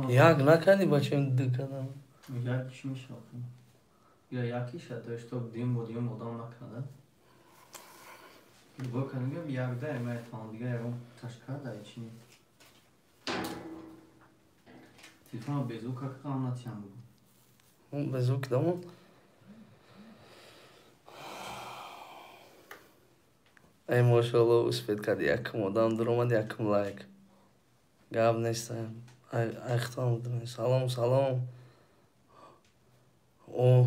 як накади бачем дикадам як чим шахм я якіша то що дим одам накада бо кангам як да ме там дига яром ташкада içini телефон безу как anlatacağım bu безук дома ай машалло успед кади якм одам дуромад якм лайк гап нестам ай хтам салом салом о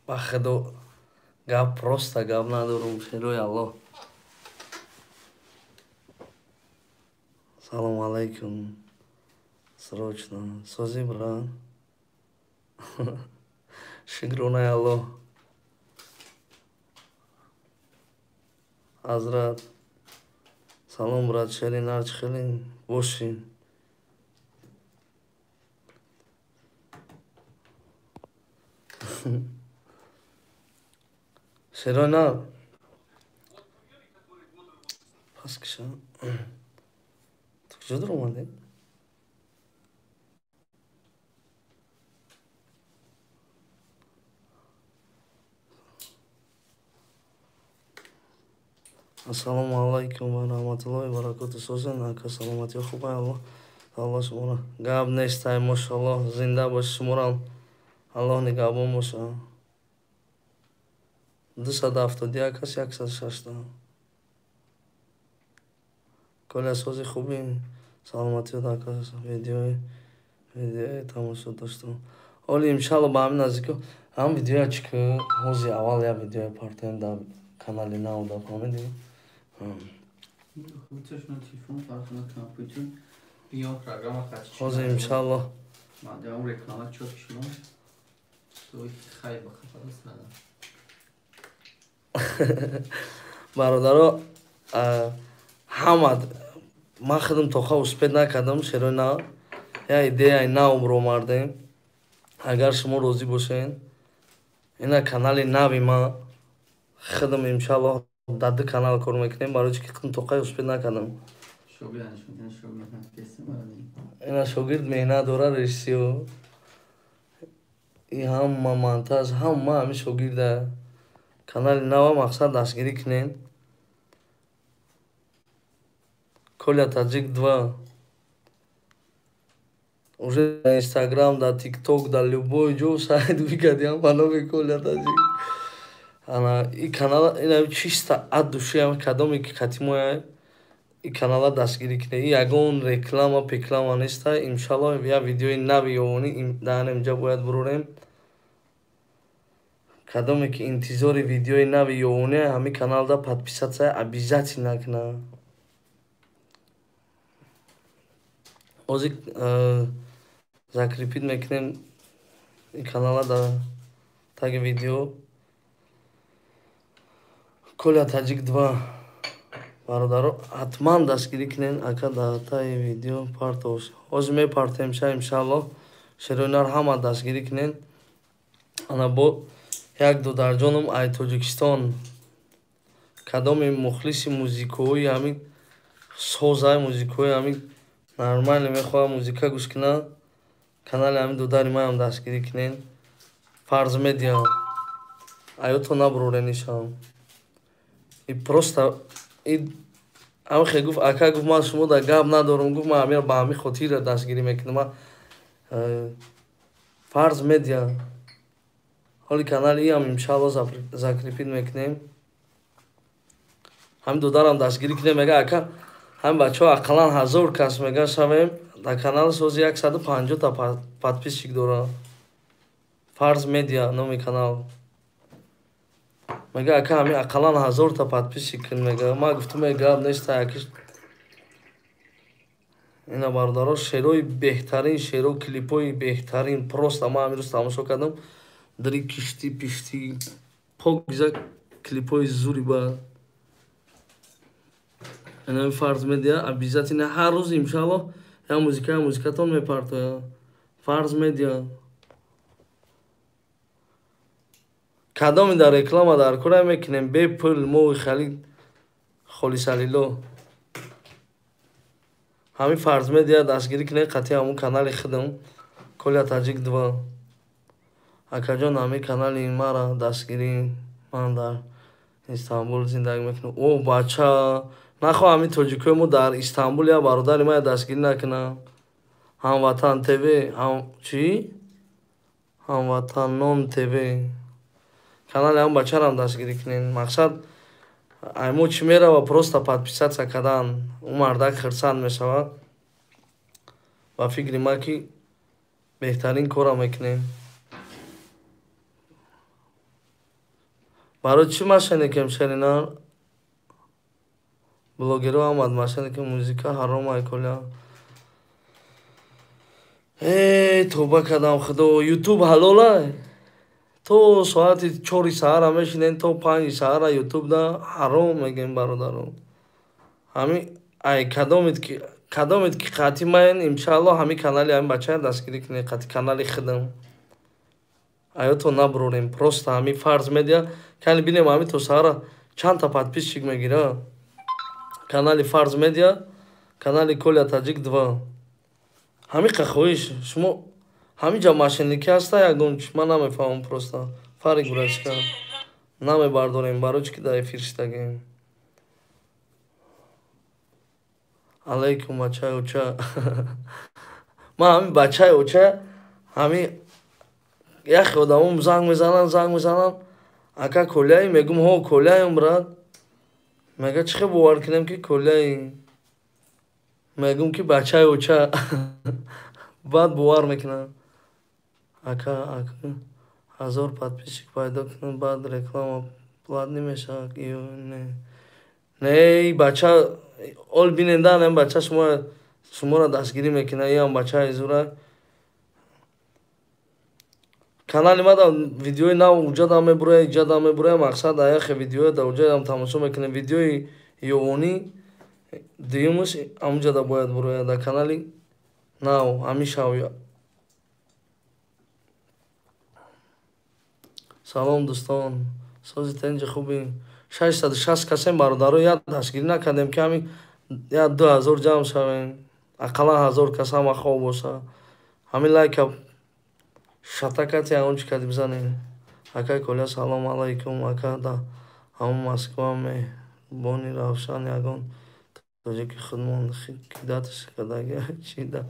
ба худо гап просто гап надорум шерои алло салом алейкум срочно сози брат шукрунай алло ҳазрат салом брат шерин ҳарчи хелин бошин шерой на пас киша ту куҷо дур омадӣ ассалому алайкум ва раҳматуллоҳи ва баракатуҳу созен ака саломатиё хубай аллоҳ шуморо гап нестай мошаллоҳ зинда боши шуморам аллоҳ нигаҳбон боша 271 аст 160 коля сози хуби саломатиёт ака видеои тамошо доштам оли имшалло ба ҳамин наздикиҳо ҳам видеоя чӣ ки ҳози аввал як видеои партем дар канали нав да фаҳмидӣ ҳозир имшалло бародаро ҳама ман худам то ха успед накардам шерои нав як идеяи нав ромардем агар шумо розӣ бошед ина канали нави ман худам имшалло дар ду канал кор мекунем барои чи ки худам то ха успед накардам ина шогирд меҳнат дора режиссёр и ҳама монтаж ҳама ҳамин шогирда канали нава мақсад дастгирӣ кунем коля таҷик 2 уже дар инстаграм дар тикток дар любой ҷо сайт викардиам ба номи коля таҷик ана и канала ина чиста ад душиам кадоме ки катимоя и канала дастгирӣ кунем и ягон реклама пеклама неста иншалло як видеои нави ёвонӣ дар инҷа бояд бурорем кадоме ки интизори видеои нави ёвонӣ ҳамин каналда подписатсия обязательно куна ҳозир закрепит мекунем ин канала дар таги видео коля таҷик 2 бародаро ҳатман дастгирӣ кунен ака дар таги видео партош ҳозир мепартем ша иншалло шерои нар ҳама дастгирӣ кунен ана бо як дударҷоном ай тоҷикистон кадоме мухлиси музикои ҳамин соза музикои ҳамин нормале мехоҳад музика гӯш куна канали ҳамин дудари маам дастгирӣ кунен фарз медиа аёто набурорен ишам и просто ҳамихе гуфт ака гуфт ман шумо дар гап надорам гуфт ман ҳамира ба ҳамин хотир дастгирӣ мекунам фарз медиа ҳоли канали иам имшалло закрепит мекунем ҳамин дударам дастгирӣ кунем мега ака ҳамин бачаҳо ақаллан 1000 кас мега шавем дар канали сози 150 та подписчик дора фарз медиа номи канал мега ака ҳамин ақаллан 1000 та подписчик кун мега ман гуфтам гап неста якиш ина бародаро шерои беҳтарин шеро клипои беҳтарин просто ман ҳамирӯз тамошо кардам дри кишти пишти покиза клипои зури ба ина фарз медиа обязательно ҳар рӯз иншалло як музикатон мепартоя фарз медиа кадоми дар реклама дар кора мекунем бепул мови халид холисалило Hami farz medya dastgiri kine qati hamu kanali khidam Kolya Tajik 2 akajon hami kanali mara dastgiri man dar İstanbul zindagi mekinam. O bacha نخو همی توجیکوی مو در استانبول یا برادر ما دستگیری نکنم هموطن تیوی هم چی؟ هموطنان تیوی کانال هم بچه هم دستگیری کنین مقصد ایمو چی میره و پروستا подписаться کردن اون مردک خرسان میشود و فکر ما که بهترین کارا میکنیم برای چی ماشینی کم شرینا بلوگرو آمد ماشینی که موزیکا حرام های کلا توبه کردم خدا یوتیوب حلاله تو ساعت 4 ساعت میشینین تو 5 ساعت یوتیوب دا حرام میگیم برادرم همین ای کدامت که قاطی من انشالله همین کانالی همین بچه دستگیری کنه قاطی کانالی خدم آیا تو نبروریم پروست همین فرض میدیا کلی بینیم همین تو سارا چند تا подписчик میگیره کانالی فرض میدیا کانالی کولیا تاجیک 2 همین قخویش شما همین جا ماشینیکی هستا یکون من نمیفهمم پروستا فرق برایش نمیبرداریم باروچ که در افیر شدگیم علیکم بچه اوچه من همین بچه اوچه همین یک خودمون زنگ میزنم اکا کلیایی میگم ها کلیاییم براد میگه چه باور کنم که کلیایی میگم که بچه اوچه بعد باور میکنم اکا 1000 подписчик پیدا کنم بعد رکلام پلات نمیشه نه بچه اول بیننده هم بچه شما را دستگیری میکنه یا هم بچه ایزوره کانال ما دا ویدیوی نو اوجا دا میبره مقصد ایخ ویدیوی دا اوجا هم تماشا میکنه ویدیوی یوونی دیومش همونجا دا باید بره دا کانالی نو همیشه اویا سلام دوستان سازی تنج خوبی 660 کسیم برادرو یاد دستگیری نکردیم که همین یا 2000 جمع شویم اقلا 1000 کس هم خواب باشه همین لایک شتکتی اونچ کردی بزنیم اکای کلیا سلام علیکم اکا دا همون مسکو هم بانی روشن یکون توجه که خودمون کداتش کردگی چی دا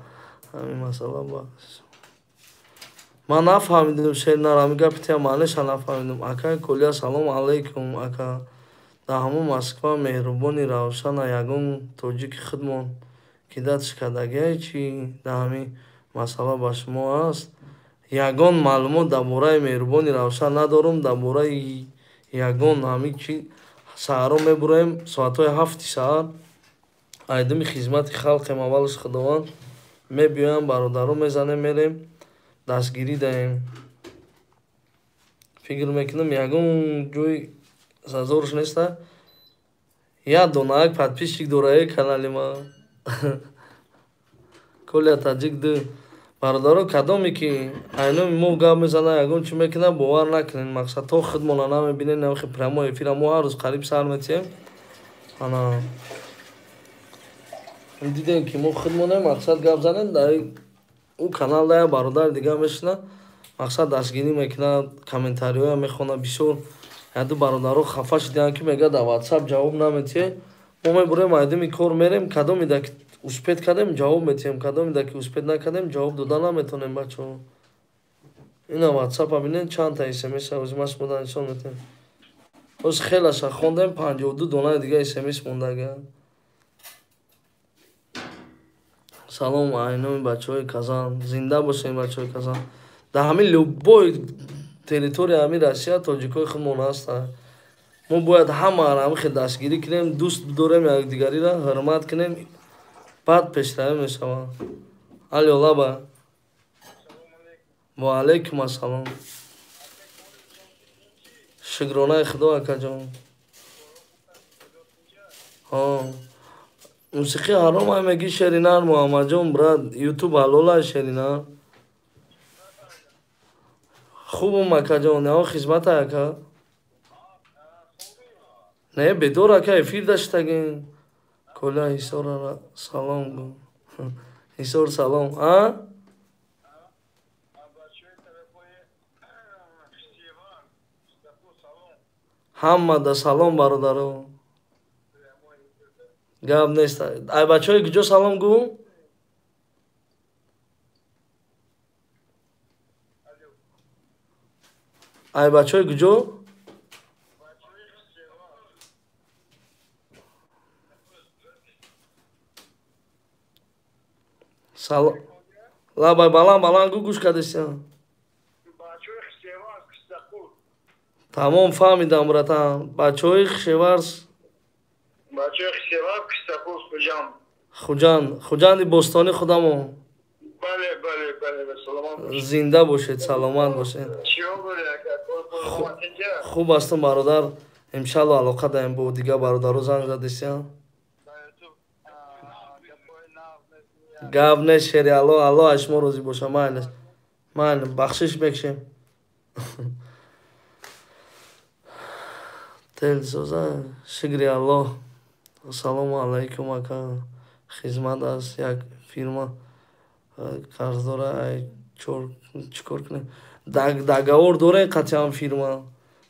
همین مسئله باش من نفهمیدم شیر نرامی گفتی معنیش نفهمیدم اکای کلیا سلام علیکم اکا دا همون مسکو مهربانی روشن یکون توجه که خودمون کداتش کردگی چی دا همین مسئله با شما است یگان معلومات در باره مهربانی روشن ندارم در باره یگان همین چی سهرا میبریم ساعتهای 7 ساعت ایدم خدمت خلقیم اولش خداوند میبیایم برادرو میزنیم میریم دستگیری دهیم فکر میکنم یگان جوی زازورش نیسته یا دونه یک подписчик داره کانالی ما کولیا تاجیک 2 برادرو کدامی که اینو مو گام میزنه یگون چی میکنه باور نکنین مقصد تو خودمون نمیبینین نمیخی پرمو افیر مو هر روز قریب سر میتیم انا دیدین که مو خودمونه مقصد گام زنین در او کانال داره برادر دیگه میشنه مقصد دستگیری میکنه کامنتاری ها میخونه بسیار یادو برادرو خفه شدن که میگه در واتساپ جواب نمیتیه ما میبریم ایدمی کار میریم کدامی ده که успеть кардем ҷавоб метиҳем кадоме даки успеть накардем ҷавоб дода наметонем бачаҳо ина ватсапа бинед чанд та смс озимаш монда нишон метиҳем оз хелаша хондем 52 донаи дига смс мондагианд салом айноми бачаҳои казан зинда бошем бачаҳои казан дар ҳамин любой территория ҳамин россия тоҷикои худмон ҳаста мо бояд ҳамаро ҳамихе дастгирӣ кунем дӯст дорем якдигариро ҳурмат кунем بعد پیشروی میشوم علی لبا و علیکم السلام شکرانه خدا اکا جان ها موسیقی حرام هم میگی شرینار محمد جان براد یوتیوب حلاله شرینار خوبم اکا جان نه خدمت اکا نه بدور اکا افیر داشتگین کلا حسارا سلام گو Hisor salom. Ha? Ҳаммада салом бародаро. Гап нест. Ай бачаҳои куҷо салом гӯ? Ай бачаҳои куҷо? Салом. Лабай баланд баланд гӯ гӯш кардесиям. Тамом фаҳмидам, братан. Бачаҳои Хишеварс. Бачаҳои Хишеварс, Қиштақул, Хуҷанд. Хуҷанди бостони худамо. Бале, бале, бале, саломат. Зинда бошед, саломат бошед. Чиё bo'li aka? Хуб астум бародар. Иншалло алоқа даем бо дигар бародаро занг задесиям. Гап нест шери. Алло аз шумо розӣ боша. Майли бахшиш мекушем. Телсоза шукри Алло. Ассалому алайкум ака. Хизмат аст як фирма қарздора. Ай чикор кунем? Договор дорем қатъиан фирма.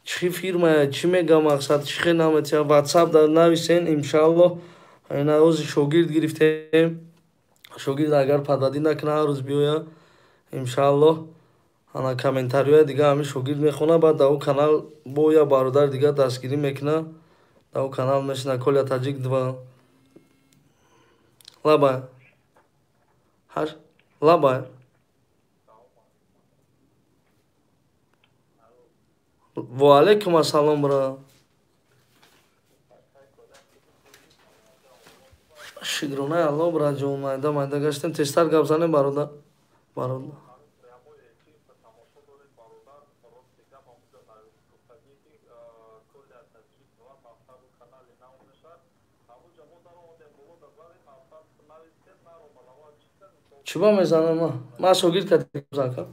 Чӣ фирмая? Чӣ мега мақсад? Чӣ хел наметия? WhatsApp нависен иншалло. Ина рӯзи шогирд гирифтем. Шогирд агар падвадӣ накуна ҳар рӯз биёя. Иншалло. Ана комментариҳои дига ҳамин шогирд мехона. Баъд дар он канал бо як бародар дига дастгирӣ мекуна. Дар он канал мешина Коля Таҷик 2. Лабай. Лабай. Ва алейкум ассалом бра. Шигронаи Алло бра ҷон. Майда гаштем. Тезтар гап занем бародар. Чиба мезанам ма? Ма шогирд кардем зака.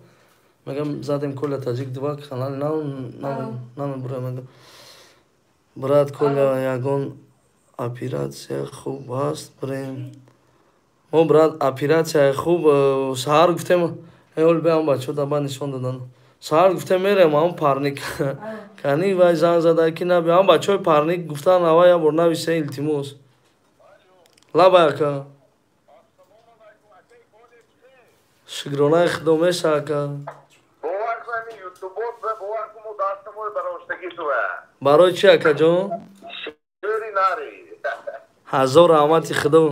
Мегам задем Коля Таҷик 2 канали намебурам мегам. Брат Коля ягон оператсия хуб аст брем. Мо брат оператсияи хуб саҳар гуфтем ҳол беам бачо даба нишон додан. Саҳар гуфтем мерем ҳам парник. Кани вай занг зада ки набиам бачаҳои парник гуфтан авай я бор нависе илтимос. Лабай ака. Шукронаи худо меша ака. барои чи акаҷон? ҳазор раҳмати худо.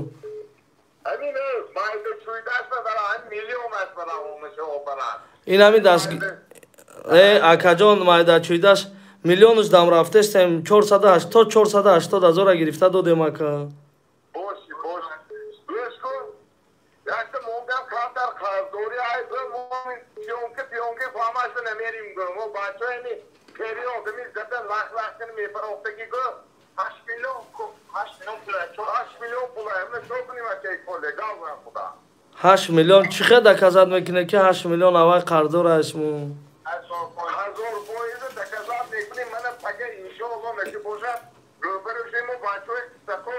ин ҳамин даст акаҷон майдачӯйдаш миллионуш дам рафтестем 480,000 гирифта додем ака. هشت میلیون چی خیلی دکازد میکنه که 8 میلیون اوای قرضدار اسمو 1000 فایده دکازد میکنه من پگه انشاءالله نشه باشه روبروشیمو بچه‌های استقل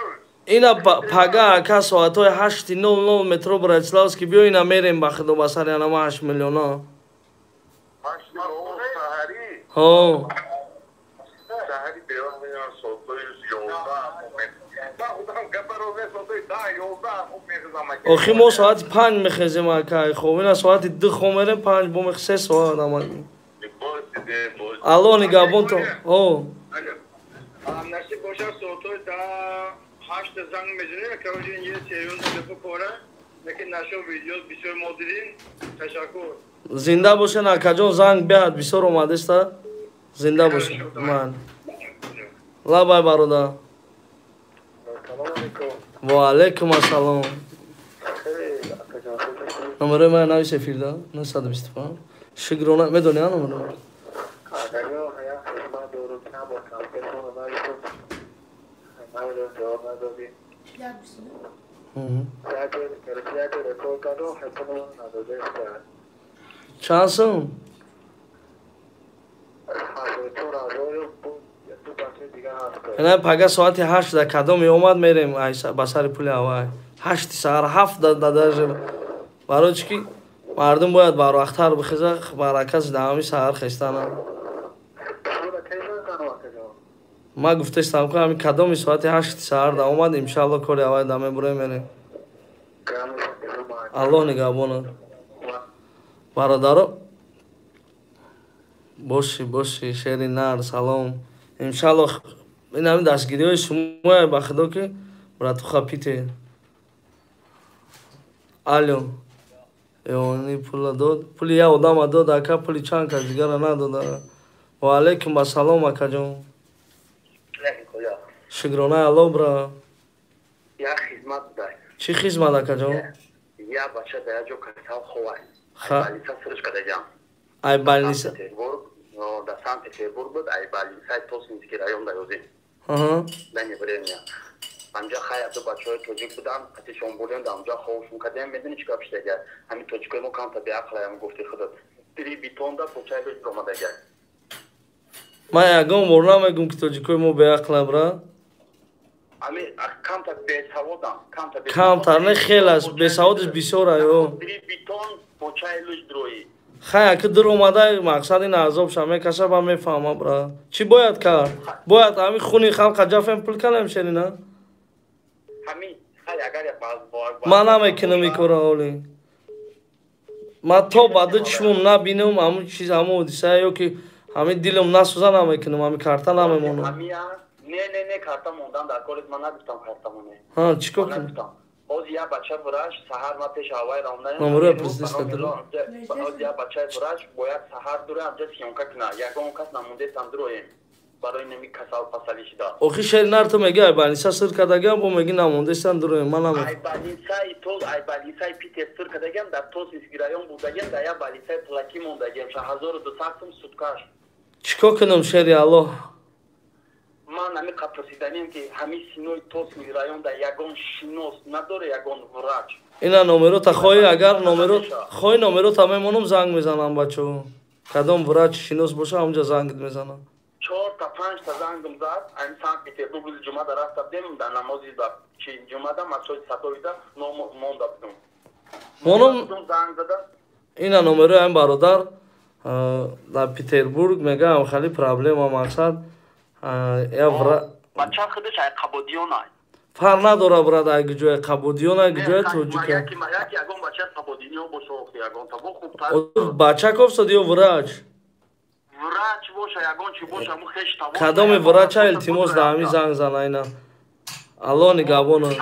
اینا پگه که ساعتهای 8:00 مترو برایتسلاوسکی بیا اینا میریم بخدو بسر یعنی ما 8 میلیون ها 8 میلیون سهری ها سهری بیرون میان سوتوی 11 آخی ما ساعت 5 میخیزیم اکای خوب اینا ساعت 2 خومریم 5 بومخ 3 ساعت آمدیم الان نگابون تو نشی باشه سوتوی تا 8 زنگ میزنیم که وجه یه سریون دلپو کوره لیکن نشو ویدیو بسیار مدیرین تشکر زنده باشن اکاجون زنگ بیاد بسیار اومده است زنده باشن من لابای برادر و علیکم السلام نمره من نوی سفیرده 925 شکرونه میدونی ها نمره چند سن؟ اینا پگاه ساعت 8 در کدام اومد میریم با سر پول هوای 8 ساعت 7 در برای چی مردم باید بر وقت‌تر بخیزه برعکس دامی سحر خستانه ما گفتستم که همین کدام ساعت 8 ساعت در اومد ان شاء الله کاری هوای دامه برای میریم الله نگهبانه برادر باشی شیری نر سلام ان شاء الله این همین دستگیری های شما با خدا که برای تو خپیته الو یعنی پول داد پول یا آدم داد اکا پول چند کس دیگر نداد و علیکم با سلام اکا جون شکرانه الله برا یا خدمت دای چی خدمت اکا جون یا بچه در جو کتاب خواه بالیسا سرش کده جان ای بالیسا در سان پتربورگ بود ای بالیسا توسنسکی رایون دایوزی دنی برینیا amca hayatı başlıyor çocuk budan ateş omburdan da amca hoşum kadem medeni çıkıp işte gel hani çocuklarımı kanta bir aklayam gofte xıdı biri bitonda poçay bir romada gel ما یگان ورنا میگم که توجیکوی مو به عقل برا ami kanta be savodan کم تر نه خیلی است به سعودش بسیار ایو biri biton poçay luj droyi خیلی که در اومده مقصد این عذاب شمه کسا با میفهمم برا چی باید کرد باید همین خونی خلق جفم پل کنم شدی نه همین خیلی اگر باز من نمیکنم میکنم اولی من تا بعد چشمم نبینم همون چیز همون دیسه یا که همین دیلم نسوزه نمیکنم همین کارتا نمیمونم نه کارتام موندم در کالج من نگفتم کارتامونه ها چیکار کنم اوز یا بچه براش سحر ما پیش هوای رامدن نمره پرسیدست کدر اوز یا بچه براش باید سحر دوره همجا سیونکا کنه یکم کس نمونده تندرویم برای نمی کسال پسالیش داد اوخی شهر نر تو میگه ای بالیسا سر کدگم با میگی نمونده سندرویم من نمیکنم ای بالیسای پیت سر کدگم در توس اسگیرایون بودگم در یا بالیسای پلاکی موندگم 1200 سم سودکاش چیکار کنم شهری الله من همی قطرسیدنیم که همی سینوی توس میرایم در یگان شنوس نداره یگان وراج اینا نمرو تا خواهی اگر نمرو خواهی نمرو تا میمونم زنگ میزنم بچه کدام وراج شنوس باشه همونجا زنگ میزنم 4 تا 5 تا زنگم زد این سان پیتربورگ جمعه در رفتم در نمازی در جمعه در مسجد ساتویدا مونده بودم مونم زنگ زدم اینا نمرو هم برادر در پیتربورگ میگه هم خیلی پرابلم هم مقصد بچه خودش ای قبودیون های فرق نداره برادر اگه جای قبودیون اگه جای توجیکه یکی اگه بچه قبودیون باشه وقتی اگه تا با خوب بچه کفت دیو وراج وراج باشه یگان چی باشه مو خیش تا کدام وراج ها التماس در همی زنگ زنه اینا الله نگهبانه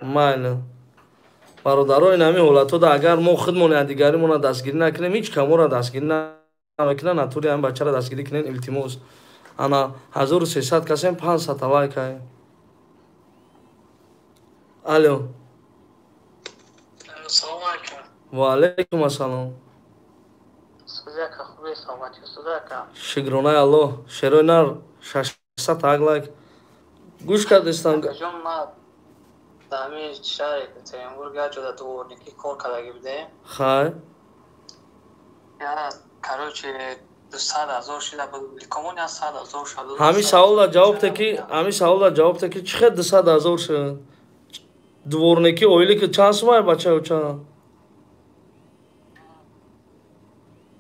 مایل برادرها این همی حالت ها اگر ما خودمون دیگری مون دستگیری نکنیم هیچ کمو را دستگیری نکنیم نطوری هم بچه را دستگیری کنیم التماس انا 1300 کسیم 500 لایک های الو سلام علیکم و علیکم السلام سوزاکا خوبی سلامتی سوزاکا شکرانه الله شروع نر 600 لایک گوش کردستم جون ما دامی شهر تریمبورگ جدا دورنیکی کار کردگی بوده خیر یا کاروچه 200,000 شده بود کمون یا 100,000 شده همین سوال را جواب تکی چقدر 200,000 شد دورنیکی اویلی که چند سمای بچه او چند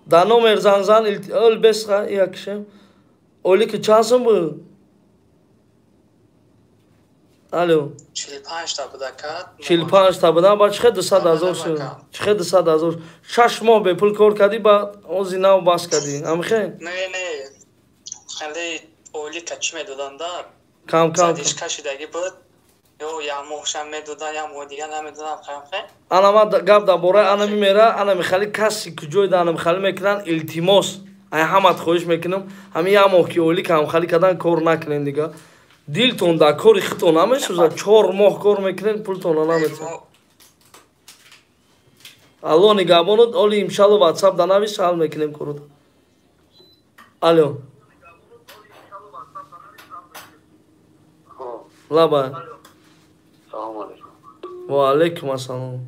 دانو مرزان ال بسخه یکشه اویلی که چند سم بود الو 45 تا بوده کرد 45 تا بودن با چقدر 200,000 شد چقدر 200,000 6 ماه به پول کار کردی بعد اون زینا باز کردی هم خیر نه خیلی اولی کچی میدادن در کم زدیش کشیدگی بود یا محشم میدادن یا مو دیگه نمیدادن خیلی انا ما گپ در باره انا میمیره انا میخوالی کسی که جوی دانم خالی میکنن التماس ای همت خوش میکنم همین یه ماه که اولی که هم خالی کردن کار نکنین دیگه دیلتون در کاری خیتون نمیسوزه 4 ماه کار میکنین پولتون نمیتون الله نگهبانت اولی امشالله واتساپ در نویس حل میکنیم کرد الو لابا سلام علیکم و علیکم السلام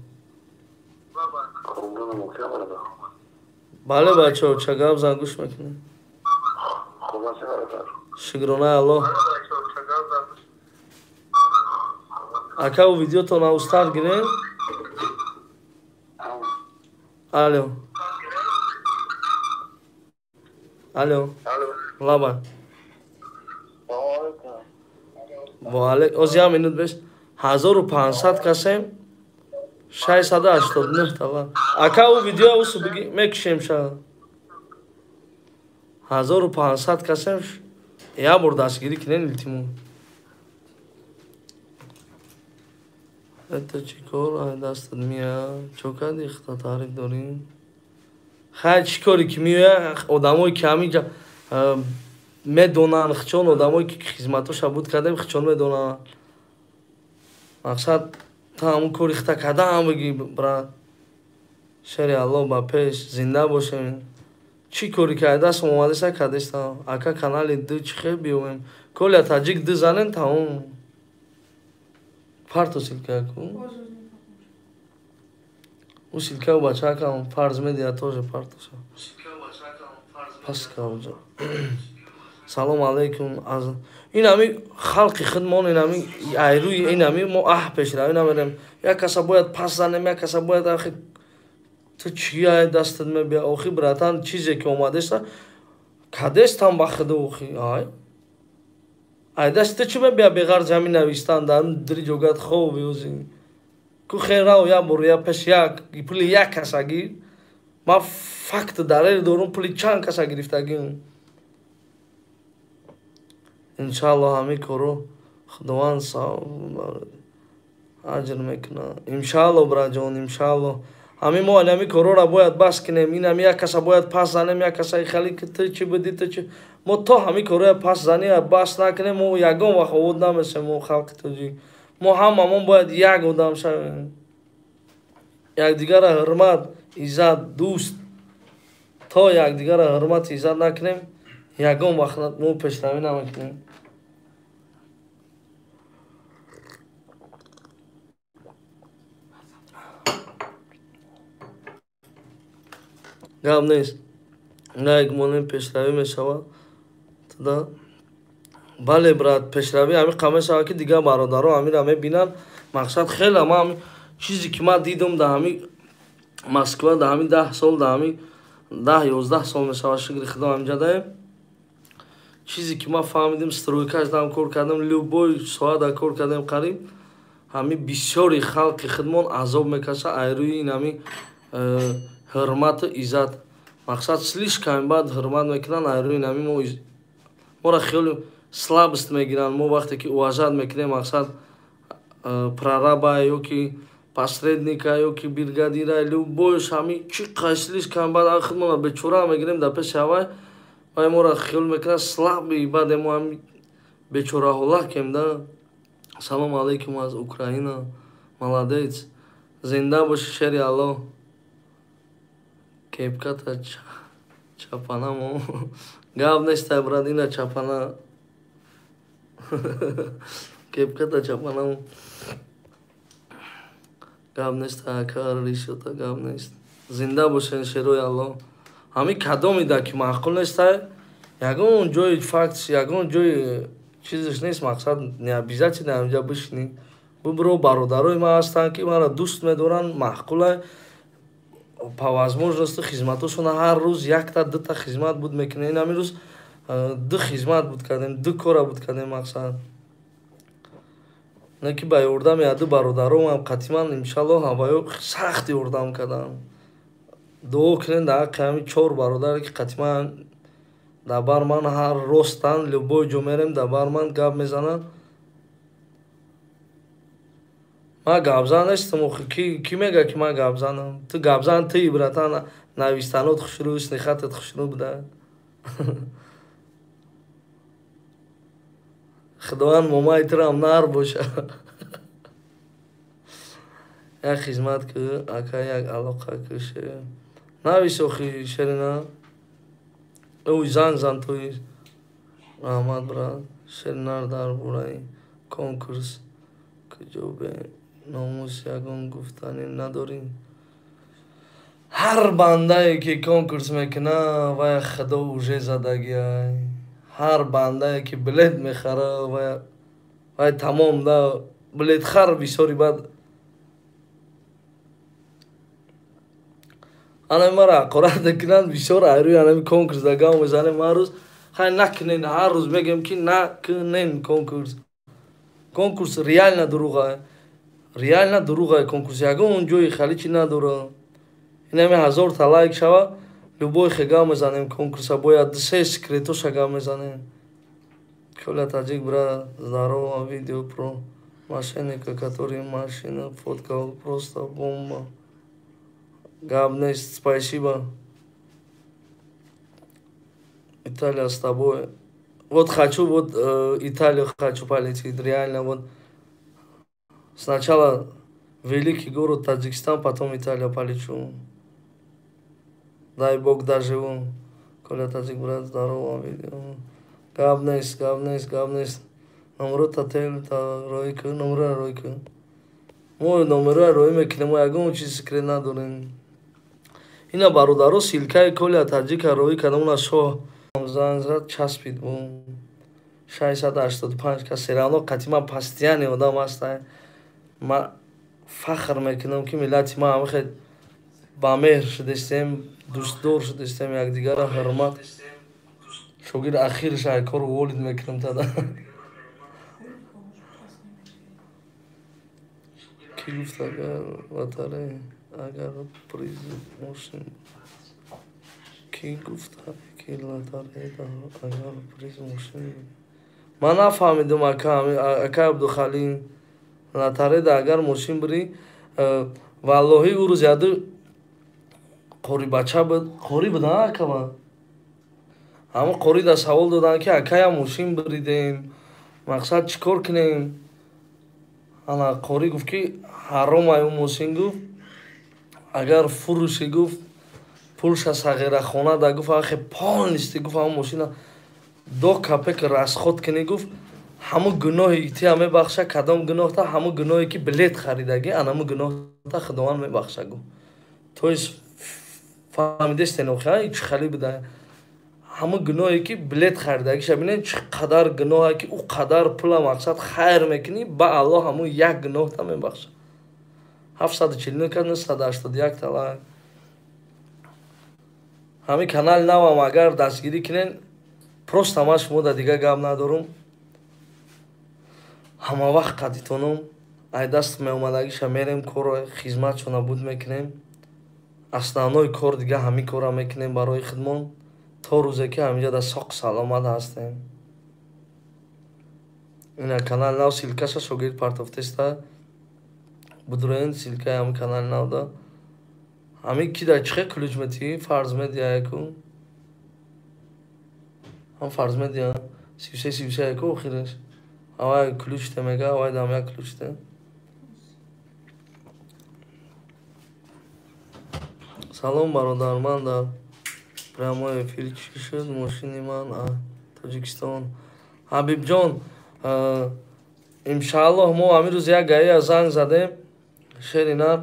بله بچه ها چه گفت زنگوش میکنیم خوب هستی برادر؟ شکرانه الله. اکا و ویدیو تو ناوستار گیرین؟ الو. الو. لابا. با علیک از یا منوت بیش 1500 کسیم 689 تومن. اکا و ویدیو اوسو بگی میکشیم شا 1500 کسیم یا بر دستگیری کنین التیمون. ات چیکار دست میاد چوکا دیخت تاریک داریم. خیلی چیکاری که میاد آدمای کمی جا میدونن خچون آدمایی که خدمتش بود کردیم خچون میدونن. مقصد تا همون کاری خطا کرده هم بگی برا شری الله با پیش زنده باشیم. چی کاری کرده است اومده سه کرده است اکا کانال دو چی خیلی بیویم کلی تاجیک دو زنن تا اون پارتو سیلکه کن او سیلکه و بچه کن فرض میدید توش پارتو شد پس که اونجا سلام علیکم از این همی خلقی خدمان این همی ایروی این همی ما پیش رو این همیرم یک کسا باید پس زنیم یک کسا باید آخی تو چیه دستت می بیا آخی براتن چیزی که اومده است کدست هم بخده آخی ای دست چی می بیا بغیر زمین نویستن دری جوگت خوب بیوزی که خیر راو یا برو یا پس یک پلی یک کسا گیر ما فکت داره دارم پلی چند کسا گرفته گیم انشالله همی کرو خداوند صاحب اجر میکنه انشالله برا جان انشالله همی ما همی کرو را باید بس کنیم این همی یک کسا باید پس زنیم یک کسا خالی که تو چی بدی تو چی ما تا همی کرو پس زنی بس نکنیم ما یگان وقت ود نمیسیم ما خلق تو جی ما هممون باید یک آدم شویم یک دیگر حرمت عزت دوست تا یک دیگر حرمت عزت نکنیم یگان وقت ما پیشروی نمیکنیم. گام نیست نه یک مونیم پیشروی میشود تا بله برات پیشروی همی قمه شود که دیگه برادرها همی را میبینن مقصد خیلی هم چیزی که ما دیدم در همی مسکو در همی 10 سال در همی 10-11 سال میشود شکر خدا همجا داریم چیزی که ما فهمیدیم سترویکاش دارم کار کردم لوبوی ساعت کار کردم قریب همی بسیاری خلق خدمون عذاب میکشه ایروی این همی حرمت عزت مقصد سلیش کم بعد حرمت میکنن ایروی این همی ما را خیلی سلابست میگیرن ما وقتی که واجد میکنیم مقصد پرارابا یا که پاسردنیکا یا که بیرگادیرا لوبویش همی چی قشلیش کم بعد خدمون به چورا میگیریم در پیش هوای و ما را خیلی میکنه سلابی بعد ما همی به چورا هولا کم دا سلام علیکم از اوکراینا молодец زنده باشی شری الله کپکتا چپانا مو گاب نیسته براد اینا چپانا کپکتا چپانا مو گاب نیسته کار ریشوتا گاب نیست زنده باشین شروع الله همی کدام میده که معقول نیسته یگون جای فکتش یگون جای چیزش نیست مقصد نیابیزتی در اینجا بشینید برو برادرای ما هستن که مرا دوست میدارن معقوله по возможности خدمتشون هر روز یک تا دو تا خدمت بود میکنه این همین روز دو خدمت بود کردیم دو کار بود کردیم مقصد نه که با یاردم یادو برادرام هم قطعا انشالله هوایو سخت یاردم کردم دو کنین در حق همین 4 برادر که قطعا در بر من هر روستن لبوی جو میریم در بر من گپ میزنن ما گپ زن نیستم کی میگه که ما گپ زنم تو گپ زن تی براتن نویستنات خوشرو است خطت خوشرو بوده خداوند مامای ترام نار باشه یک خدمت که اکا یک علاقه کشه نویس اخی شرینا اوی زن توی رحمت براد شرینار در برای کنکورس که جو به ناموس یکون گفتنی نداریم هر بنده که کنکورس میکنه و خدا اوژه زدگی های ҳар бандае ки билет мехара ва тамом да билетхар бисёри бад анами мара ҳақорат мекунанд бисёр айрӯи анами конкурс да гам мезанем ҳар рӯз хай накунен ҳар рӯз мегӯем ки накунен конкурс реально дурӯғае конкурс ягон ҷои халичи надора инами 1000 та лайк шава любой хега мезанем конкурса бояд 3 секретоша гам мезанем коля таҷик бра здорово видео про мошенника который машина фоткал просто бомба гап нест спасибо Италия с тобой вот хочу Италию хочу полететь реально вот сначала великий город Таджикистан потом Италию полечу дай бог доживу коля таҷик брат здорово видео гап нест номерот отель роҳӣ кун номера роҳӣ кун мо номера роҳӣ мекунем мо ягон чизи секрет надорем ина бародаро силкаи коля таҷика роҳӣ кардам уна шоҳ занг зад часпид бу 685 ка серано қатима постоянный одам ҳаста ма фахр мекунам ки миллати ма ҳама хел ба меҳр шудастем дӯстдор шудастем якдигара ҳурмат шогирд ахираш ай кору волид мекунам тада ки гуфт агар ватаре агар приз мошин ки гуфт ки латаре агар приз мошин ман нафаҳмидам ака абдухалӣ латареда агар мошин бирӣ валлоҳи ӯ рӯз яду қори бача буд қори буда акама ҳама қорида савол доданд ки акая мошин биридем мақсад чӣ кор кунем ана қори гуфт ки ҳаромай ӯ мошин гуфт агар фурӯшӣ гуфт пулша сағирахона да гуфт ахе полнисти гуфт ҳама мошина 2 копек расход кунӣ гуфт ҳаму гуноҳи тия мебахша кадом гуноҳта ҳаму гуноҳе ки билет харидагӣ анаму гуноҳта худованд мебахша гуфт то есть фаҳмидестен охи чӣ хали буда ҳаму гуноҳе ки билет харидагиша бинед чӣ қадар гуноҳе ки ӯ қадар пула мақсад хайр мекунӣ ба аллоҳ ҳаму як гуноҳта мебахша 749 та лайк ҳамин канали навам агар дастгирӣ кунен просто ман шумода дига гап надорум ҳама вақт қадитонум ай даст меомадагиша мерем корро хизматшо набуд мекунем основной кор дига ҳамин корра мекунем барои хидмон то рӯзе ки ҳаминҷа да соқ саломат ҳастем ина канали нав силкаша шогирд партофтеста будурен силкаи ҳамин канали навда ҳамин ки дар чихе ключ метӣ фарз медия яку ҳам фарз медия 33 яку охираш авай ключте мега авай дам як ключте салом бародар ман дар прямой эфир чӣ шуд мошини ман Тоҷикистон ҳабибҷон иншааллоҳ мо ҳамин рӯз як гаия занг задем шеринар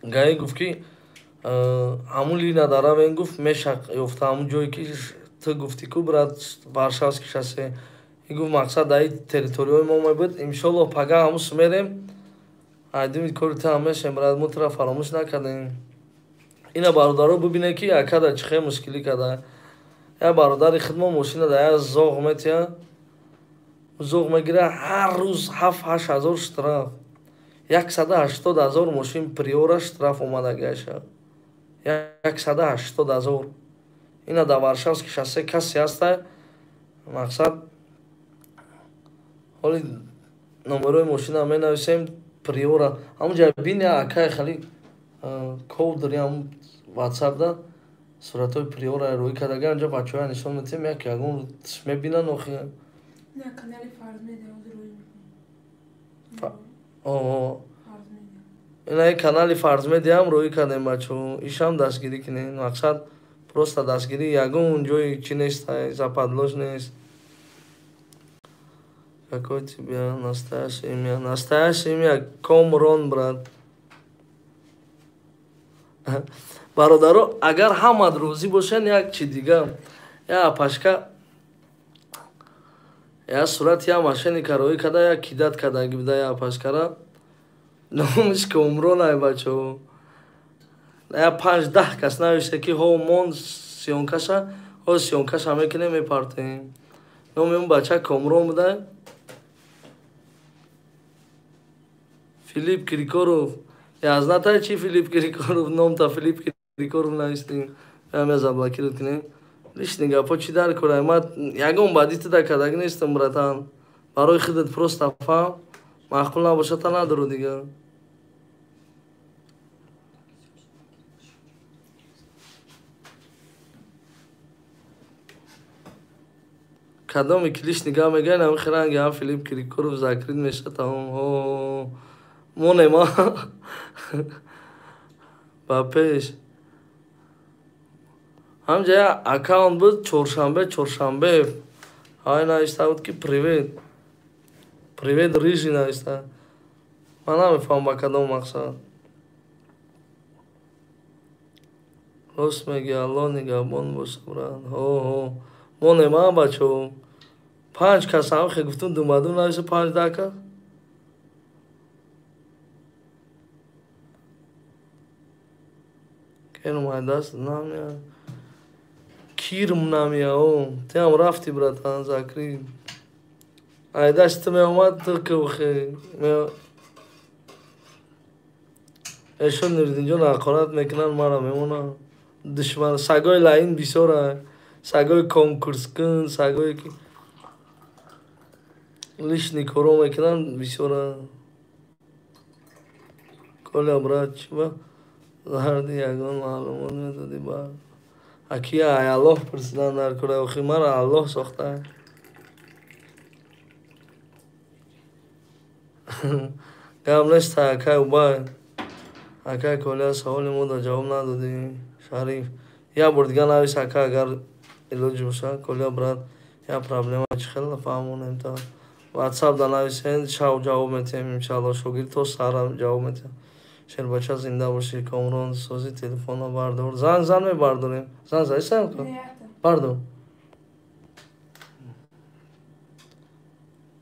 гаи гуфт ки ҳамун лина даравен гуфт мешақ ёфта ҳамун ҷое ки ту гуфти ку брат варшавски шоссе гуфт мақсад даи территорияи мо мебуд иншоаллоҳ пага ҳамун сумерем айдуми кори ту ҳам мешем брат мо тура фаромӯш накардем ина бародаро бубине ки акада чихе мушкилӣ карда як бародари хидмон мошина да як зоғ метия зоғ мегира ҳар рӯз 7-8 ҳазор штраф 180 000 мошин приора штраф омадагиаша 180 000 ина да варшавски шоссе касе ҳаста мақсад ҳоли номерои мошина менависем приора ҳамунҷа бини акай хали код дори ҳамун ватсапда суратҳои приора рӯи кардаги анҷа бачаҳоя нишон метем як ягон мебинанд охи ина канали фарзмедиам рӯи кардем бачаҳо ишам дастгирӣ кунем мақсад просто дастгирӣ ягон ҷои чӣ нест западлож нест какой тебя настоящее имя Комрон брат бародаро агар ҳамат розӣ бошанд як чи дига як пашка Я сурати я машини кароӣ када я кидат кадаги буда я пашкара номиш комро най бачо я 5-10 кас навишта ки ҳо мон сиёнкаша ҳо сиёнкаша мекунем мепартем номи он бача комро буда Филипп Киркоров я знатай чи Филипп Киркоров номта Филипп Киркоров навистем я заблокировать кунем лишни гапо чӣ дар кора ма ягон бадиту да кадаги нестам братан барои худат просто фаҳм маъқул набоша та надору дига кадоми клиш нигаҳ мегӯяд ҳамин ранги ҳам Филипп Киркоров закрит меша тамом монема ба пеш ҳамҷая аккаунт буд чоршанбе ҳай навишта буд ки привет рижи навишта ман намефаҳмам ба кадом мақсад рост меги алло нигаҳбон боша брат ҳо монема бачо 5 кас ҳам хе гуфтум думбадум навишта 5-10 кас кенумай даст намеяд кирм намеяо тиам рафти братан закрит айдаш ту меомад ту кӯхе эшон нуриддинҷон ҳақорат мекунанд мара мемонам душман сагои лаин бисёра сагои конкурскун сагое ки лишни коро мекунанд бисёра коля брат чиба зарди ягон маълумот медодӣ ба аки ай аллоҳ пурсидан дар кора охи мара аллоҳ сохта гап неста акай убай акай коля саволи мо да ҷавоб надодӣ шариф я бор дига навис ака агар илоҷи боша коля брат я проблема чи хела фаҳмонем та ватсап да нависен шав ҷавоб метиҳем иншалло шогирд то сара ҷавоб метиҳем шербача зинда бошӣ комрон сози телефонро бардор зан мебардорем зан задисам бардор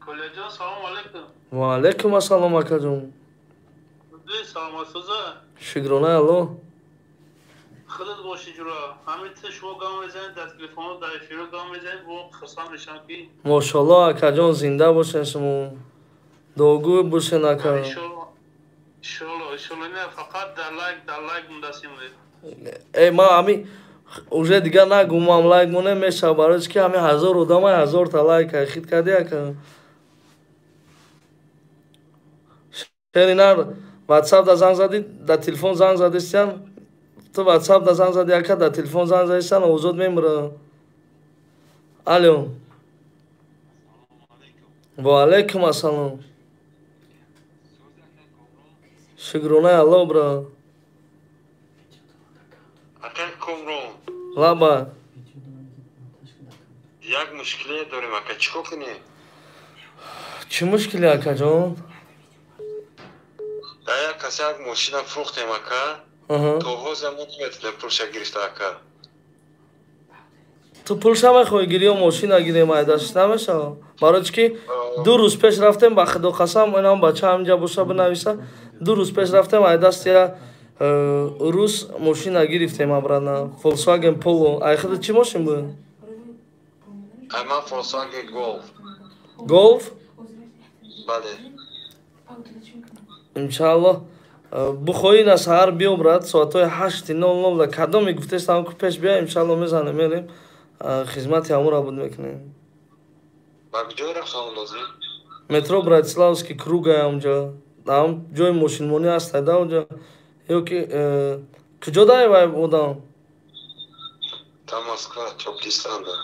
Коляҷон салом алейкум. Ва алейкум ассалом акаҷон. Саломатсиза? Шукронаи Аллоҳ. Худат бошӣ ҷура. Ҳамин шумо гам мезанед дар телефон дар эфиро гам мезанед бо хурсанд мешам ки Мошаллоҳ акаҷон зинда бошен шумо. Догӯ бошен ака. Иншалло не фақат дар лайк мундасим ма ҳамин уже дига нагумам лайк монем меша барои ки ҳамин 1000 одамай 1000 та лайк хит карди ака. Шеринар ватсап да занг зади да телефон занг задистян ту ватсап да занг зади ака да телефон занг задистян озод мемура. Алё. Ва алейкум ассалом. Шукронаи Аллоҳ брат. Акай Комрон, Лаба. як мушкиле дорем ака, чико кунем? Чӣ мушкиле акаҷон? Як кас як мошина фурӯхтем ака, то ҳозир мо наметонем пулша гирифта ака. Ту пулша мехоҳӣ гирӣ ё мошина гирем айдаш намешава? Барои чӣ ки 2 рӯз пеш рафтем ба худо қасам инам бача ҳаминҷа боша бинависа 2 рӯз пеш рафтем айдаст я рӯз мошина гирифтем абрана Volkswagen Polo. Ай худат чӣ мошин буд? Ай ман Volkswagen Golf. Golf? Бале. Иншаллоҳ бухоҳӣ на саҳар биё брат соатҳои 8:00 да кадоме гуфтестам ку пеш биё иншаллоҳ мезанем мерем хизмати ҳамура буд мекунем. Ба куҷо рафтам лозим? Метро Братиславский круга онҷа. Ам ҷои мошинмонӣ аст да онҷа. Ё ки куҷо даевай одам? Та Москва, Чопкистанда.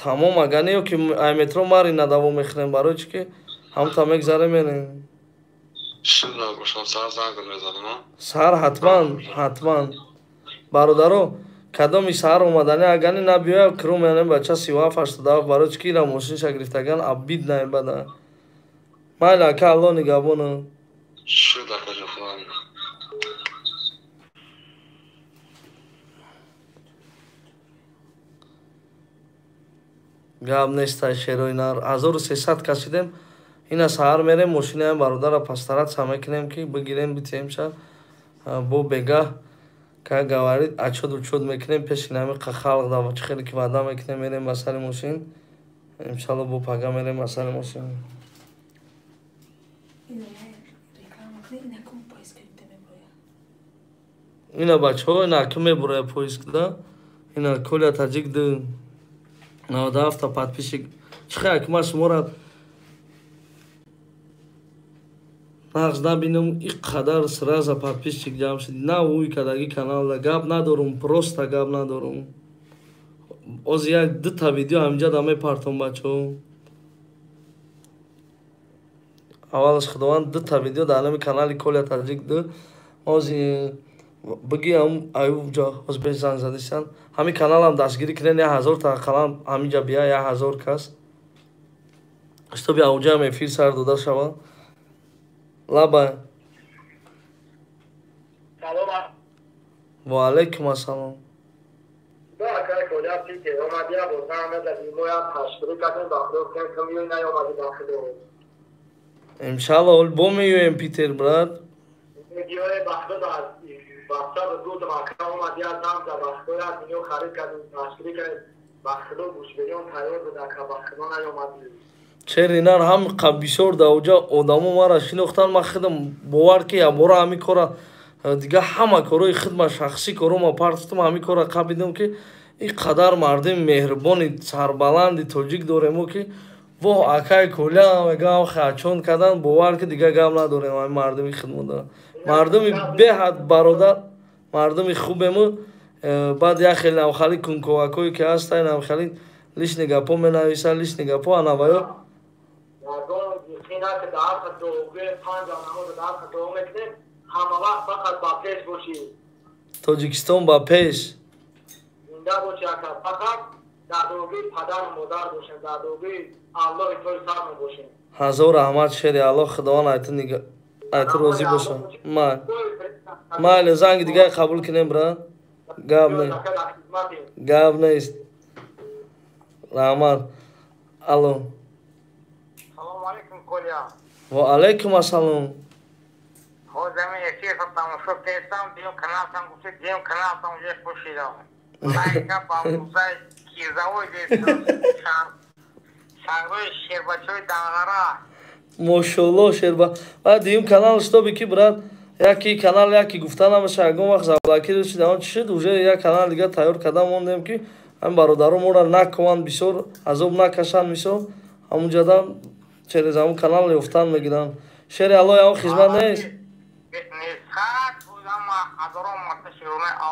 Тамом агар не ё ки ай метро мари надаво мехӯрем барои чӣ ки ҳамта мегзаре мерем. Шиб набошам, саҳар занг мезанам. Саҳар ҳатман. Бародаро, кадоми саҳар омаданӣ агар не набиёя киром меянем бача 37-87 барои чӣ ки ира мошинша гирифтаган абид наебада. Майли ака Аллоҳ нигаҳбона. Шуд акаҷон худам. гап нестай шерои нар 1300 кашидем. Ина саҳар мерем мошинаам бародара пастаратса мекунем ки бигирем битем ша бо бега ка гаварид ачод учод мекунем пеши нами халқ дава чи хеле ки ваъда мекунем мерем ба сари мошин иншалло бо пага мерем ба сари мошин. Ина бачаҳо ина ки мебуроя поискда ина коля таҷик ду 97 подписчик чихе акма шумора нағз набинам ин қадар сраза подписчик ҷамъ шуд на уй кадаги каналда гап надорум просто гап надорум оз як дута видео ҳаминҷа да мепартом бачаҳо аввалаш худованд дута видео дар ҳамин канали коля таҷик ду оз бигиам аюб оз беш занг задисан ҳамин каналам дастгирӣ кунен 1000 та қалам ҳаминҷа бия 1000 кас чтобы ауҷаам эфир сар дода шава лаба ва алайкум ассалом иншалло бо меёем питер брат чер инар ҳам бисёр даоҷа одамо мара шинохтан ма худам бовар ки ябора ҳамин кора дига ҳама корои худма шахсӣ корома партитум ҳамин кора қабидем ки ин қадар мардими меҳрубони сарбаланди тоҷик доремо ки во акай коля мегам хачон кадан бовар ки дига гап надорем ҳамин мардими худмода мардуми беҳад бародар мардуми хубему баъд як хеле навхали кунковакое ки ҳастан навхали лишни гапо менависад лишни гапо анаваё тоҷикистон ба пеш ҳазор раҳмат шери аллоҳ худованд айту розӣ боша майли занги дигаи қабул кунем брат гап нест раҳмат алло ва алайкум ассалом мошалло шерба ва дим канал что бики брат яки канал яки гуфта намаша ягон вақт заблокирован шуда он чи шуд уже як канал дига тайёр карда мондем ки ҳамин бародаро моро накунанд бисёр азоб накашанд мисол ҳамунҷада через ҳамун канал ёфтан мегиранд шери аллоҳ ягон хизмат нест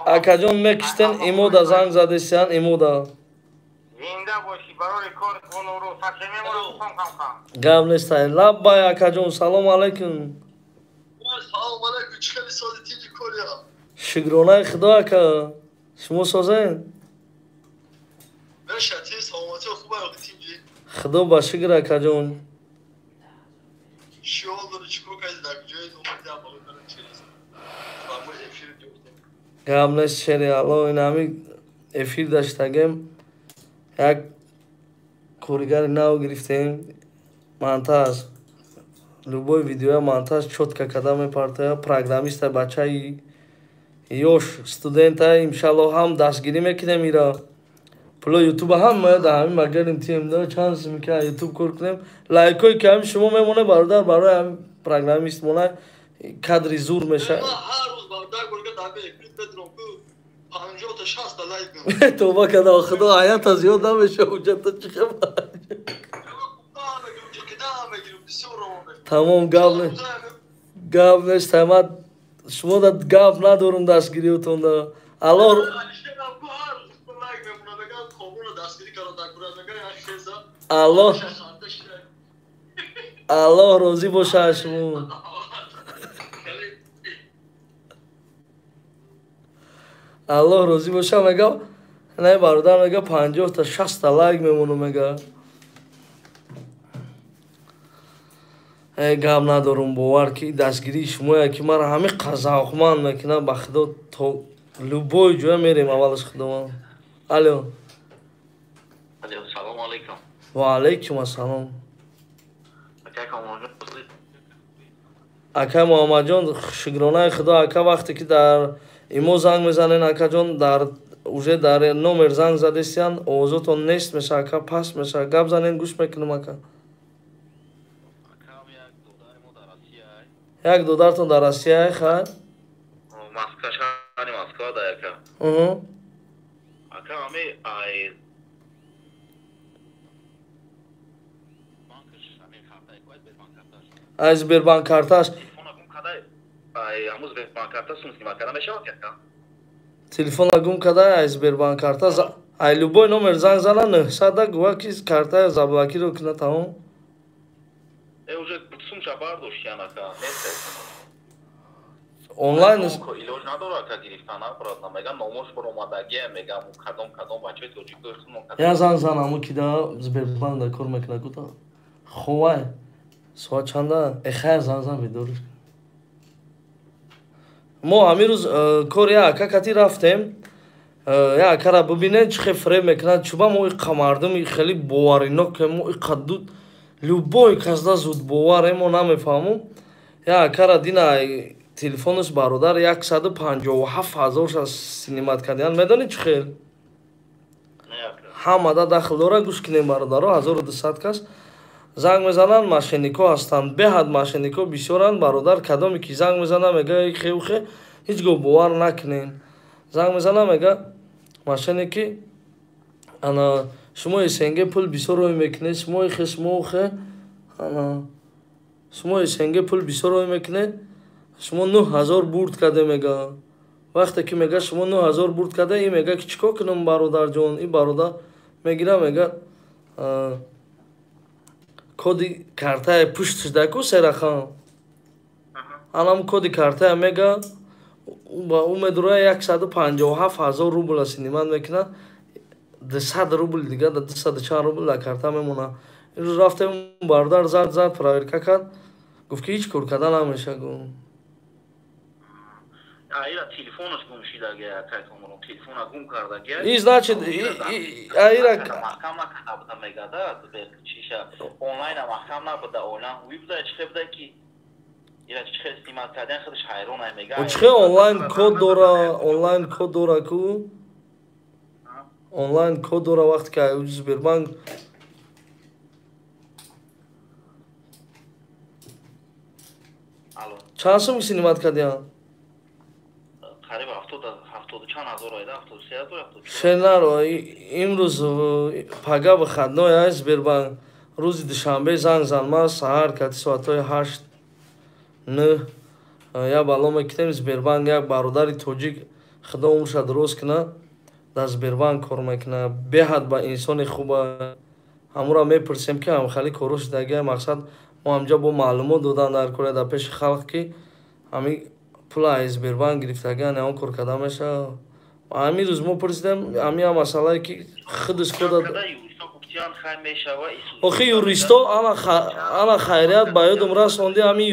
акаҷон мекиштен имода занг задестиян имода гап нестай лаббай акаҷон салому алайкум шукронаи худо ака шумо созен худо ба шукр акаҷон гап нест шери алло ин ҳамин эфир даштагем як коригари нав гирифтем монтаж любой видеоя монтаж чётка када мепартоя программиста бачаи ёш студента иншалло ҳам дастгирӣ мекунем ира пуло ютуба ҳам мояд ҳамин магарим тиемда чанс мека ютуб кор кунем лайкҳои ки ҳамин шумо мемона бародар барои ҳамин программист мона кадри зур меша توبه کدا خدا آیات از یاد نمیشه اونجا تو چی خبر تمام گاب نیست تمام شما دا گاب ندارم دستگیریتون دا الله روزی باشه شما аллоҳ розӣ боша мега не бародар мега 50 та 60 та лайк мемону мега гап надорум бовар ки дастгирии шумоя ки мара ҳамин қазавқманд мекунад ба худо то любой ҷоя мерем аввалаш худованд алло Салом алейкум. Ва алейкум ассалом. Ака Муҳаммадҷон. Ака Муҳаммадҷон, шукронаи Худо, ака вақте ки дар имо занг мезанен, акаҷон, дар уже дар номер занг задестиян, овозотон нест меша, ака паст меша, гап занен гӯш мекунем ака. Як додаратон дар Россия хайр? Москва шаҳри Москва да ака. Ака ами ай Ай Сбербанк карташ. Телефона гум кадай ай Сбербанк карта. Ай любой номер занг зана нахсада гува ки карта заблокиро кина тамом. уже сумша бардоштиян ака. Онлайн илоҷ надора ака гирифтан нафарадна. Меган номош баромадагия, мегам кадом бачаи тоҷик дӯстон. Я занг занам ки да Сбербанк да кор мекуна гута. Ховай. Соат чанда? Хайр занг зан видориш. мо амирӯз кори ака кати рафтем. Я акара бубинед чӣ хел фреб мекунад. чуба мо иқа мардуми хеле боваринок мо иқа дуд любой казда зуд боваре мо намефаҳмум. Я акара дина телефонаш бародар 157,000 синимат кардиян. Медонӣ чӣ хел? Ҳамада дахл дора гӯш кинем бародаро 1200 кас. Занг мезананд, мошеннико ҳастанд. Беҳад мошеннико бисёранд бародар. Кадоме ки занг мезана мега хе ҳеҷ гоҳ бовар накунен. Занг мезана мега мошенники ана шумо СНГ пул бисёр ой мекунед. Шумо СНГ пул бисёр ой мекунед. Шумо 9000 бурд карде мега. Вақте ки мега шумо 9000 бурд карде, и мега ки чикор кунам бародарҷон. И бародар мегира мега коди картаи пушташ даку серахан. Анам коди картаи мега у медура 157,000 рубл синимат мекунад. 200 рубл дига 204 рубл да карта мемона. Имрӯз рафтем бародар зад проверка кард. Гуфт ки ҳеҷ кор карда намеша. Аира телефонаш гумшидагия кайкомон телефона гум кардагия. И значит аира маҳкам накарда мегада чиша онлайн маҳкам набуда онлайн вибда чхебда ки ира чхес снимат кардан худаш хайрон ай мега. Чхе онлайн код дора ку. Онлайн код дора вақте ки Сбербанк алло. Чанд сум синимат кардиян? Қариб 70 чанд ҳазор ойда 73 Шенаро имрӯз пага ба хаднои ай Сбербанк рӯзи душанбе занг занма саҳар кати соатҳои 8-9 я бало мекунем Сбербанк як бародари тоҷик худо умрша дуроз куна дар Сбербанк кор мекуна. Беҳад ба инсони хуба. ҳамура мепурсем ки ҳамхали корош дагия мақсад мо ҳамҷа бо маълумот додан дар кора дар пеши халқ ки ҳами пула ай Сбербанк гирифтагиан он кор карда меша. Ҳамин рӯз мо пурсидем ҳамин масъалае ки худаш кода охи юристо ана хайрият ба ёдам расонди ҳамин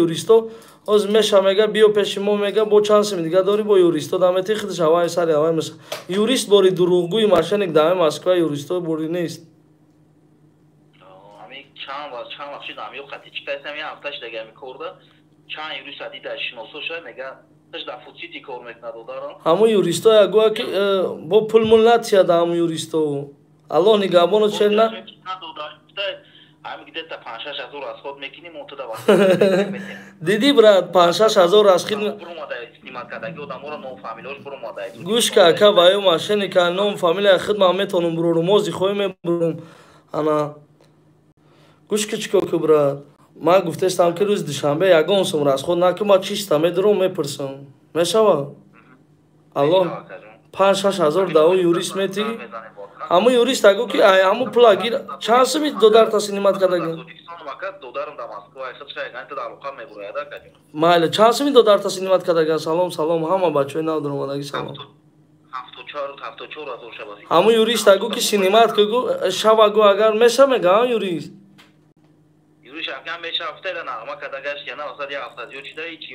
юристо оз меша мега биё пеши мо мега бо чанд сими дига дори бо юристо дамети худаш ҳаваи сари ҳаваи меша. Юрист бори дурӯғгӯи мошенник дар Москва юристо бори нест. Ҳамин чанд вақт шуда ҳамин қатичкайсам я ҳафташ дага мекорда. Чанд юрист адида шиносоша мега таш да футсити кор мекунад додарам. Ҳамун юристо ягоя ки бо пул муллатия да ҳамун юристо. Аллоҳ нигоҳбоно чена. Ҳамин где-то 5-6 ҳазор расход мекуним он туда вақт. Диди брат 5-6 ҳазор расход снимат кардаги одамора ном фамилияш буромада. Гӯш ка ака ваё мошенника ном фамилия хидмат метонум бурорум мози хои мебурум. Ана гӯш ки чикор ку брат. Ман гуфтестам ки рӯзи душанбе ягон сум расход накун ма чиста медурам мепурсам. Мешава? Алло 5-6 ҳазор да он юрист метиги. Ҳамун юрист агу ки ҳамун пула гир чанд суми додарта синимат кардаги? Майли чанд суми додарта синимат кардаги? Салом ҳама бачаҳои нав дар омадаги салом. 74 ҳазор шабаси. Ҳамун юрист агу ки синимат кугу шавагу агар меша мега ҳам юрист.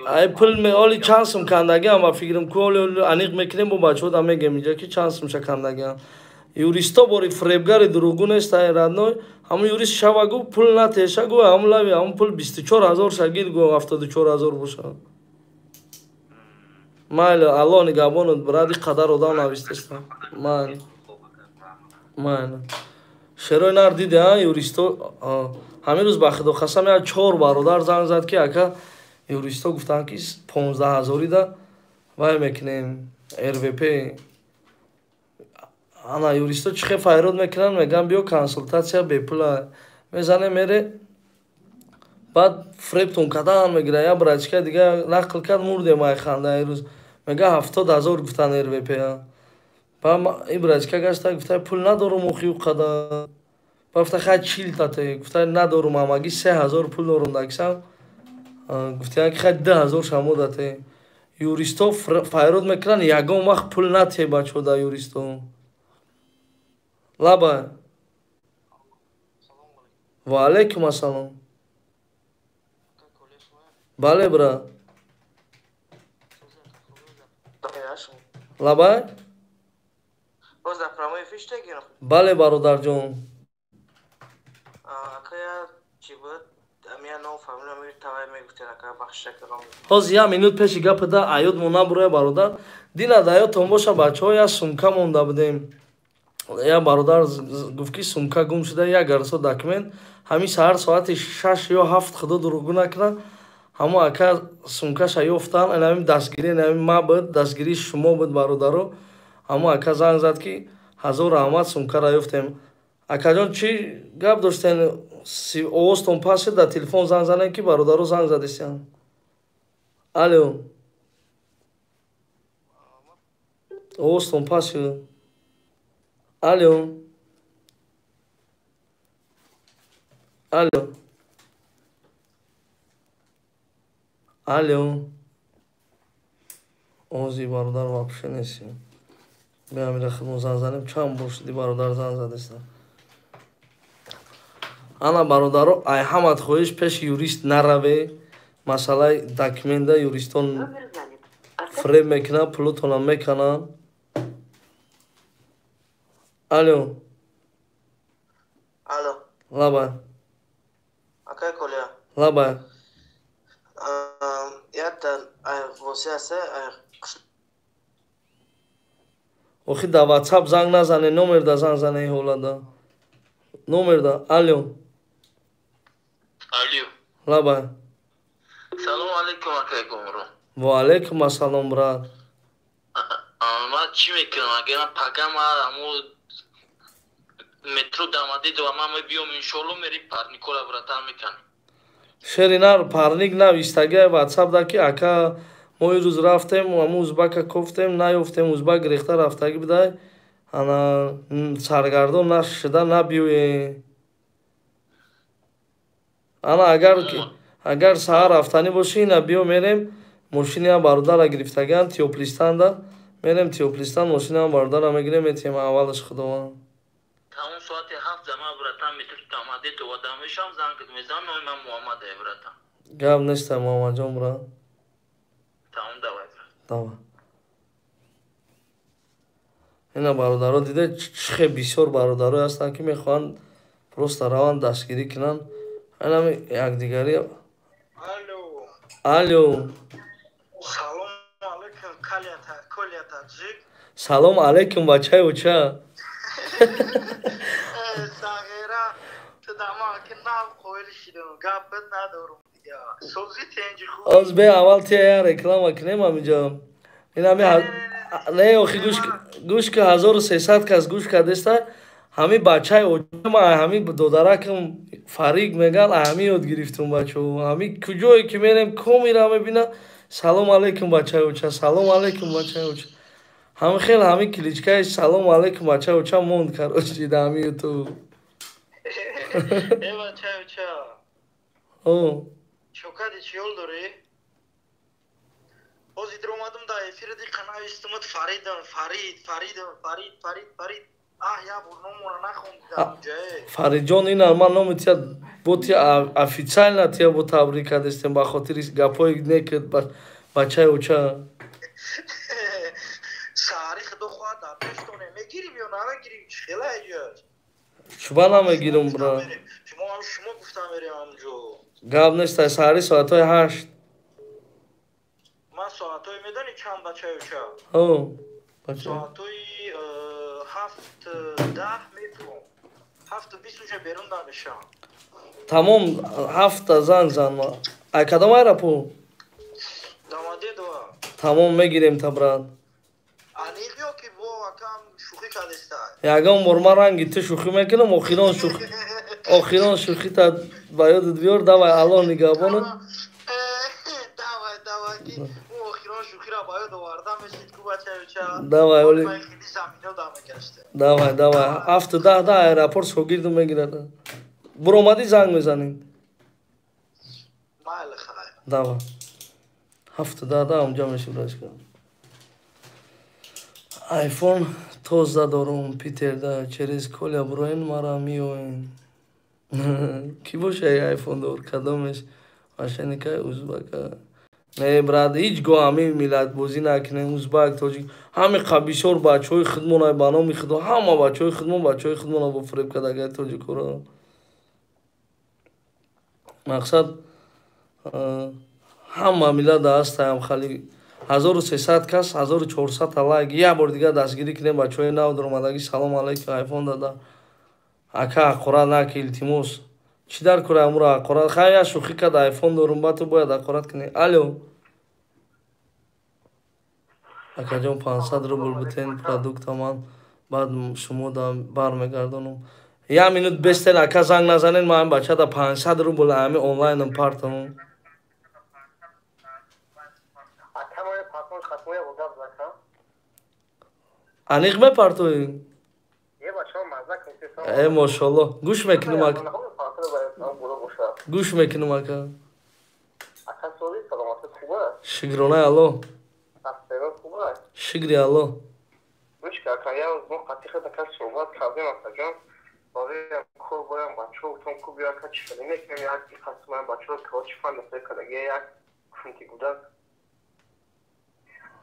Ай пул оли чанд сум кандагиам ба фикрам ку оли аниқ мекунем бо бачаҳо да мегем инҷа ки чанд сумша кандагиам. юристо бори фребгари дуругунест ай радной ҳамун юрист шава гу пул натеша гу ҳамун лави ҳамун пул 24000 шагир гу 74000 боша майли алло нигабонуд бради қадар одам навистеста майли майли шерои нар диде а юристо ҳамин рӯз ба худо қасам як 4 бародар занг зад ки ака юристо гуфтанд ки 15000 да вай мекунем рвп ана юристо чӣ хел файрод мекунанд мегӯянд биё консултатсия бепула мезанем мере баъд фрептон кардан мегира як брачка дига нақл кард мурдем ай ханда ирӯз мега 70000 гуфтанд рвп баъд ин брачка гашта гуфта пул надорум охи қадар гуфта хай чилтате гуфта надорум ҳамагӣ 3000 пул дорум даксам гуфтиянд ки хай 10000 шамодате юристо файрод мекунанд ягон вақт пул натие бачода юристо лаба ва алейкум ассалом бале бра лаба бале бародарҷон ҳозир як минут пеши гапида аёд монда буроя бародар дина даётон боша бачаҳо як сумка монда будем як бародар гуфт ки сумка гум шуда як гарсо документ ҳамин саҳар соати 6 ё 7 худо дурӯғгӯ накунад ҳамон ака сумкаша ёфтан ҳамин дастгирӣ ҳамин ма буд дастгирии шумо буд бародаро ҳамон ака занг зад ки 1000 раҳмат сумкара ёфтем акаҷон чӣ гап доштен овозтон пас шуд дар телефон занг занем ки бародаро занг задестиянд алё овозтон пас шуд алё алё алё ози бародар вообще нестем биамира худмон занг занем чанд бор шуди бародар занг задестам ана бародаро ай ҳамат хоҳиш пеши юрист нараве масъалаи документа юристон фреб мекунанд пулутонам мекананд алё алло лаба акай колия лаба ятан ай восиасе охи да ватсап занг назане номерда занг зане ин ҳолада номерда алё алё лаба салом алейкум акай гумро ва алейкум ассалом брат ман чӣ мекунам агар ман пагама амо метро дамади дова ман биём иншоалло мери парникора братан мекунем шеринар парник навистаги ватсап да ки ака мо ирӯз рафтем аму узбака кофтем наёфтем узбак гирехта рафтагӣ бидай ана саргардон нашуда набиёе ана агар саҳар рафтанӣ бошӣ ина биё мерем мошинияам бародара гирифтагианд тиёплистанда мерем тиёплистан мошинияам бародара мегирем метием аввалаш худованд тамом соати 7 зама братан метро тамади довадамешам занг мезанам номи ман муҳаммаде братан гап неста муҳаммадҷон брат тамом давай дава ина бародаро дида чӣ хел бисёр бародарое ҳастанд ки мехоҳанд просто раванд дастгирӣ кунанд инами якдигари алё салом алейкум колия таҷик салом алейкум бачаи уча сағира ту дама ки нав қоил шидам гапит надорум сӯзи тенҷи худ оз бе аввал тия як реклама кунем ҳаминҷо инами не охи гӯш ки 1300 кас гӯш кардеста ҳамин бачаи учама ҳамин додаракам фарик меган ҳамин ёд гирифтум бачо ҳамин куҷое ки мерем комира мебина салом алейкум бачаи уча салом алейкум бачаи уча ҳамин хел ҳамин кличкаи салом алейкум бачаи уча монд карошида ҳамин ютуб бачаи уча шокади чиёл дорӣ ҳозир омадам дар эфири канали истимод фарид я бурномона нахондидам фаридҷон ина ман номи тия бо тия официально тия бо табрик кардестем ба хотири гапҳои некед бачаи уча саҳари худо хоҳад дар пештоне мегирӣ بگیریم یا نمیگیریم خیلی ایجاد چوبان نمیگیرم برا شما گفتم بریم همونجا گاب نیست ساعتی ساعتای 8 من ساعتای میدانی چند بچه او بچه ساعتای 7:10 میتونم 7:20 بیرون دانشم تمام 7 زنگ زن ما ای کدام ای رپو داماده دو تمام میگیریم تبران انیقیو که با کم شوخی کردسته یگان مرما رنگی تو شوخی میکنم آخران شوخی تا باید بیار دوای الله نگهبانه دوا که او آخران شوخی را باید آوردم مثل که بچه دوای اولی من خیلی زمینه دامه گشته دوای 7-10 ایرپورت شوگیردو میگیرد برو اومدی زنگ میزنیم مال خیر دوای 7-10 اونجا میشه برش کنم آیفون 12 دارم پیتر دا چریز کل ابروین مرا میوین کی باشه آیفون دار کدامش ماشین که ازبک نه براد هیچ گاه همه میلاد بازی نکنه ازبک توجی همه قبیشور بچهای خدمون بانو میخدو همه بچهای خدمون با فریب کرده اگر توجی کرا مقصد همه میلاد هست هم خالی 1300 کس 1400 لایک یه بار دیگه دستگیری کنیم بچهای نو در اومدگی سلام علیکم آیفون داده اکا اقرار نک التماس چی در کره امور اقرار خیلی شوخی کرد آیفون دارم با تو باید اقرار کنی الو اکا جان 500 روبل بتین پرودکت من بعد شما دا برمیگردونم یه مینوت بستن اکا زنگ نزنین ما هم بچه دا 500 روبل همه آنلاین هم پارتم انیق می پارتوی ای ماشاءالله گوش میکنم اکا گوش میکنم اکا شکرانه الله شکری الله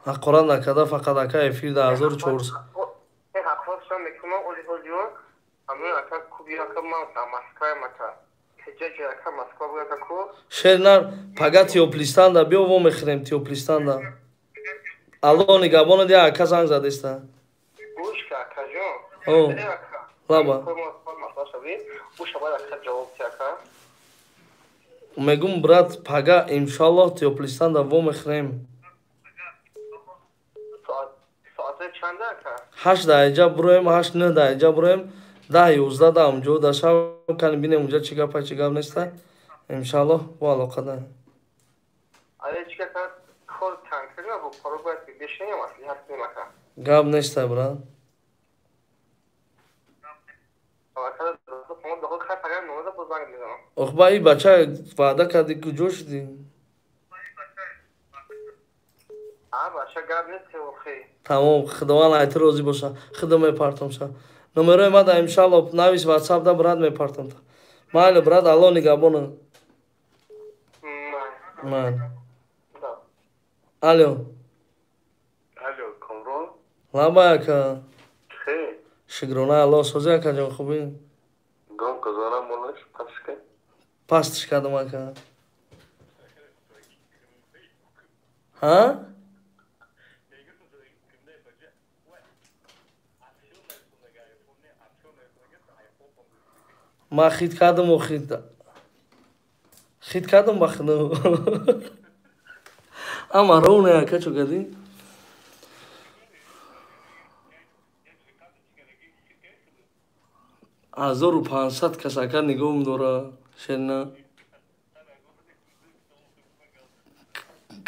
اقرار نکرده فقط اکا افیر ده 1400 شرنر پگه تیوپلیستان دا بیا و میخریم تیوپلیستان دا الله نگهبان دی اکا زنگ زده است او لابا میگم برات پگه انشالله تیوپلیستان دا و میخریم 8 دایجا برویم 8 9 دایجا برویم 10-11 دا اونجا دا شب کنیم بینیم اونجا چی گپ چی گپ نیست انشالله و علاقه ده گپ نیست برا اخبا ای بچه وعده کردی کجا شدی تمام خداوند ایت روزی باشه خدا میپرتم شا نمره ما دا انشالله نویس واتساپ دا برات میپرتم تا مال برات الله نگهبانه من الو کامران لابا اکا خیر شکرانه الله سوزی اکا جان خوبی گام کزانم مونش پسکه پاستش کردم اکا ها ما خید کردم و خید کردم بخنو اما رونه اکا چو کردی 1500 کس اکا نگوم داره شنه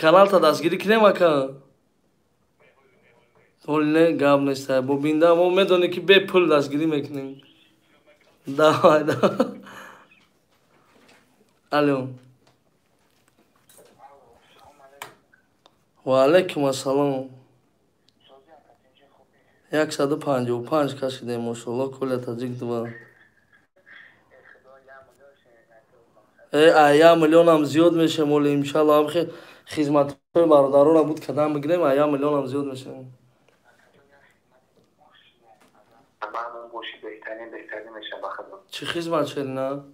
کانال تا دستگیری کنیم اکا حال نه گام نیست با بینده ما میدونی که به پول دستگیری میکنیم داوای الو و علیکم السلام 155 کسی ده ماشاءالله کل تاجیک دو ایام میلیون هم زیاد میشه مولی انشالله هم خدمت برادران بود کدام بگیریم ایام میلیون هم زیاد میشه بهترین میشه بخدم. چی خدمت شدینا؟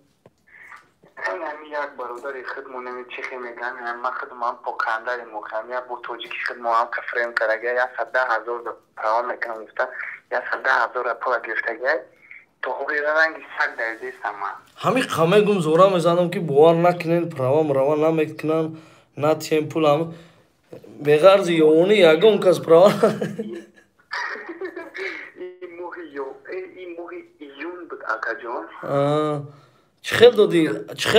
همین یک برادر خدمت چی میگن من خدمم پاکنداری مخمی با توجیکی خدمم که فریم کرده یا 110,000 پرام میکنم گفته یا 110,000 پول گرفته تو خوبی رنگی سگ در دیستم من همین خمه گم زورا میزنم که باور نکنین پروام روان نمیکنن نه تیم پولم بغرض یونی یگون کس پروام این موهی ایون بود اکا جان چخیل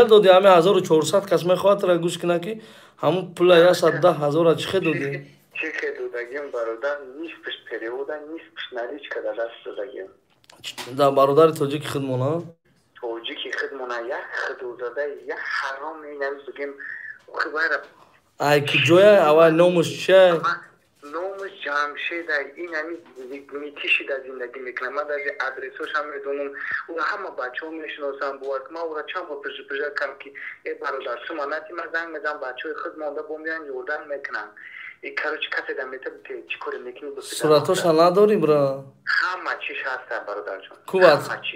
دادی همه 1400 کس میخواد را گوش کنه که همون پولا یا 110,000 چخیل دادی چخیل دادگیم برادر نیستش پریودا نیستش نریچ که دست دادگیم دا برادر توجیک خدمونه توجیکی خدمونه یک خدوداده یک حرام اینمیز بگیم خبره ای که جویا اول نومش چه نومش جمشه در این همی میتیشی در زندگی میکنم من در ادرسوش هم میدونم و همه بچه ها میشناسم بود ما او را چند با پرژه کم که ای برادر سمانتی من زنگ میدم بچه های خود مانده بومیان یوردن میکنم ای کاروچ کسی دمیته بوده چی کاری میکنی صورتوش هم نداری برا همه چیش هسته برادر جان کو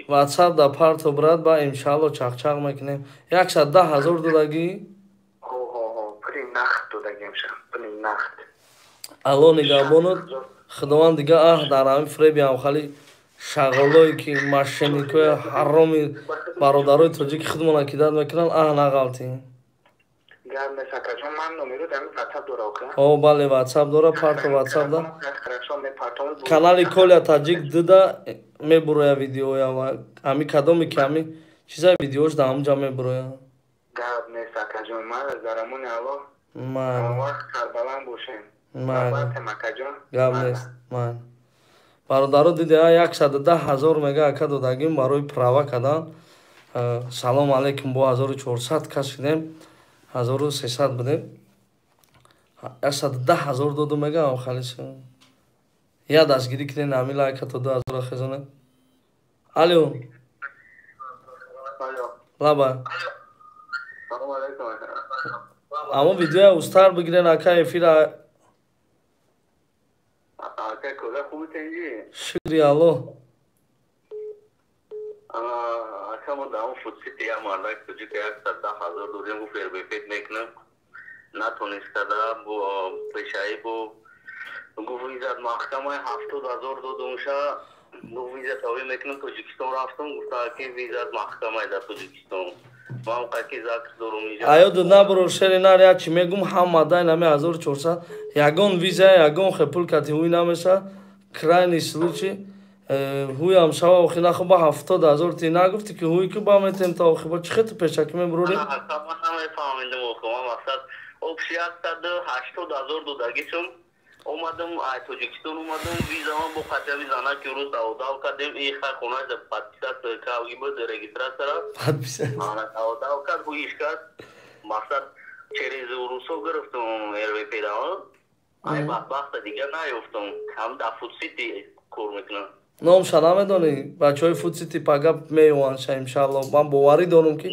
واتساپ دا پارتو براد با انشالله چاق میکنیم 110,000 دادگی پلی نخت دادگیم شم پلی نخت الو نگاه بونود خداوند دیگه در همین فریبی هم خالی شغلایی که ماشینی که حرامی برادرای توجیک خدمت نکیداد میکنن نغلطی گرم نسکر چون من نمیرو دمی واتساپ داره او بله واتساپ داره پارتو واتساپ ده کانالی کولیا تاجیک دیده میبرویا ویدیویا و همی کدومی که همی چیزای ویدیوش در همونجا میبرویا گرم نسکر جون من از درمون هوا من وقت کربلان بوشیم من برادرو دیده 110,000 میگه اکا دادگیم برای پراوا کدن سلام علیکم با 1400 کس شدیم 1300 بدیم 110,000 دادو میگه خالیش یا دستگیری کنین امیل اکا تو 2000 خزانه الو لابا سلام علیکم اما ویدیو استار بگیرین اکا افیر کلا خوبی تنگی شکری الو اکا ما دامو فوتسی تیا مانده کجی که 110,000 دوریم گو فیر بیفید میکنم نتونست کده بو پیشایی بو گو ویزت محکمه 70,000 دادمشه گو ویزت هاوی میکنم توجیکستان رفتم گفتا که ویزت محکمه در توجیکستان ما قاکی زاکر دورو میجا آیا دو نبرو شری ناریا چی میگم هم داین همه 1400 یگون ویزا یگون خپل کتی هوی نمیشه کرای سلوچی هوی هم شوا و خیلی خوبه 70,000 تی نگفتی که هوی که با میتیم تا خوبه چه خیلی پیشکی میبروری؟ نه اصلا من نمیفهمیدم اوکما مقصد اوپشی 180,000 دادگیشم اومدم توجیکستان اومدم ویزا ما با خطه ویزانه که روز داو کردیم این خیلی خونه ده پادپیسات کاوی بود رگیستراتورا پادپیسات داو کرد هویش کرد مقصد چریز روسو گرفتم ایروی پیدا ای بدبخت دیگه نیفتم هم در فوت سیتی کور میکنم نام شنامه دانی بچه های فوت سیتی پاگا میوان شا انشالله من باوری دارم که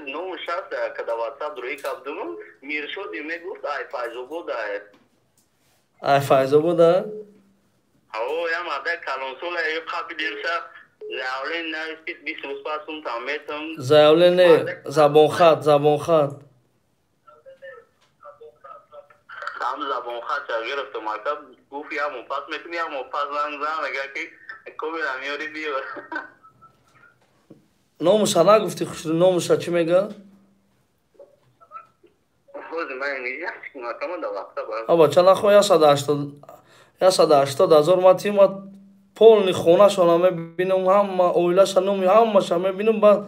نومش هست که در واتساپ روی کبدم میرشد میگفت ای فایزو بود ای فایزو بود او یا ماده کلانسول ای قابل دیرشا زاولین نویسید 20 روز پاسون تامیتم زاولین نه زبان خط هم زبان خط چه گرفتم اکا گوفی همون پاس میکنی همون پاس زن اگر که کوبی نمیاری بیو ناموش ها نگفتی خوشی ناموش ها چی میگه؟ خود من میگه که مکمون در وقتا آبا چه نخواه 180,000 ما تیم پولنی خونه شانا میبینم هم اویلاش نومی هم شا میبینم با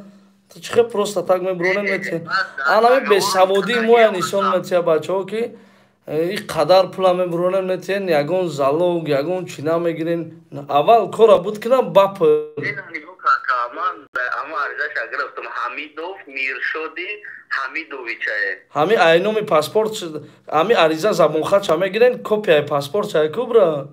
چه خیلی پروستا تاک میبرونن میتین آنامی به سوادی مویا نیشون میتیا بچه ها که این قدر پولا میبرونن میتین یگون زلوگ یگون چینا میگیرین اول کورا بود کنم با پل من اما عرضش گرفتم حمیدوف میرشدی حمیدویچه همی اینومی پاسپورت همی عریضه زبون خط چه میگیرین کپی پاسپورت چه کبرا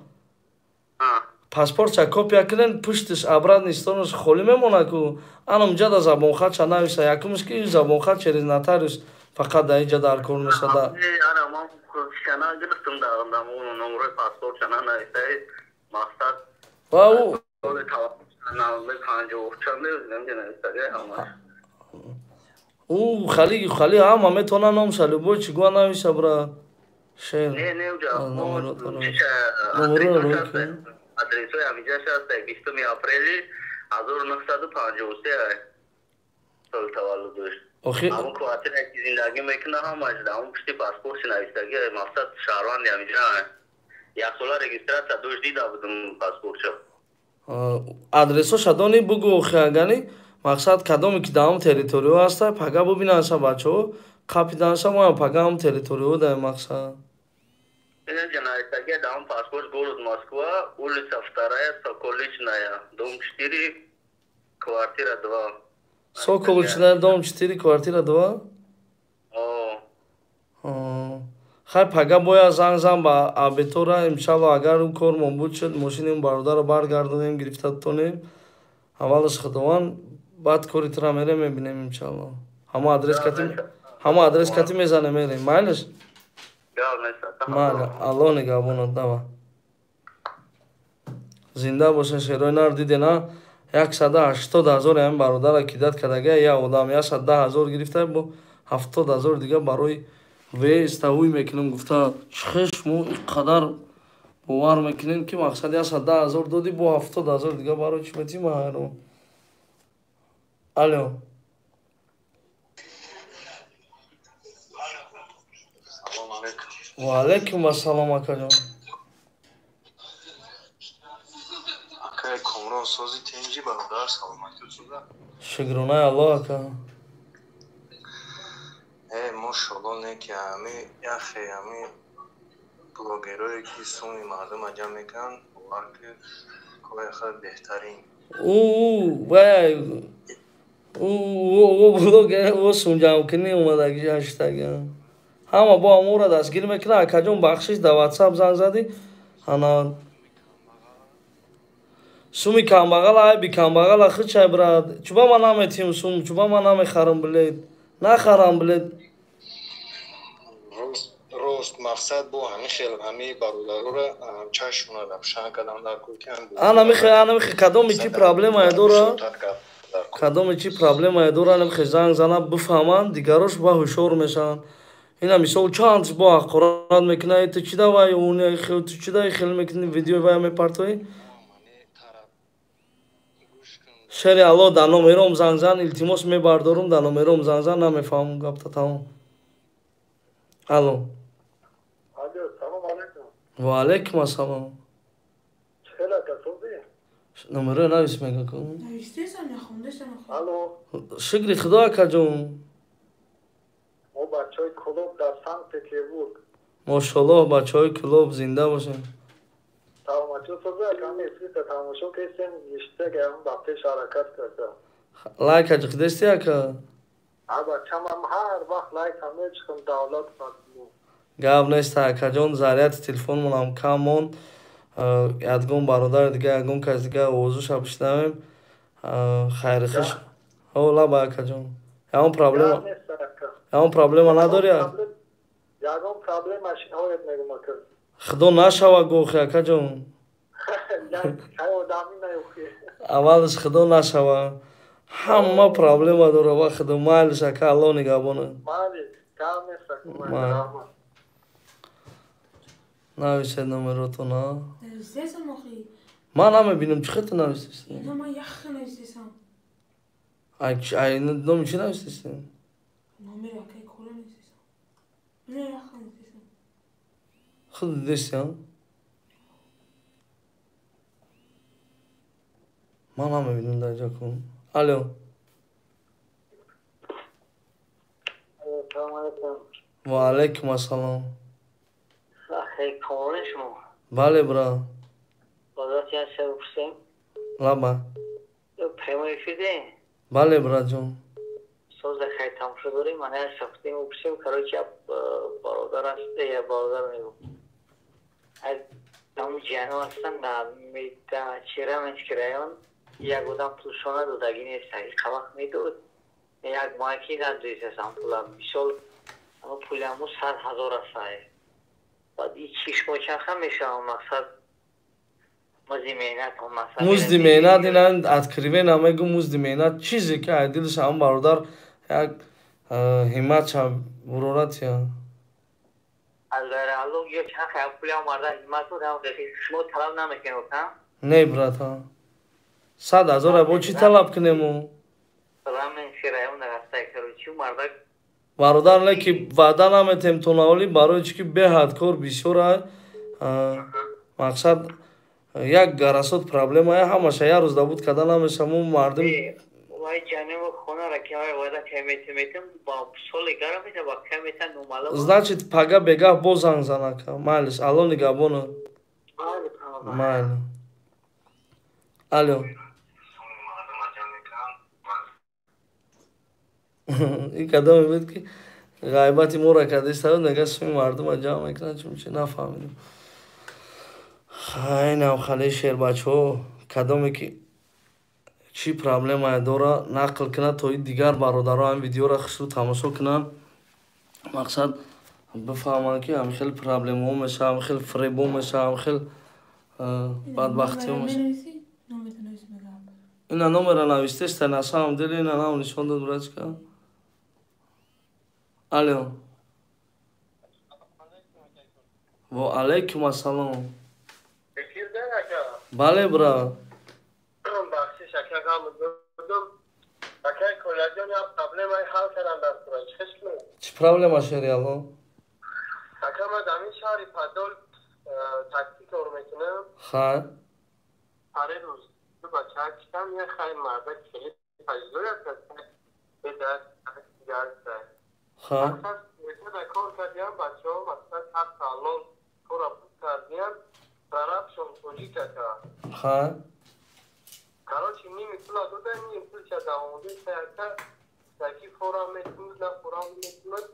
پاسپورت چه کپی کنن پشتش ابراد نیستونش خالی میمونه کو انم جدا زبون خط چه نویسه یکمش که زبون خط چریز نتاریش فقط در اینجا در کار میشه دا انا ما شنا گرفتم دارم اون نمره پاسپورت شنا نویسه مقصد واو Böyle tamamlı kanca uçandı özlem istedi ama. Khali ama me tona nom shali bo chi gwa navisha bra. Şey. Ne hocam? Numara ro ki. Adreso ya mijasha hasta 20 aprili azur 950 sol tavallud. Okey. हम को आते हैं कि जिंदगी में इतना हम आज डाउन पुष्टि पासपोर्ट से नाइस लगे मकसद शारवान या मिजा या सोला रजिस्टर था दोष दी दाव तुम पासपोर्ट से адресо шадони бугу хагани мақсад кадоме ки даам территорио аста пага бубинанса бачо қапиданса мо пагам территорио да мақсад ина жанайс лगे down passport город Москва улица 2 Соколичная дом 4 квартира 2 Соколичная дом 4 квартира 2 хай пага боя занг ба абитора имшалло агар ун кор момбуд шуд мошиним бародаро баргардонем гирифтатонем аввалаш худован баъд кори тура мерем мебинем имшалло ҳама адрес кати мезанем мерем майлаш майла аллоҳ нигаҳбонад дава зинда бошен шерои нар дидена 180,000 ҳамин бародара кидат кадага я одам 110,000 гирифта бо 70,000 дига барои вестауи мекунем гуфта чхешмо иқадар бовар мекунем ки мақсад 110,000 доди бо 70,000 дига барои чӣ метӣ маҳаро алё ва алайкум ассалом акаҷон акай комронсози тенҷи бародар саломатисуда шукронаи аллоҳ ака мошалло неки ҳами яхе ҳами блогерое ки суми мардума ҷамъ мекунанд бовар ки кори хеле беҳтарин блогер сумҷамкунӣ омадаги ҳаштага ҳама бо амора дастгир мекунад акаҷон бахшиш да ватсап занг задӣ ана суми камбағал айби камбағала хичай брат чуба ма наметим сум чуба ма намехарам билет нахарам билет рост мақсад бо ҳами хел ҳами бародарора чашмона равшан кардам дар кӯкиам анамихе кадоми чӣ проблемае дора кадоми чӣ проблемае дора намихе занг зана бифаҳманд дигарош ба ҳушёр мешаванд ина мисол чанд бо ҳақорат мекунад ту чӣ давай ту чӣ дай хел мекунӣ видеои вай мепартоӣ шери алло дар номером занг зан илтимос мебардорум дар номером занг зан намефаҳмам гапта тамом алло ва алайкум ассалом номеро навис мегакун шукри худо акаҷон мошаллоҳ бачаҳои клуб зинда бошем лайк аҷиқидести ака гап нест акаҷон заряди телефонмонам кам монд ягон бародар дига ягон кас дига овозуша бишнавем хайрихиш лаба акаҷон ягон проблема надори худо нашава гохи акаҷон аввалаш худо нашава ҳама проблема дора ва худо майлаш ака аллоҳ нигаҳбонад нависед номеротона ман намебинам чӣ хата нависестем номи чӣ нависестем худ дидестем ман намебинам дар ҷакун алё ва алайкум ассалом бале бра лаба бале браҷон як одам пулшона додаги нест ҳақиқа вақт медод як моҳаки надоисасам пулам мисол пуляму 100,000 астае баъд и чишмочаха мешавам мақсад مزد مهنت هم مثلا مزد مهنت اینن откровенно نمیگم مزد مهنت چیزی که عدلش هم برادر یک همت چه برورت یا از الان یا چند خیلی پولی هم مرده همت بود هم دقیقی شما طلب نمیکنه بکنم نه برات ها 100,000 با چی طلب کنیم من شرایون نگسته کرو چی مرده برادر نه که وعده نمیتیم تو ناولی برای چی که به حد کار بسیار مقصد یک گراسات پرابلم های همشه یه روز دابود کده نمیشه مو مردم وای جانب خونه را که های وعده کمیتیم با سال گرم میده با کمیتن نوماله значит пага бегах бо занг зана ка майлис алло нигабона майли алло این کدام بود که غیبتی مورا کرده استاد نگاه سوی مردم انجام میکنن چون چه نفهمیدم خیلی خاله شیر بچه کدامی که چی پرابلم های داره نقل کنه تا این دیگر برادرها هم ویدیو را خشلو تماشا کنن مقصد بفهمن که هم خیلی پرابلم ها میشه هم خیلی فریب ها میشه هم خیلی بدبختی ها میشه اینا نمره نوشته است نسا هم دلی اینا نام نشان داد برای چکا الو و علیکم السلام بله برا بخشی شکر هم بودم بکر کلاجان یا پرابلم های حل کردن در سرانج خشم چی پرابلم ها شری الان؟ شکر من دمین شهری پدال تاکسی کار میکنم خیر پره روز دو بچه ها کشتم یه خیلی مرده کلی تجزوی هست به دست گرد دست خیر مقصد میشه در کار کردیم بچه ها مقصد هر سالان کار را بود کردیم طرفشون توجی کرد خیر کاراشی نیمی پولا داده نیم پول چه دوامده سیرکر تاکی فورا میتونید نه فورا میتونید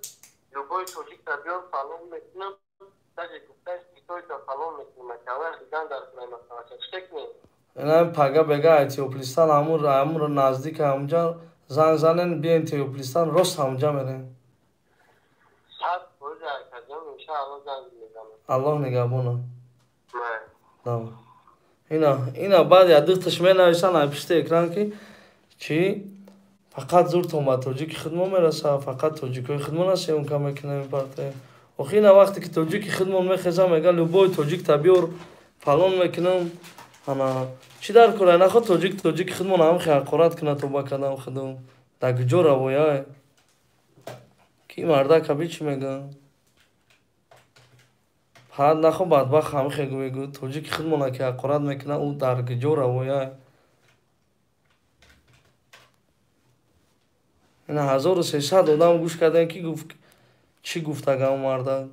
لوگوی توجیک تبیان فالون میتونم تاکی گفتش بیتوی تا فالون میتونم که اول دیگن در کنه مثلا چه شکنی اینا پگا بگا اتیوپلیستان همون نزدیک همونجا زنگ زنن بیاین اتیوپلیستان راست همونجا میرین صد بوده کردیم میشه الان زنگ میزنم الله نگهبونه نه اینا بعد یادتش مینویسن پشت اکران که چی فقط زور توما توجیک خدمت میرسه فقط توجیکای خدمت نشه اون کم میکنه میپرته و اینا وقتی که توجیک خدمت میخزم میگه لوبوی توجیک تبیور فلان میکنم انا چی در کنه نه خود توجیک خدمت هم خیلی قرات کنه تو با کدام خدم در گجور اویای کی مرده کبی چی میگه حد نخو بدبخت همه خیلی بگو توجیک خدمت که قرات میکنه او در گجور اویای اینا 1300 آدم گوش کردن کی گفت چی گفت اگه مرده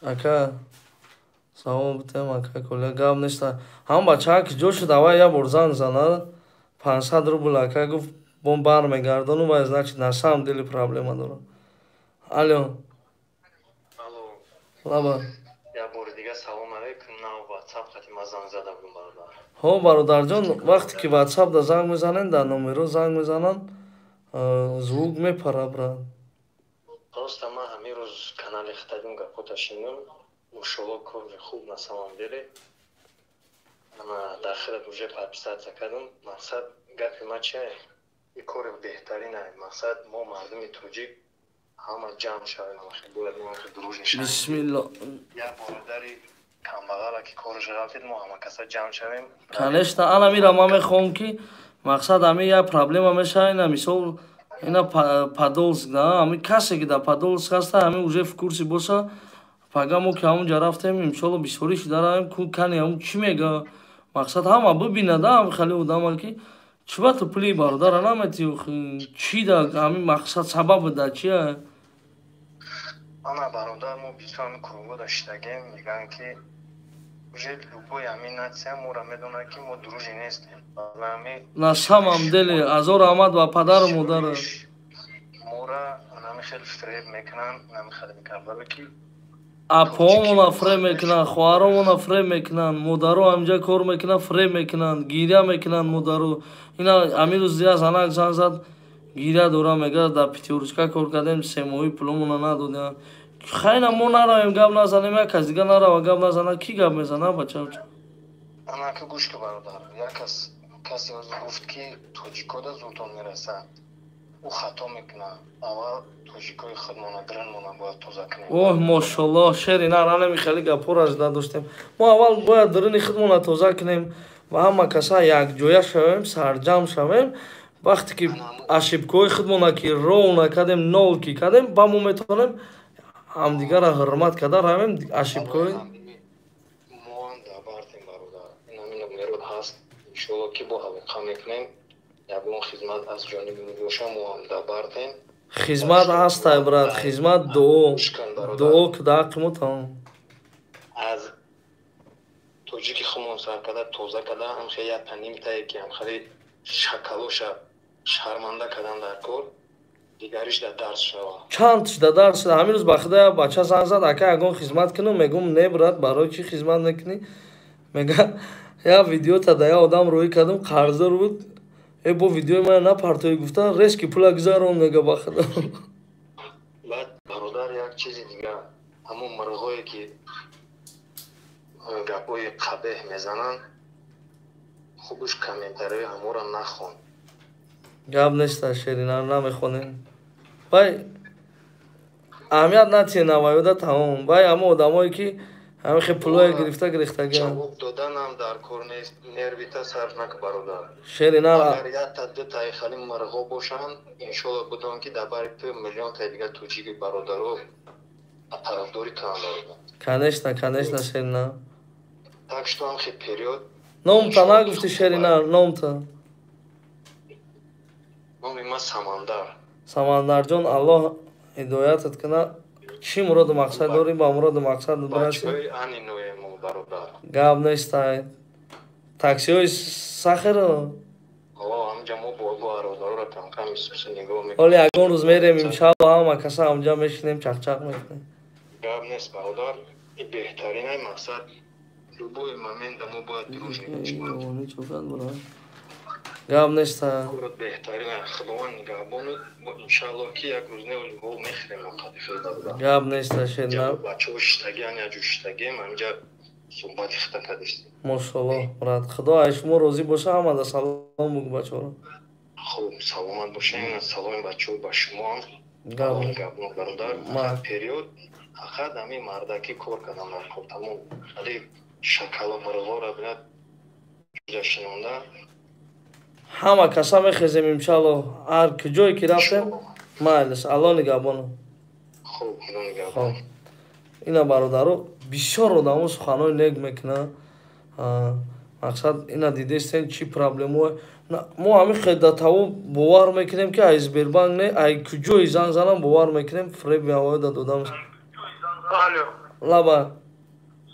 اکا سلام بتم اکا کلا گام نشتا هم بچه ها که جوش دوای یا برزن زنه 500 روبل اکا گفت بوم بار میگردن و значит نسا هم دلی پرابلم داره الو لابا یا بار دیگه سلام علیکم نه واتساپ خاطی ما زنگ زده بودم برادر ها برادر جان وقتی که واتساپ دا زنگ میزنن در نمره زنگ میزنن звук میپره برا درست ما همین روز کانال اختادیم گپو تشینم مشالله کار خوب نسامم دلی اما داخلت уже подписаться کردم مقصد گپی ما چه این کار بهترینه مقصد ما مردم توجیک همه جمع شویم خیلی باید ما دروژ نشیم بسم الله یا برادری کامبغل که کارش رفتید ما همه کسا جمع شویم конечно انا میرم ما میخوام که مقصد همه یه پرابلم میشه اینا مثال اینا پادولسک да همه کسی که در پادولسک هسته همه уже в курсе باشه پگا ما که همونجا رفتیم انشالله بسیاریش دارم کو کنی همون چی میگه مقصد همه ببینه ده هم خیلی آدم که چوبا تو پلی برادر نمیتی چی ده همین مقصد سبب ده چیه اما برادر ما بیشتر همین کروگو داشتگیم میگن که уже любой همین نتیه ما را میدونه که ما دروژی نیستیم نسام هم دلی ازار آمد و پدر و مادر ما را نمی خیلی فریب میکنن نمی خیلی میکنن که اپامون فریب میکنن خواهرامون فریب میکنن مادرها همجا کار میکنن فریب میکنن گیره میکنن مادرها اینا همین روز دیگه زنک زن زد گیره دورا میگه در پیتیورسکا کار کردیم 3 ماهی پولمون ندادیم خیلی ما نرایم گپ نزنیم یک کس دیگه نرا و گپ نزنه کی گپ میزنه بچه اما که گوش که برادر یک کسی از گفت که توجیکا دا زودتون میرسه او خطا میکنه اول توجیکای خودمونه درنمونه باید توزه کنیم اوه ماشالله شیری نه خیلی گپور از داشتیم ما اول باید درن خودمونه توزه کنیم و همه کسا یک جویا شویم سرجم شویم وقتی که اشیبکای خودمونه که رو نکدیم نول کی کدیم با ما میتونیم هم دیگر را حرمت کده رویم اشیبکای هست انشالله که با حلقه میکنیم یکون خدمت از جانب میگوشه ما هم دبردیم خدمت هست برات خدمت دو که داقیمت هم از توجی که خمون سر کده توزه کده هم خیلی تنیم تایی که هم خیلی شکلوش شرمنده کدن در کل دیگریش در درس شوه چندش در درس شده همین روز بخده بچه زن زد اکا یکون خدمت کنم میگم نه برات برای چی خدمت نکنی میگه یا ویدیو تا دایا آدم روی کدم قرضه رو بود ای با ویدیو من نه پرتوی گفته ریس که پولا گذارم نگه بخدا بعد برادر یک چیزی دیگه همون مرغایی که گپای قبیح میزنن خوبش کامنتری همو را نخون گپ نیست شیرینه رو نمیخونین بای اهمیت نتیه نوایوده تمام بای همه آدمایی که همه خیلی پلوی گرفته گرفته جواب دادن هم در کار نیست نرویتا صرف نک برادر شیرینه اگر یک تا دو تای خیلی مرغا باشن انشالله بدون که در باری تو میلیون تای دیگه توجیگی برادرو طرفداری کنن کنشتا شیرینه تاکش تو هم خیلی پریود نام تا نگفتی شیرینه نام تا نامی ما سمندر جان الله هدایتت کنه چی مراد مقصد داری با مراد مقصد برسی بچه‌های انی نوعی مو گپ برادر نیست تاکسی های سخره آه همجا ما با برادر را کم کم میسپسی نگاه میکنم ولی اگه روز میریم انشاءالله همه کسا همجا میشنیم چق میکنیم گپ نیست برادر این بهترین های مقصد لبوی ممین دمو باید دروش نگوشیم گپ نیست بهترین خداوند نگهبانو انشالله که یک روز نه گل میخریم قدیفه داد گپ نیست شیرینه بچه‌ها شتگیان یا جوشتگیم همینجا صحبت خطا کردیم ماشاءالله مراد خدا شما روزی باشه همه سلام بگو بچه‌ها خوب سلامت باشین سلام بچه‌ها با شما نگهبان برادر پریود فقط همین مردکی کار کردم در کار تمام خیلی شکل و مرغا را بینید جوجه شنونده همه کسا میخیزیم انشاءالله هر جایی که رفتیم مایلش الله نگهبانو خوب خدا نگهبان اینا برادرو بسیار آدمو سخنای نگ میکنه مقصد اینا دیدستین چی پرابلمو ما همین خداتاو باور میکنیم که از بیربانگ نه ای کجای زنگ زنم باور میکنیم فریب میآوید دادم الو لابا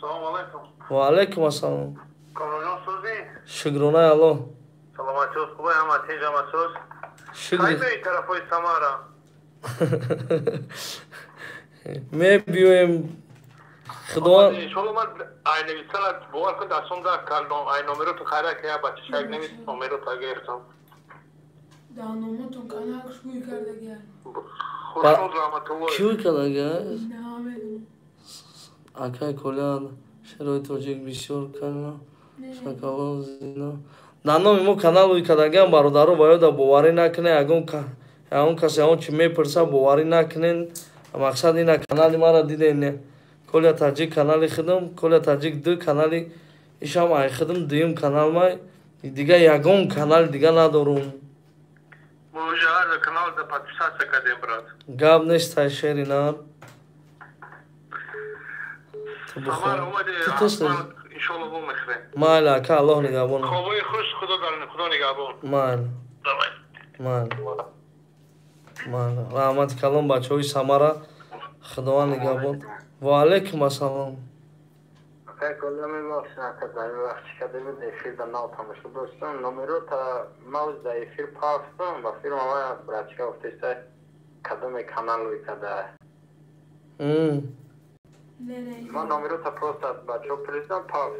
سلام علیکم و علیکم السلام کامران سوزی شکرونه الله سلامتی از خوبه همه تیجا مسوز خیلی به این طرف های سمارا می بیویم خداوند انشالله من این نویسل باور کن دستم در کلنام این نومرو تو خیره که بچه شاید نویس نومرو تا گرفتم در نومتون کنه شوی کرده گه خوش شد رحمت الله کیوی کرده گه؟ نه میدونم اکای کلیان شروع توجیک بسیار کنه شکلان زینا در نامی ما کانال روی کدگه هم برادرو باید باوری نکنه اون کسی اون چی میپرسه باوری نکنین مقصد اینه کانالی ما را دیده نه کل تاجیک کانالی خودم کل تاجیک دو کانالی ایشم ای خودم دویم کانال ما دیگه یگون کانال دیگه ندارم موجه هر کانال دا پادپسات کردیم برات گاب نیست شیرینار سمار اومده اصلا انشالله بو مخره مالا که الله نگهبانه خوبای خوش خدا نگهبان مالا رحمت کلام بچه های سمارا خداوند نگهبان و علیکم السلام کلا میبخشن که در وقت شده بود افیر در ناو تماشا داشتم نومرو تا موز در افیر پاستم و فیلم ما برچه افتیسته کدوم کانال روی کده ما نومرو تا پروستات بچه پریزدم پاست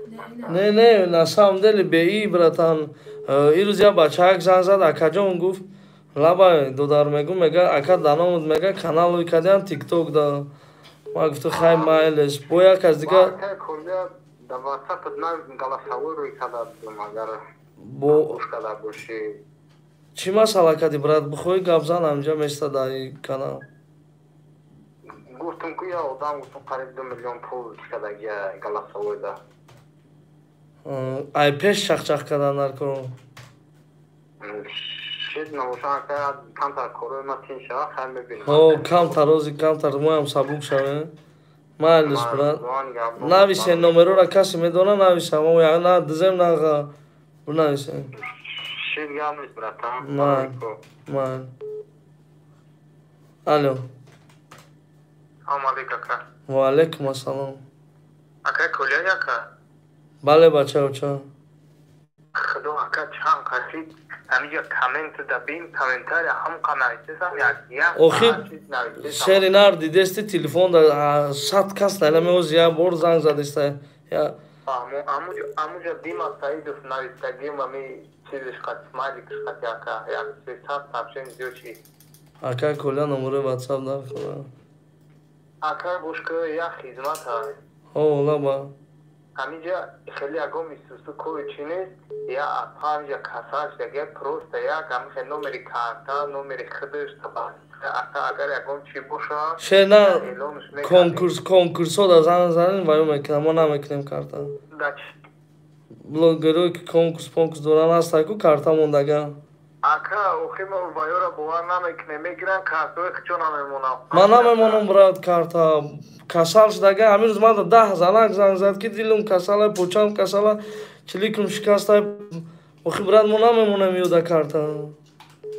نه نسام دلی به ای براتان ای روز یا بچه هک زن زد اکا جان گفت لابا دودار میگو میگه اکا دانامود میگه کانال روی کده هم تیک توک دا ما گفت خیلی مایلش بویا که از دیگه که کلیا در واسط نه گلاساوی روی کده مگر گوش کده باشی چی مسئله کدی برات بخوی گابزان همجا میسته دایی کنم گفتم که یا آدم گفتم قریب 2 میلیون پول کده گیا گلاساوی ده ای پیش چخ کدن نرکن شید نوشان که کم تر کروی ما تین شده خیلی ببینیم کم تر روزی کم تر مویم سبوک شوه مایلش برات نویسه نمرو را کسی میدونه نویسه ما یا نه دزم نه بنویسه شید گم نیست برات من الو سلام علیکم اکا و علیکم السلام اکا کلیا یا اکا بله بچه و چه خدا اکا چند قصید همینجا کامنت دبین کامنتاری هم قنایتیسم یا اوخی شری نردی دستی تلفون در 100 کس نلمه اوز یا بور زنگ زدسته یا اموجا دیما سایدوف نویستگیم و می چیزش قد سمایلیکش قد یاکا یا 300 تابشن دیو چی اکا کلا نمره واتساپ دار خدا اکا بوشکو یا خدمت های اولا با همینجا خیلی اگه میسوسو کوی چی نیست یا همینجا کساش دیگه پروسته یا همیشه نومری کارتا نومری خودش اگر اگه چی باشه شیر نه کنکورس ها در زنین ویو میکنم ما نمیکنیم کارتا بلوگروی که کنکورس دوران هست که کارتا موندگه اکا اوخی ما ویو را باور نمیکنیم میگیرن کارتوی خچون نمیمونم من نمیمونم برات کارتا کسال شدگه همین روز من 10 زنک زنگ زد که دیلم کساله پوچام کساله چلیکم شکسته اوخی برات ما نمیمونم یودا کارتا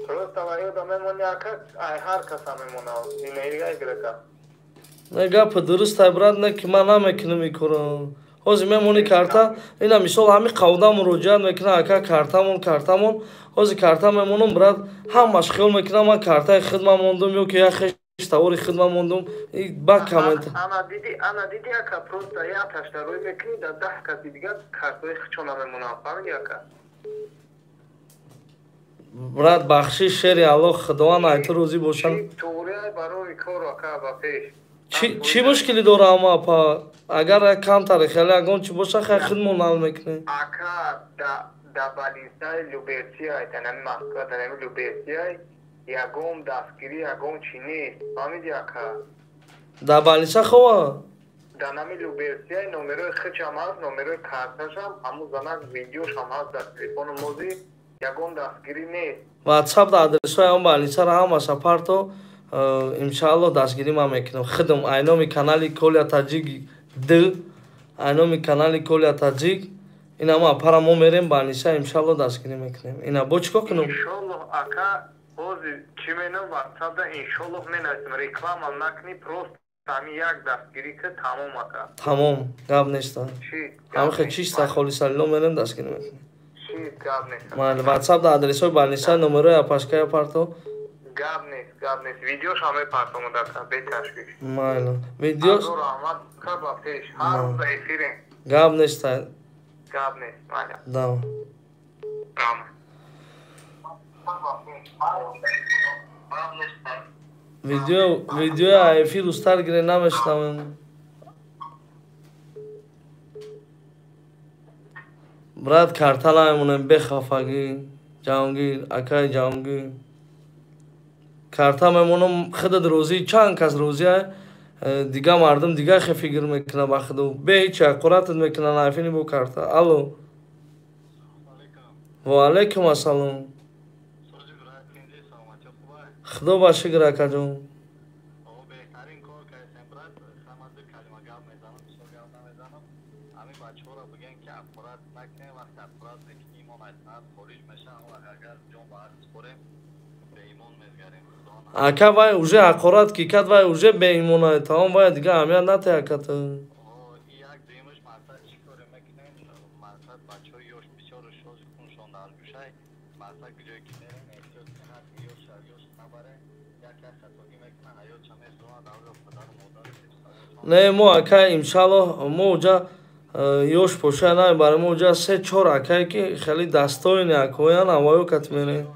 درست ویو دا میمونی اکا هر کسا میمونم این ایگه گرکا نه گپ درست برات نه که من نمیکنم میکنم اوزی میمونی کارتا اینا مثال همین قودا مراجعه میکنه اکا کارتامون اوزی کارتا میمونم برات همش خیال میکنم من کارتا خدمت موندم یا که خش تاوری خدمت موندم با کامنت انا دیدی اکا پروستا یا تشت روی میکنی در 10 کسی دیگه کارتوی خچون نمیمونم فهمیدی اکا برات بخشی شری الله خداوند ایت روزی باشن توریای برای کار اکا با پیش چی مشکلی داره اما پا اگر کم تر خیلی اگه چی باشه خیلی خدمت نال میکنه اکا دا بالینسای لوبرتی های تنمی مسکا تنمی لوبرتی های یگم دستگیری یگم چی نیست فهمیدی اکا دا بالینسا خواه دا نمی لوبرتی های نمره خچ هم هست نمره کارتش هم همون زنک ویدیوش هم هست در تلیفون موزی یگم دستگیری نیست واتساپ دا ادرس های هم بالینسا را هم از پارتو انشالله دستگیری ما میکنم خدم اینامی کانالی کولیا تاجیک دل اینامی کانالی کولیا تاجیک اینا ما پارا ما میریم بالینسا انشالله دستگیری میکنیم اینا بچکو کنم انشالله اکا بازی چی مینم واتساپ دا انشالله مینایتم رکلام نکنی پروست همی یک دستگیری که تمام اکا تمام گاب نیستا همه خیلی چیستا خالی سالیلو میریم دستگیری میکنیم چی گاب نیستا من واتساپ دا ادرس های بالینسا نمره یا پاشکای پارتو گاب نیست ویدیوش همه پارتو مدکا به تشویش مایلا ویدیوش حضور آمد که با پیش هر روز ایفیرین گاب نیستا گاب نیست مالا دام ویدیو ایفی روستر گیره نمیشنم برات کارتا نمیمونم بخفاگی جهانگیر اکای جهانگیر کارتا میمونم خود روزی چند کس روزی دیگه مردم دیگه خیلی فکر میکنه با خودو به هیچ اقرارات میکنه نافینی بو کارتا الو و علیکم السلام خدا باشه گرکا جون اکا وای اوجه اقرارات کی کد وای اوجه به ایمونه تمام وای دیگه همه نته اکت نه مو اکا انشالله مو اوجه یوش پوشه نه برای مو اوجه 3-4 اکایی که خیلی دستای نه اکویان اوایو کت میره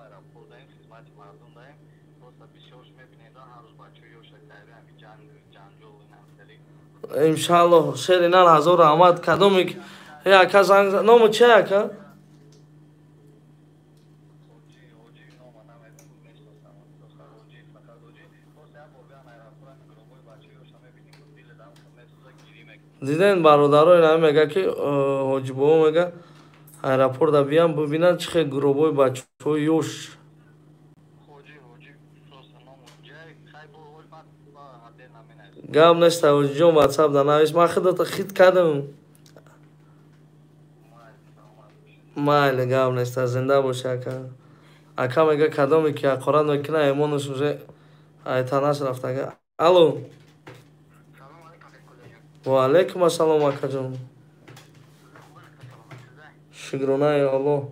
aeroportdayım, xizmat mardumdayım. Просто бисёр мебинед, ҳар рӯз бачаҳо ёшакари ҳами ҷанҷол инамсари. Иншаллоҳ шеринан ҳазор раҳмат. Кадомик яка занг ному чи яка? Диден бародарои нами мега ки ҳоҷибово мега аэропорта биям бубинан чӣ хел гуробои бачаҳои ёш. Гап нест ҳоҷиҷон ватсап данавис. Ман худота хит кардам. Майли гап нест зинда бош ака. Ака мега кадоме ки ақорат мекунад эмонаш уже айтанаш рафтага. Алло. Ва алейкум ассалом акаҷон. Шукронаи Аллоҳ.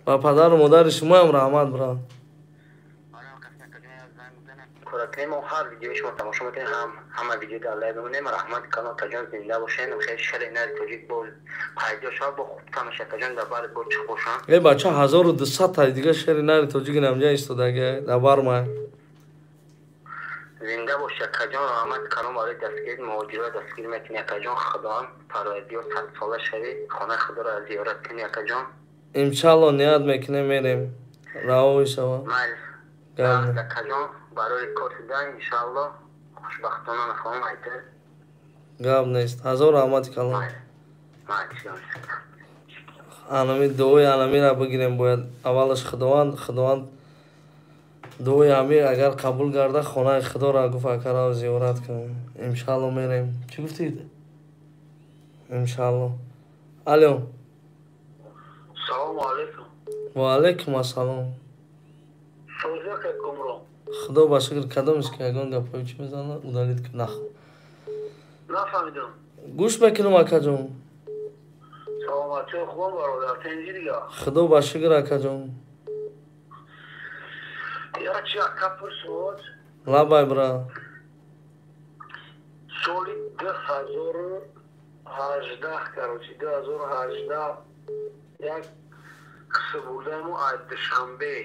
Ба падару модари шумоам раҳмат брат. کورکیم و هر ویدیوی شما تماشا میکنید همه ویدیو در لایو بمونیم. رحمت کانال کجان زنده باشین. خیلی شر اینا توجیه بول پیدا شد با خوب تماشا کجان در بار بود چه خوشان. ای بچه 1200 تا دیگه شر اینا توجیه نمی‌جای استوداگه در بار ما. زنده باشه کجان. رحمت کانال برای دستگیر مهاجرت دستگیر میکنی کجان. خدا پرایدی و 100 ساله شوی خانه خدا را زیارت کنی کجان. انشالله نیاد میکنه میریم. راوی شما. در کجان برای کار دادن انشالله خوشبختانه نخواهم ایده. گاب نیست. هزار رحمت کلام. آنمی دوی آنمی را بگیریم باید اولش خداوند دوی آمی اگر قبول کرده خانه خدا را گفت اکرا زیارت کنیم. انشالله میریم. چی گفتید؟ انشالله. الو. سلام علیکم. و علیکم السلام. سوزه که کمرو. خدا با شکر کدامش که اگان گپایی چی میزنه اودالید که نخ نفهمیدم. گوش میکنم اکا جون. سلامتی خوبم برادر تنجی دیگه. خدا با شکر اکا جون. یا چی اکا پرسود؟ لابای برا. سالی 2018 کروچی 2018 یک قصه بودم و دوشنبه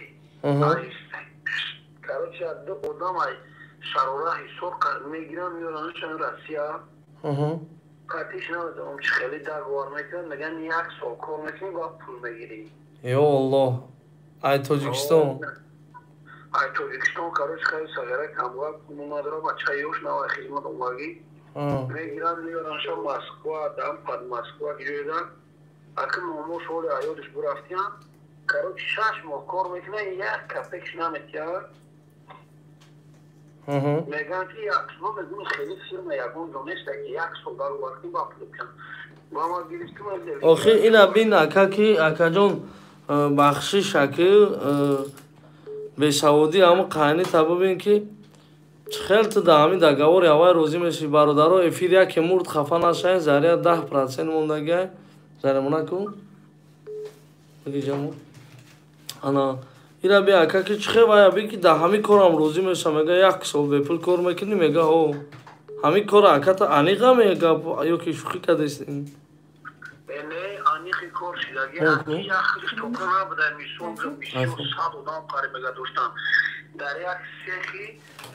کروچی دو آدم ای شراره حساب میگیرن میارنشان روسیه. کاتیش نمیدونم چه خیلی داغوار میکنن میگن یک سال کار میکنی با پول میگیری. یا الله. ای تاجیکستان. ای تاجیکستان کروچی خیلی سگره کمواب مادر بچه یوش نوای خدمت اومدی. میگیرن میارنشان مسکو دام پد مسکو گیریدن. اکنون مامو شده ایودش برفتیم. کروچی 6 ماه کار میکنه یک کپکش نمیتیار. میگن که یک سال بدون خیلی فرم یکون دانسته که یک سال دارو وقتی با پول کن. با ما گرفتیم از آخه اینا بین اکا که اکا جون بخشش که به سعودی همه قانی تابو بین که خیلی تا دامی داگاور یاوای روزی میشی برادرو افیریا که مرد خفا نشه زاریا 10% موندگه زاریا مونا کن بگی جامو انا اینا بیا اکا که چخه بایا بی که دا همی کارم روزی میشه میگه یک سال بپل کار میکنی میگه او همی کار اکا تا انیقا میگه یا که شوخی کده است این نه انیقی کار شده یک خیلی توکنه بده میشون که بیشتر ساد و دام کاری میگه دوستان در یک سیخی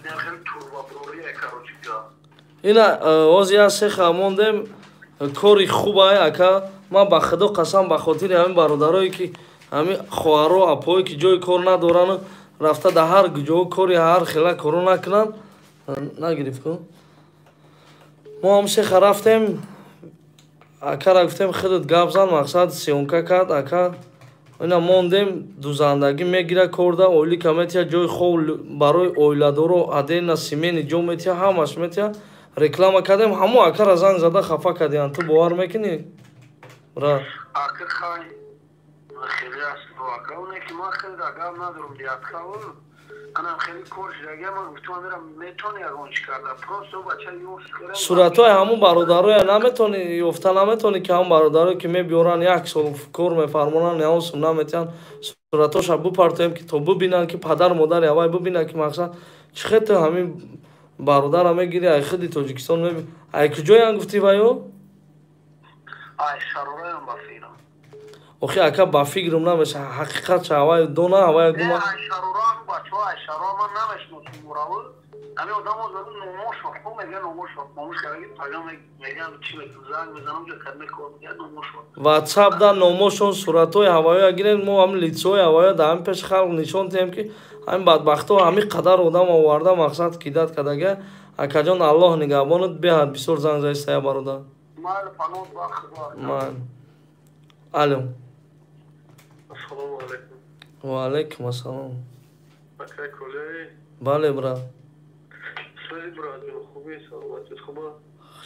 نخیلی توربا بروری کروچی که اینا اوزیا سیخ هموندم کاری خوبه اکا ما با خدا قسم به خاطر همین برادرایی که همین خواهرو اپایی که جای کار ندارن رفته در هر جای کاری هر خیلی کارو نکنن نگرفت کن ما هم شیخ رفتیم اکا را گفتیم خودت گپ زن مقصد سیونکا کرد اکا اینا موندیم دوزندگی میگیره کرده اولی کمیتیا جای خوب برای اویلادورو ادینا سیمینی جو میتیا همش میتیا реклама кардем ҳамо акара занг зада хафа кардиан ту бовар мекунӣ брат ака хай хеле аст ака оне ки ма хеле да гап надорум диатка ана хеле кор шидага ман гуфтам мерам метони ягон чи карда просто бача ёфт кардам суратҳои ҳамо бародароя наметони ёфта наметони ки ҳам бародарое ки мебиёран як сол кор мефармонан яосум наметиҳан суратҳоша бупартоем ки то бубинан ки падар модар явай бубинан ки мақсад чӣ хето ҳамин бародарам мегири ай худи тоҷикистон мебини ай куҷоян гуфти ваё Ay şarurayım bafira. Oxi aka ba fikrim namesh haqiqat şavay dona havay Ne guma. ay şaruran bacho ay şarama namesh musuramı. Abi adam o zaman nomoş var. O mega nomoş var. Nomoş karagi pagam mega çile tuzak mezanım ki kadmek o ya nomoş var. WhatsApp da nomoshon suratoy havay agirem mo ham litsoy havay da ham pesh khalq nishon tem ki ham badbaxto hami qadar odam ovarda maqsad kidat kadaga akajon Allah nigahbonot behad bisor zang zaystaya baroda. Mal panot va khbar. Man. Alo. Assalomu alaykum. Va alaykum assalom. Aka kolay. Bale bra. Sizlar birodar, خوبی سلامت خوبه؟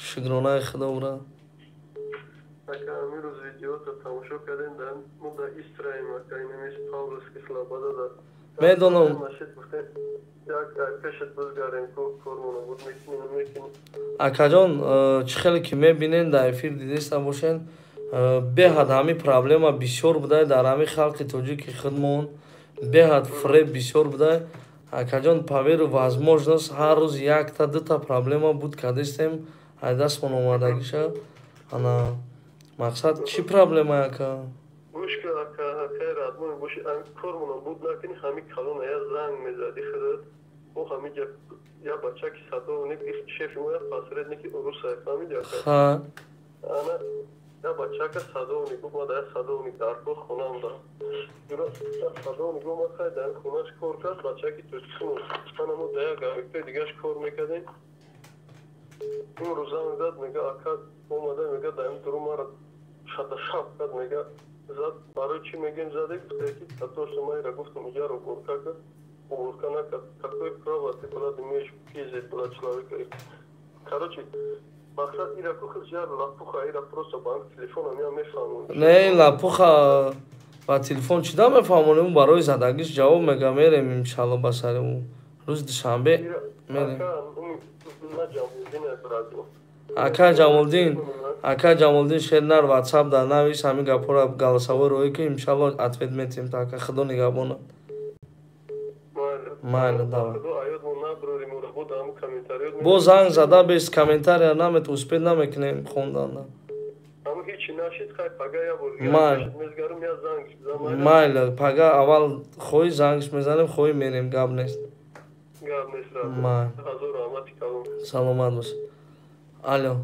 Shukrona Xudo bra. Aka امروز ویدیو تا تماشا کردیم در مدت استرایم aka اینمیش پاولوس کسلابادا دا. Medonum. ماشید گفته یک پیشت بزگاریم که کارمونه بود میکنیم. Akajon chkheli ki mebinen da efir didesta boshen behad hami problema bisyor buday dar hami khalqi tojiki khidmon behad fre bisyor buday akajon paveru возможность har roz yak ta dita problema bud kadestem aydas mon omadagisha ana maqsad chi problema aka گوش که aka خیر آدمون گوش ام کارمونه بود نکنی همی کلون یا زنگ میزدی خودت او همی یا بچه که صدا اونی شیف مویا پاسرد نکی اروسا فهمیدی aka ha ana ya bachcha ka sadovni ko ma da sadovni darko khonam da juro sadovni ko ma khay dan khonash kor kad bachcha ki tutsun ana mo da gavte digash kor mekadin in rozan dad mega akad omada mega daim durumar shata shab kad mega zat barochi megen zade ki tato shmai ra guftum yaro korka ka уркана какой право ты была имеешь пиздить была человека короче мақсад ира ку хизяр лапуха ира просто банк телефона мя мефамун ne lapuxa va telefon chida mefamone un baroy zadagis javob mega merem inshallah basare un roz dushanbe merem aka Jamuldin shernar WhatsApp da navis hami gapora galasavo roy ki inshallah atvet metim ta aka Xudo nigahbona mayli давай бо занг зада без комментария намет успед намекунем хондандан майли пага аввал хои зангш мезанем хои мерем гап нест саломат бош алё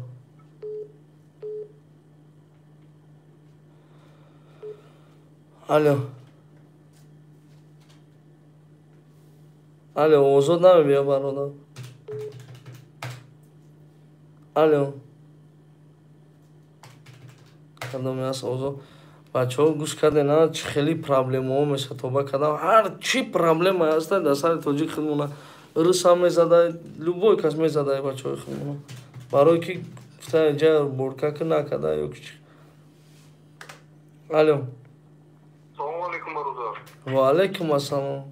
алё алё озод намебия бародар алё кадом аст озод бачаҳо гӯш кардена чӣ хеле проблемаҳо меша тоба кардам ҳар чӣ проблема аста дар сари тоҷик хидмона рӯсам мезадай любой кас мезадай бачаҳои хидмона барое ки гуфтаа ҷа боркаки накарда ё ки чӣ алё салому алейкум бародар ва алейкум ассалом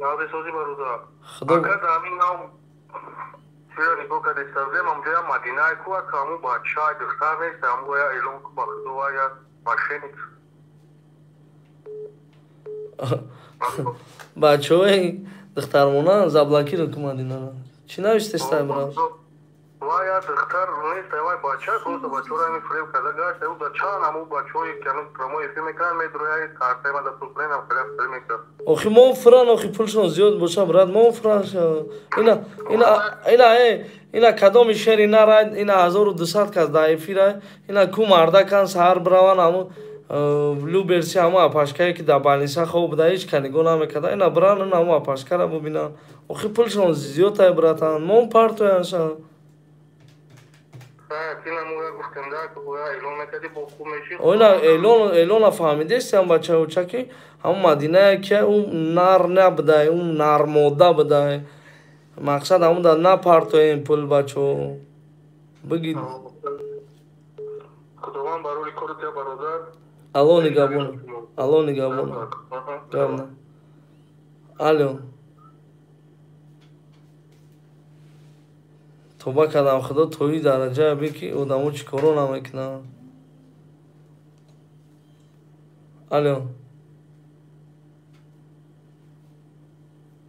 Navdesozî baroda. Xudo Aka zamîn nav şöyle niko kad istavdem amca Madina'yı kuva kamu baçay dixtar neyse amu ya elon ku baxdova ya başenit. бачаҳои духтармонан заблокиро кумадинана чӣ навиштестай бра Vay ya dixtar neyse vay baça kosa baçora mi frev kada gash ev da çan amu baçoy kanu promo efime kan me droya kartema da suplen am krem filmika. охи мо фуран охи пулшон зиёд боша брат мо фуран ина кадоми шери нарад ина 1200 кас да эфира ина ку мардакан саҳар бираван аму блуберси аму апашкае ки да балиса хоб да ҳеҷ канигон намекарда ина бран ин аму апашкара бубинан охи пулшон зиёдай братан мо партоянша элона фаҳмидестиам бачаҳочаки ҳамун мадинае ки ун нар набудай ун нармода будай мақсад ҳамун да напартоем пул бачо бигид алло нигабона гавна алё توبه کردم خدا توی درجه بی که آدمو چی کارو نمیکنن الو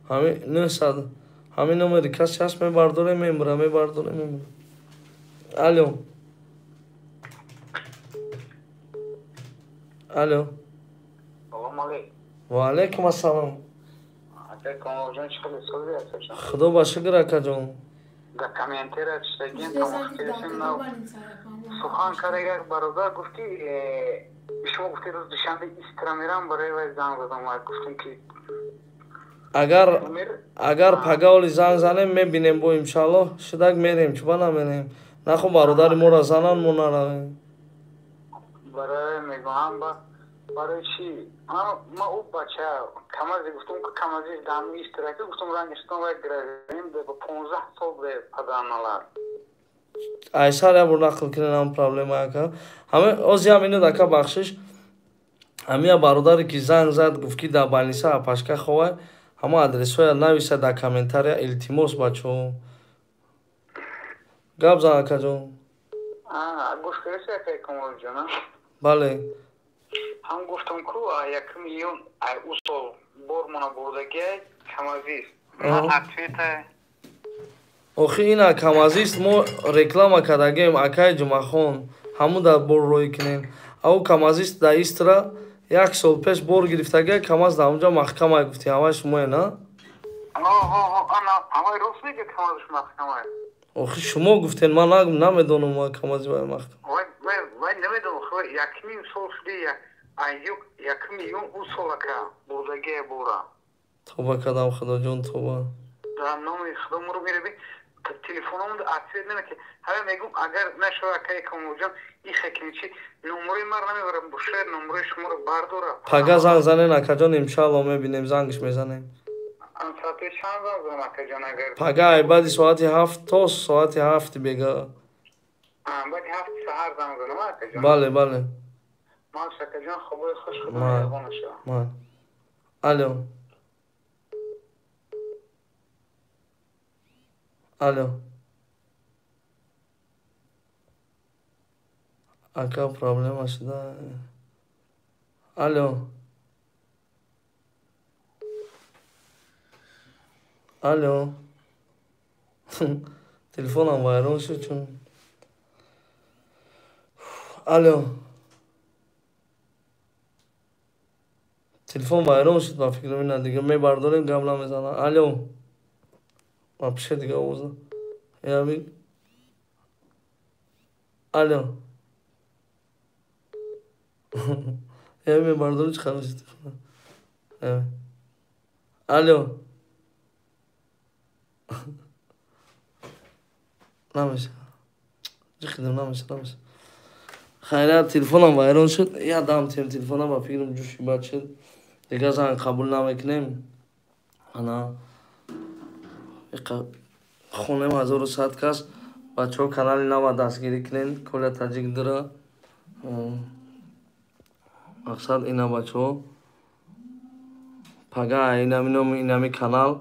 همین نه صد همین نمره کسی هست میبرداره میمره الو Alo. Salam aleykum. Va alaykum assalom. Aka Kamoljon chiqib so'rayapsiz. Xudo boshiga akajon. Da комментарий читаген Istesem ki tamam daha kadar insan. Сухан Карагар бародар гуфти шумо гуфти рӯз душанбе истра мерам барои вай занг задам ва гуфтум ки агар пагаоли занг занем мебинем бо иншаллоҳ шидаг мерем чуба намерем нахо бародари моро занан мо наравем барои мегӯям барои чи ма ӯ бача камази гуфтум ки камази дами истраки гуфтум рангистон вай гравем бо 15 сол бе паданалар айсар я бур нақл кунем проблема ака ҳаме ози ҳамину дака бахшиш ҳамия бародаре ки занг зад гуфт ки дар больница апашка ховай ҳама адресоя нависа дар комментария илтимос бачо гап зан акаҷон гӯш кардиси акаи Камолҷон бале ҳам гуфтам ку якм июн ӯ сол бормона бурдагиай камазист ответа охи ина камазист мо реклама кардагем акаи ҷумъахон ҳамун дар бор рӯй кунем ау камазист дар истра як сол пеш бор гирифтагиай камаз дар онҷа маҳкамай гуфти ҳамаи шумое на ҳамаи рост мега камазиш маҳкамай охи шумо гуфтен ман намедонам камази вай маҳкам вай намедонам якним сол шуди якм июн ӯ солака бурдагиай бора توبه کردم خدا جون توبه در نام خدا مرو میره بی تلفنمون اکتیو نمیکنه همه میگم اگر نشود که کاموجان این خیلی چی نمره مر نمیبرم بشه نمره شما رو برداره پگاه زنگ زنین اکجان انشالله میبینیم زنگش میزنیم ساعت چند زنگ زنم اکجان اگر پگاه بعدی ساعتی 7 تا ساعتی 7 بگه بعدی 7 ساعت زنگ زنم اکجان بله بله ما اکجان خبر خوش خدا یابانه شد الو الو اکا پرابلم شده الو الو تلفنم وایران شد چون الو تلفن وایران شد با فکر من دیگه می برداریم قبلا میزنم الو ما پیش دیگه آوازه یا بی الو یا بی برداری چه خراشی تلفن الو نمیشه چه خیدم نمیشه خیلی تلفنم وایران شد یادم تلفنم با فکرم جوشی بد شد دیگه زن قبول نمیکنیم انا خونم 1100 کس بچه ها کانال نو دستگیری کنین کل تاجیک داره مقصد اینا بچه ها پگاه اینمی کانال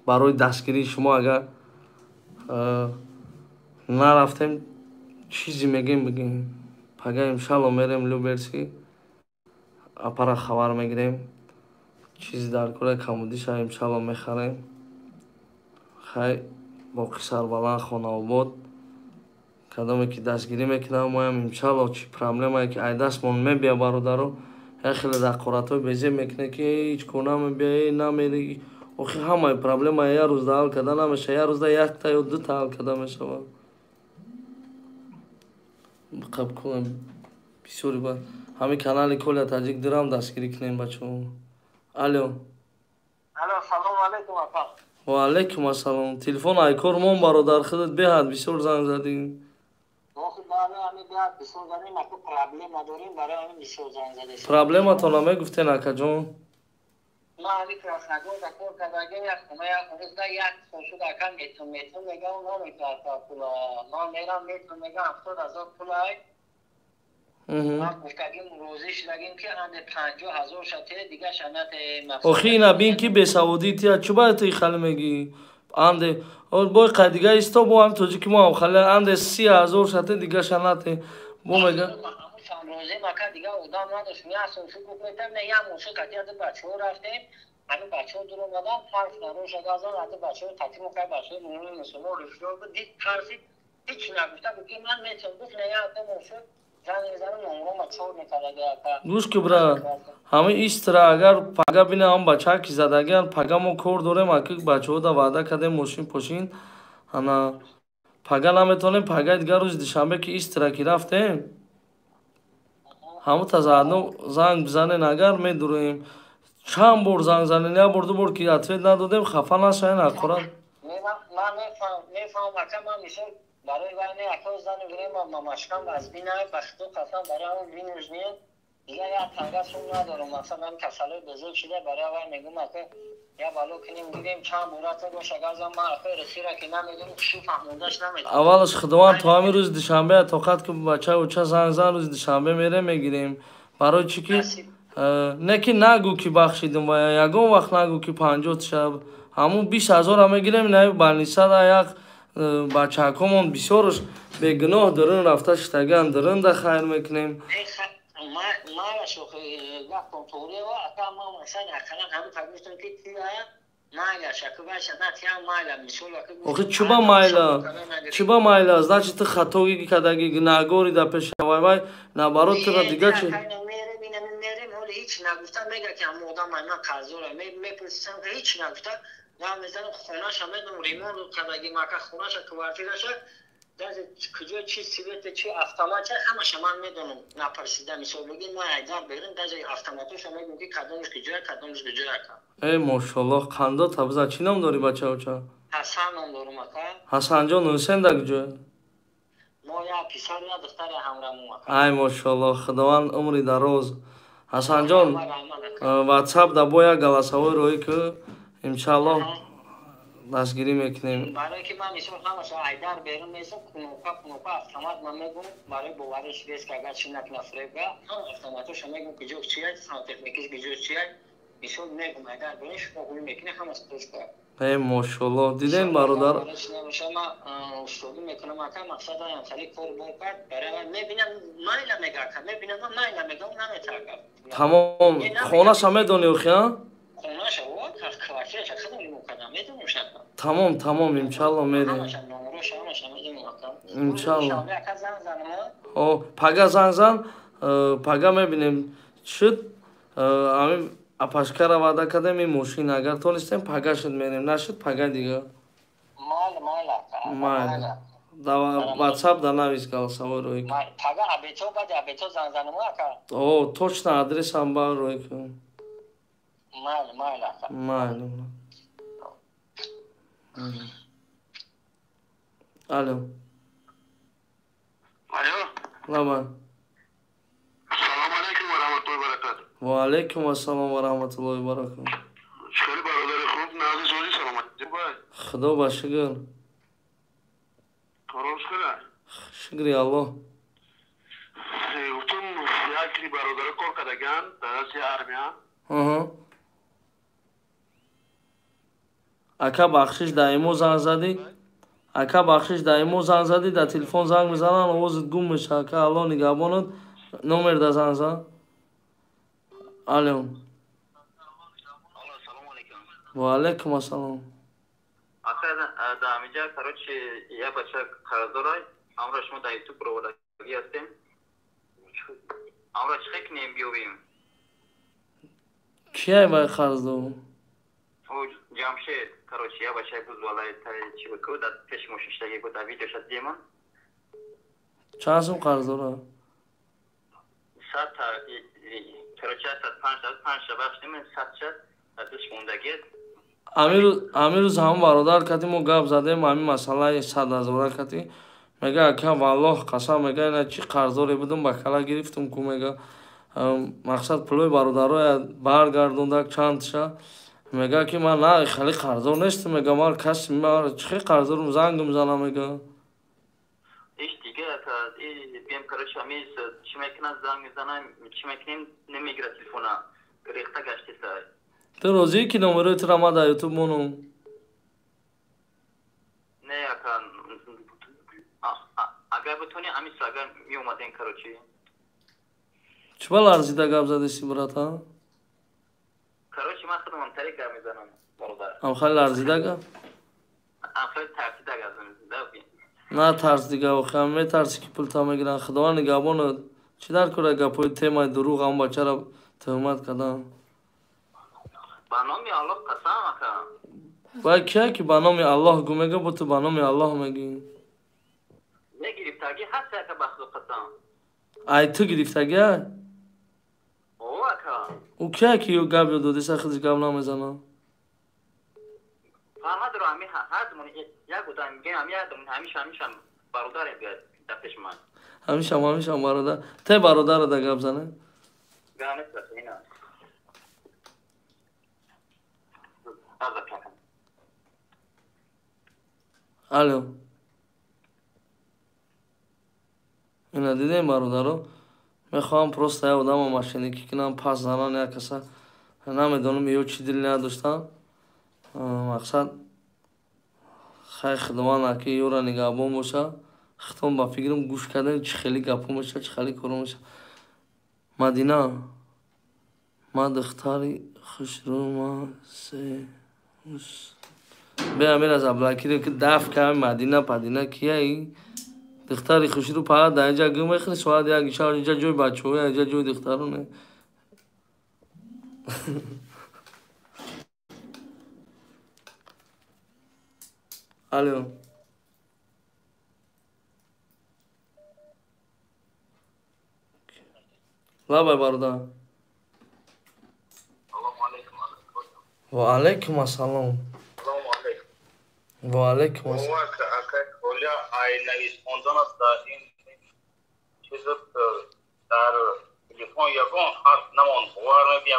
برای دستگیری شما اگر نرفتیم چیزی بگیم پگاه انشالله میریم لوبرسی اپرا خبر میگیریم چیزی در کل کمودیش انشالله میخریم خیلی باقی سربلند خانه آباد کدامی که دستگیری میکنم ما هم انشالله چی پرابلمایی که ای دستمون میبیا برادرو خیلی دقارتای بیزی میکنه که هیچ کنه میبیا نمیری آخه همه پرابلمایی یه روز حل کده نمیشه یه روز یک تا یا 2 تا حل کده میشه قبل کنم بسیاری با همه کانال کل تاجیک درام دستگیری کنیم بچه الو سلام علیکم اپا و علیکم السلام تلفن ایکار مون برادر خودت بهاد بسیار زنگ زدیم آخه بالا همه بیاد بسیار زنیم اکو پرابلم نداریم برای همه بسیار زنگ زده شد پرابلم تا نمی گفتین اکا جون ما همی کراسنگو دکور کداگه یک خونه یک سوشو دکم میتون میگم اون نمیتون پولا ما میرم میتون میگم 70,000 پولای ما گفتگیم روزیش لگیم که انده 50,000 شده دیگه شنت مفصل آخه اینا بین که به سعودی تیا چو باید توی خاله میگی انده بای قدیگه ایستا با هم توجه که ما هم خاله انده 30,000 شده دیگه شنت بو میگه روزی مکه دیگه اودام نداشت میاسون شو گفتم نه یا موشو کتی از بچه ها رفتیم همه بچه ها دور اومدن طرف نرو شده از آن بچه ها تطیم که بچه ها نونی مسلمان رشدار بود دید ترسید هیچ نگفته بود که من میتونم گفت نه یا موشو زنگ میزنم نمره ما چور میکنه اکا گوش که برا همه ایسترا اگر پگا بینه هم بچه کی زد اگر پگا ما کور دوریم اکی بچه ها دا وعده کردیم ماشین پاشین انا پگا نمیتونیم پگا دیگر روز دوشنبه که ایسترا کی رفتیم همه تزانو زنگ بزنین اگر میدوریم چند بار زنگ زنین یا بار دو بار که اتفید ندادیم خفه نشین اقرار من میفهم اکا من میشه برای وینه اکا زن بریم ما مشکم از بینه بختو قسم برای همون بینوش نید دیگه یا تنگشون ندارم مثلا من کساله بزرگ شده برای وی میگم اکا یا بالو کنیم دیدیم چند بورت گوش اگر زن ما اکا رسی را که نمیدونم شو فهموندش نمیدونم اولش خدوان تو همین روز دوشنبه توقعت که بچه و چه زنگ زن روز دوشنبه میره میگیریم برای چی که نه که نگو که بخشیدم و یگون وقت نگو که 50 شب همون 20,000 هم میگیریم نه بانیسا دا یک بچه کمون بسیارش به گناه درون رفته شتگن درون دا خیر میکنیم ما شوخی وقتم طوری و اکا ما مثلا اکلا همون تبیشتون که تیه مایلا شکو باشه نه تیام مایلا میشول آخه چوبا مایلا значит تو خطایی که کداگی نگوری دا پیش وای نبارو تو دیگه چی هیچ نگفتم میگه که هم آدم من قضوره میپرسیدم که هیچ نگفتم من میزنم خونه‌ش هم میدونم ریمون رو کداگی مکه خونه‌ش کوارتیرش دست کجا چی سیبت چی автомат همش من میدونم نپرسیدم مثلا بگی ما ایدار بریم دست автоматش هم میگم که کدومش کجاست ای ماشاءالله خنده تبزا چی نام داری بچه‌ها حسن نام دارم اکا حسن جان حسین دا کجا ما یا پسر یا دختر همراهمون اکا ای ماشاءالله خداوند عمری دراز حسن جان واتساپ دا боя голосовой روی که انشالله دستگیری میکنیم برای که من میشم همش ایدار بیرون میشم کنوکا автомат من میگم برای باورش بیست که اگر چی نکنه فریبه هم автоматش میگم که جو چیه هم تکنیکش جو چیه میشم میگم ایدار بیرونش قبول میکنه همش توش کرد ای ماشاءالله دیدین برادر شما استودی میکنم اکا مقصد هم خیلی کار کرد برای میبینم مایلا میگه که میبینم مایلا میگم نمیترکم تمام خونه شما دونی خیا خونه شما کارچه خیلی مقدم میدونم شما تمام انشالله میریم انشالله او پگا زنگ پگا میبینیم شد همین اپاشکار وعده کردیم این ماشین اگر تونستیم پگا شد میریم نشد پگا دیگه مال دا واتساپ دا نویس голосовой روی پگا ابیتو زنگ زنم اکا او точно адрес هم با روی مال الو لما السلام علیکم و رحمت الله و برکاته و علیکم السلام و رحمت الله و برکاته شکلی برادر خوب نازی زوری سلامتی بای خدا با شکر کاروش کنه شکری الله گفتم یکی برادر کار کدگان درست ارمیا اکا بخشش دایمو زنگ زدی در تلفن زنگ میزنن آوازت گم میشه اکا الله نگهبانت نمر دا زنگ زن الو و علیکم السلام اکا دا امیجا کاروچ یا بچه قرضورای امرا شما دا یوتیوب پروودگی هستیم امرا چه کنیم بیویم کیه بای قرض دو او جمشید کاروچ یا بچه بوز والای تای چی بکو دا پیش موششتگی بود دا ویدیو شد دیمان چند سم قرض دو 100 تا کاروچ 5 تا بخشیم 100 شد پیش موندگی امیر روز هم برادر کردیم و گپ زدیم همین مسئله 100,000 کردیم میگه اکا والله قسم میگه اینا چی قرضاری بودم با کلا گرفتم که میگه مقصد پلوی برادرای برگردوندک چند شا میگه که من نه خیلی قرضار نیستم میگه ما کسی ما چی قرضارم زنگ میزنم میگه ایش دیگه تا بیم کارش همیز چی میکنن زنگ میزنن چی میکنیم نمیگیره تلفونا ریخته گشتی سای تو روزی که نمره تو ما در یوتیوب مونم نه اکا اگر بتونی همیز اگر می اومدین کاروچی چه بلا ارزیده گپ زده سی براتا کاروچی من خودم هم طریق گپ میزنم برادر هم خیلی ارزیده گپ خیلی ترسیده گپ میزنم نه ترس دیگه و خیلی میترسی که پول تا میگیرن خدا نگهبانت چی در کنه گپوی تیمای دروغ هم بچه را تهمت کردن به نام الله قسم اکا باید که که به نام الله گو میگه با تو به نام الله میگی نگرفتگی هست اکا بخلو قسم ای تو گرفتگی او اکا او که یو گب یو دودی سخیزی گب نمیزنه فرهاد رو همی هردمون یک بودن میگه همی هردمون همیشه برادر بیاد دفتش من همیشه برادر ته برادر رو ده گب زنه گرانه سرسه اینا از اکا الو اینا دیدیم برادر رو میخوام پروسته یه آدم و ماشینیکی کنم پس زنان یا کسا نمیدونم یه چی دل نداشتم مقصد خیلی خدمانه که یه را نگهبان باشه ختم با فکرم گوش کردن چه خیلی گپو میشه چه خیلی کرو میشه مدینه ما دختری خوشروما سه بیا امیر از ابلاکی که دف که مدینه پدینه کیه ای دختری خوشرو پا در اینجا گم میخنی سواد یا گیشار اینجا جوی بچه های اینجا جوی دخترونه الو لا بای برادر و علیکم السلام و علیکم السلام اولیا ای نویسندن است در این چیز در تلفن یکان حرف نمان وارد یا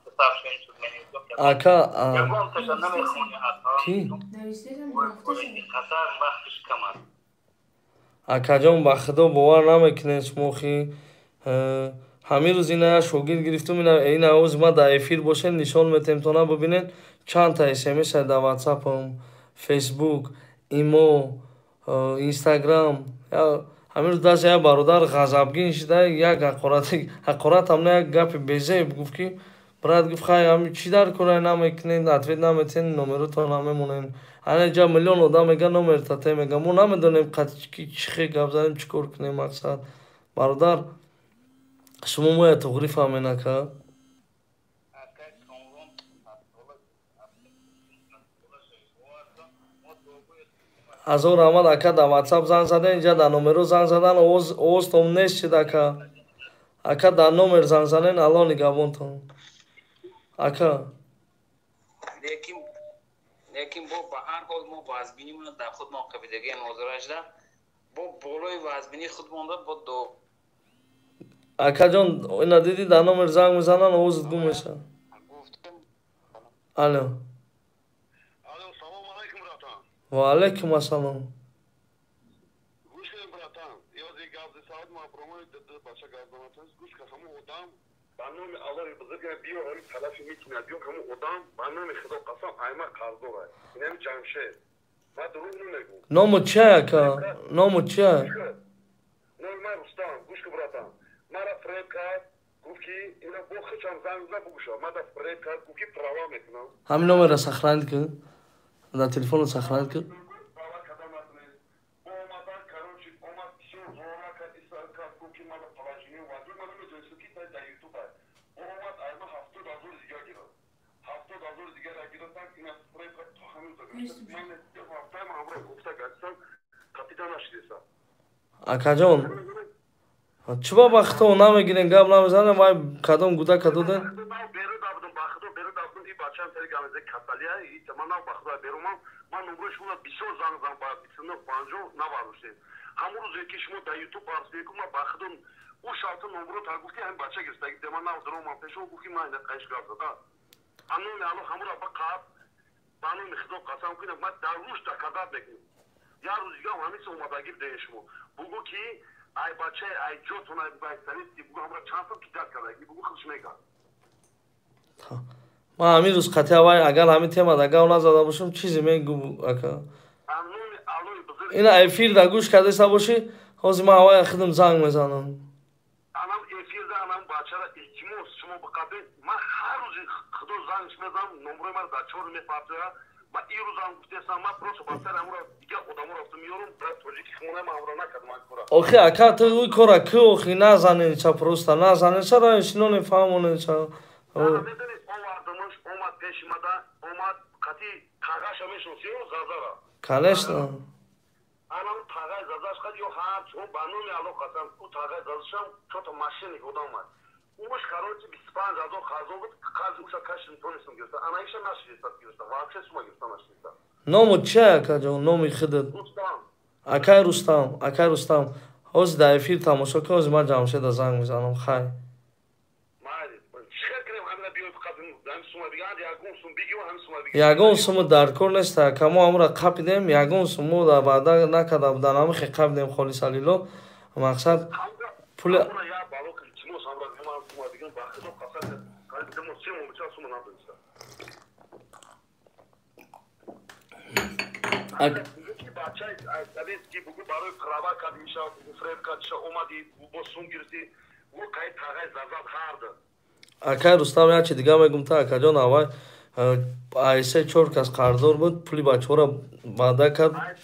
کتابشون شد منیزم اکا یکان تشن نمیخونی اتا کی قطار وقتش کمان اکا جان با خدا باور نمیکنه شموخی همین روز اینا شوگیر گرفتم این اوز ما در افیر باشه نشان میتیم تو نه ببینین چند تا اسمس در واتساپ فیسبوک ایمو اینستاگرام همین روز دست یا برادر غضبگین شده یک حقارت هم نه یک گپ بیزه گفت که برات گفت خیلی همین چی در کنه نمیکنین اتوید نمیتین نمرو تا نمیمونین انا جا میلیون آدم میگن نمر تا میگم ما نمیدونیم چی خیلی گپ زنیم چی کار کنیم مقصد برادر شما موی تغریف همه نکه از او رحمت اکا در واتساپ زن زده اینجا در نمرو زن زدن اوز توم نیست چی دکا اکا در نمر زن زدن الله نگهبان تون اکا لیکن با هر حال ما وازبینی من در خود موقعیدگی ناظرش ده با بالای وازبینی خود مونده با دو اکا جان اینا دیدی در نمر زنگ میزنن اوزت گم میشه الو سلام علیکم براتان و علیکم السلام گوش کنیم براتان یازی گازی ساعت ما پروموی دده بچه گازدانتونز گوش که همه ادام برنامه الله بزرگه بیو همین تلافی میتونه بیو همه ادام برنامه خدا قسم ایما قرضو رای اینم جمشید ما دروغ نمیگو نامو چه اکا نامو چه نام من رستم گوش که براتان مرا فریب کرد گفت که اینا بخش چند زنگ بگوشا ما دا فریب کرد گفت که پراوا میکنم همین نمر را سخراند که در تلفن رو سخراند که اکا جان چه با بخته و نمیگیرین گب نمیزنه وای کدام گوده کدوده من نمروش بوده بسیار زنگ باید بسیار پانجو نباروشه همون روز که شما در یوتیوب پارسته که من بخدم او شالت نمرو تا گفتی هم بچه گرسته که من نوزرم من پیشو گفتی من اینه قیش کرده دا انو میالو همون را بقاب بانو میخدو قسم کنم من در روش در کداب بکنم یا روز دیگه همیشه اومدگیر دیشمو بگو که ای بچه ای جو تونای بایستانیستی بگو همرا چند سال کتاب کردگی بگو خوش میگم ما همین روز قطعه وای اگر همین تیمه در گاو نزده باشم چیزی میگو اکا اینا افیر در گوش کرده سا باشی حاضی ما هوای خودم زنگ میزنم انام افیر در انام بچه را اجموز شما بقبه من هر روز خدا زنگش میزنم نمبر من در چور میپرده من این روز هم گفتم من پروسه بسر امروز دیگه خودم رفتم میارم برای توجیه که خونه ما امروز نکردم کورا. آخه اکا تو اوی کورا که آخی نزنین چه پروستا نزنین چرا ایشنو نفهمونه چه. نه میدونید آوردمش اومد پیش مده اومد قطعی تاغاش میشنسی و زازارا. کنشنا. الان تاغای زازاش خود یا هر چون بانومی علو قسم او تاغای زازاشم چون تو ماشینی خودم اومد. اوش کاروچی 25,000 خازو بود قاضی اوشا کاشن تونستم گرفت. آن ایشا نشیست گرفت. واقعا سوما گرفت نشیست. نامو چه اکا جان نامی خودت. رستم. اکای رستم. حاضر در افیر تماشا کن از من جمشید زنگ میزنم خیر. یگان سومو در کار نیست کامو امورا قپیدیم یگان سومو در بعدا نکرده بودن همه خیلی قپیدیم خالی سالیلو مقصد پول اکای رستم یا چی دیگه میگم تا اکا جان آوای ایسه چور کس قرضدار بود پولی بچه را وعده کرد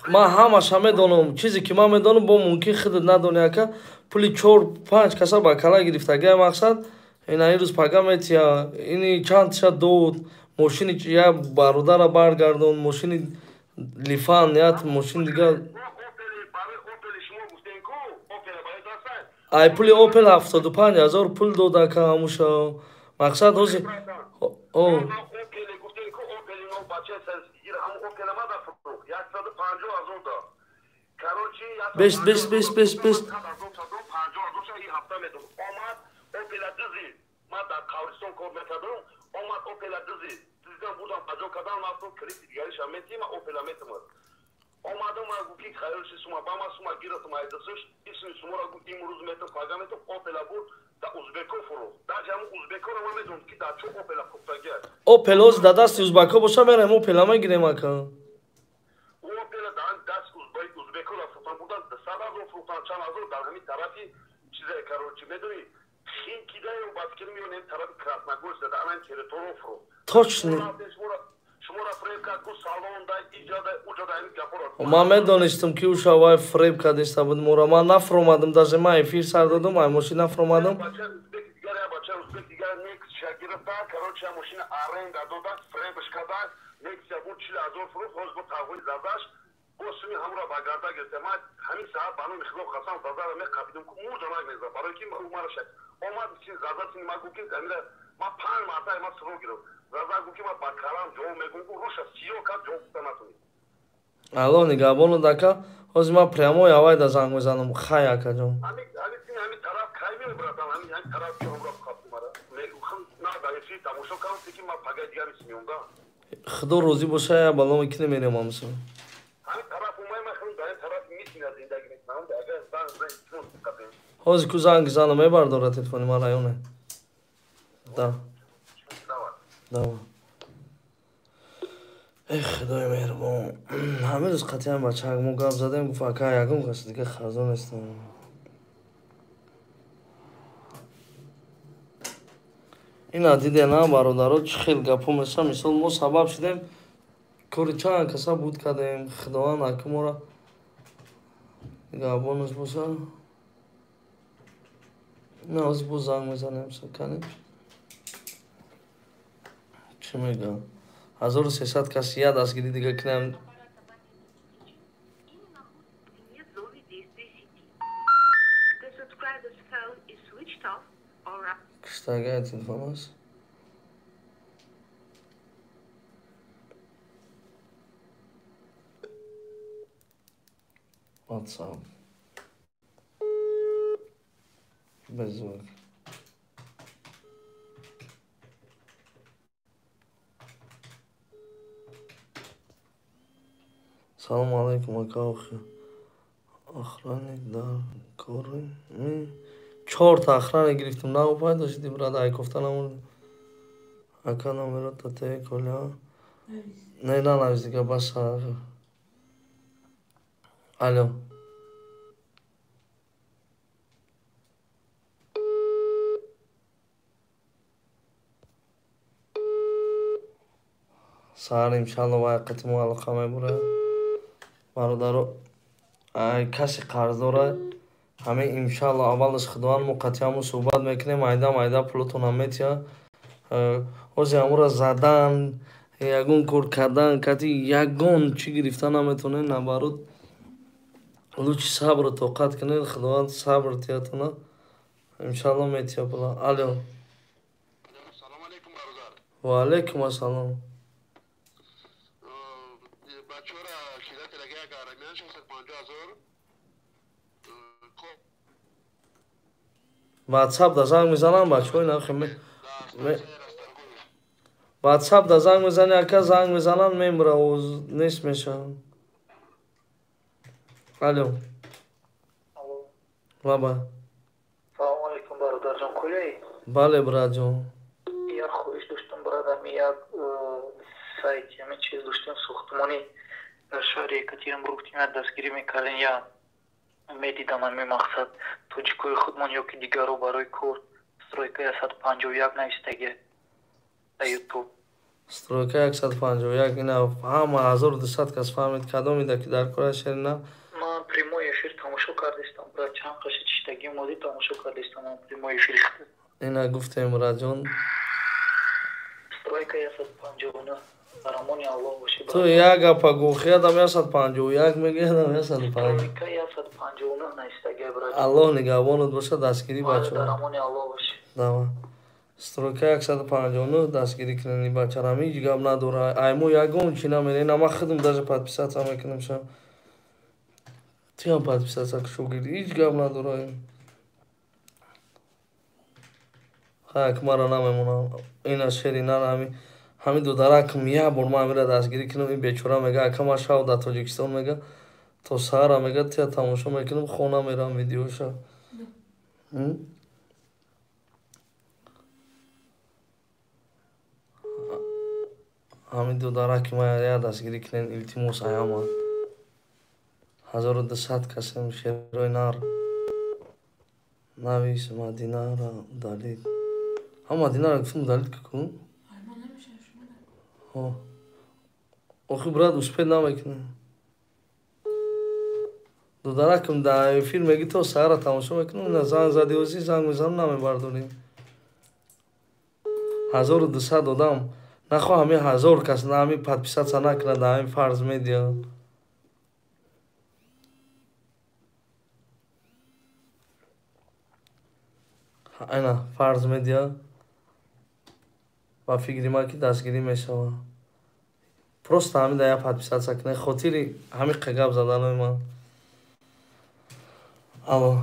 ما همش میدونم چیزی که ما میدونم با ممکن خودت ندونی اکا پولی 4-5 کسا با کلا گرفتگی مقصد این روز پگا میتیا اینی چند شد دود ماشینی یا برادر برگردون ماشینی لیفان یا ماشین دیگه ای پولی اوپل 75,000 پول داده که هموشا مقصد هوزی بیست اومدم از کی خیالش سوما با ما سوما گیرت ما ایدسش اسم سوما را گفتیم روز میتو پاگامتو اوپلا بود دا ازبکو فرو دا جامو ازبکو رو ما میدون کی دا چو اوپلا کوفتاگه اوپلوز دا دست ازبکو باشه میرم اوپلا میگیریم اکا اوپلا دان دست ازبکو را فوتان بودن دا سالا رو فوتان چان ازو در همین طرفی چیزه کاروچی میدونی خین کیدا و باسکر میونیم طرف کراسناگورس دا الان تریتورو فرو точно ما میدونستم که او شوای فریب کردیسته بود مورا من نفرمادم даже من افیر سر دادم ای ماشین نفرمادم الو نگابونو داکا از ما прямо явай да занг мезанам хай ака ҷон худо розӣ боша я баломи ки намерем амса ҳозир ку занг зана мебардора телефони ман раёне да давай خدای مهربان همه روز قطعا بچه ما گپ زدیم گفت اکا یکم کسی دیگه خرزان استم این دیده نه برادرها چه خیلی گپا مثلا مثال ما سبب شدیم کاری چند کسا بود کردیم خداوند اکا ما را گپانش باشه نه از بود زنگ میزنیم سکنیم چی میگم 1300 کسی یاد دستگیری دیگه کنم کشتاگه تلفون است واتساپ بزرگ سلام علیکم اکا اخرانی در کاری 4 تا اخرانی گرفتم نه پیدا شدی براد ای گفتن اون اکا نمره تا کلا نه نویز دیگه بس الو саҳар иншалло вай қатимо алоқа мебурад бародаро каси қарз дорад ҳамин иншалло аввалаш худованд мо қатиҳаму суҳбат мекунем майда пулотонам метиҳад ҳози ҳамура задан ягон кор кардан кати ягон чӣ гирифта наметонед наоборот лучи сабру тоқат кунед худованд сабр диҳатона иншалло метиҳад була алё ва алайкум ассалом ватсапда занг мезанам бачаҳои нахе ватсапда занг мезани ака занг мезанам мемура нест мешавам алё лаба салому алейкум бародарҷон куляй бале братҷон як хоҳиш доштам брадами як сайт ҳамин чиз доштем сохтмонӣ дар шаҳри екатеринбург тимият дастгирӣ мекардем я медидам ҳамин мақсад тоҷикои худмон ёки дигарро барои кор стройка 151 навистаги дар ютуб стройка 151 ина ҳама 1200 кас фаҳмид кадомида ки дар кора шерина ман прямой эфир тамошо кардистам брат чанд қаши чиштаги модӣ тамошо кардистам ман прямой эфир ина гуфтем братҷон стройка 159 дарамони аллоҳ боши ту як гапа гуфт ядам 151 мегӯядам 150 стройка 159 навистаги брат аллоҳ нигаҳбонат бошад дастгирӣ бачаҳо дарамони аллоҳ боши дава стройка 159 дастгирӣ кунани бачарам ҳеҷ гап надора аймо ягон чи намера ина ман худам даже подписатсия мекунам ша тиам подписатсия шогирд ҳеҷ гап надора хаяк мара намемонам ина шеринар ҳамин дударакм як бор ман амира дастгирӣ кунам ин бечора мега ака ман шав дар тоҷикистон мега то саҳара мега тия тамошо мекунам хона мерам видеоша ҳамин дудараки ман як дастгирӣ кунен илтимос аямад 1200 касем шерои нар навис мадинара далид мадинара гуфтам далид кукун охи брат успед намекунем дударакм дар эфир меги то саҳара тамошо мекунам ина занг зади ҳози занг мезанам намебардорем 1200 одам нахоҳ ҳамин 1000 кас на ҳамин подписатсия накунад дар ҳамин фарз медиа ина фарз медиа ба фикри ман ки дастгирӣ мешава просто ҳамин да як подписатсия кунед хотири ҳамин гап заданои ман алло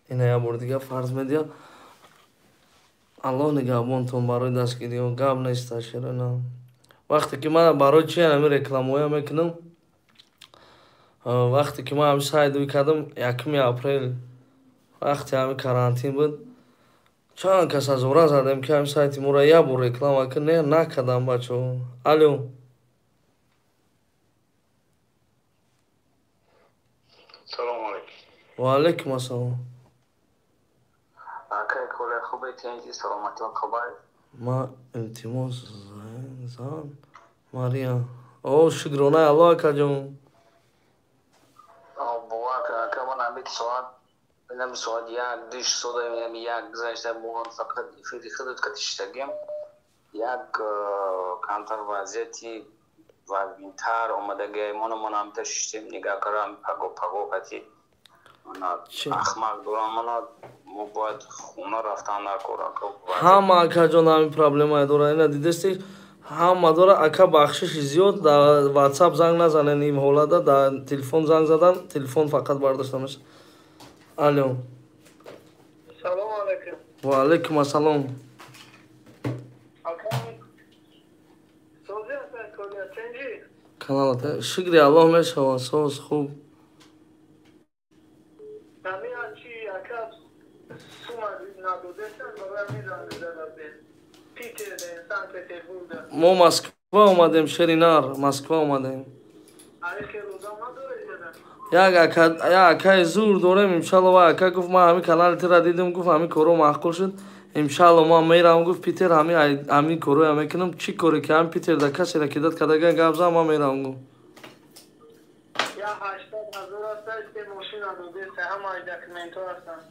ина як бор дига фарз медиа аллоҳ нигаҳбонтон барои дастгириҳо гап неста шерона вақте ки ман барои чи ҳамин рекламоя мекунам вақте ки ман ҳамин сайдои кардам 1 апрел вақти ҳамин карантин буд чанд кас азора задем ки ҳамин сайти моро як бор реклама кун не накардам бачаҳо алё салому алейкум ва алайкум ассалом акай коля хубе тенҷи саломатион хабар ма илтимос зан мария о шукронаи аллоҳ акаҷон ака ман ҳамин соат инам соат як душ сода як гузашта мон фақат эфири худот катиштагем як камтар вазъияти винтар омадагиҳои монамон ҳамта шиштем нигаҳ карам паго кати ахмақ дорам мана мо бояд хона рафтан накора ҳама акаҷон ҳамин проблемае дора ина дидести ҳама дора ака бахшиши зиёд дар ватсап занг назанен ин ҳолада дар телефон занг задан телефон фақат бардошта мешад алё салому алейкум ва алайкум ассалом каналата шукри аллоҳ мешавад соз хуб мо москва омадем шеринар москва омадем як акаи зур дорем иншалло ва ака гуфт ман ҳамин канали тира дидим гуфт ҳамин корро маъқул шуд Иншалло ман мерам гуфт Питер ҳамин короя мекунам. Чӣ коре ки ҳам Питер да касеро ки дад кадага гап зад ман мерам гуфт. Я 80,000 ҳасташ ки мошина додест ҳамаи документҳо ҳастанд.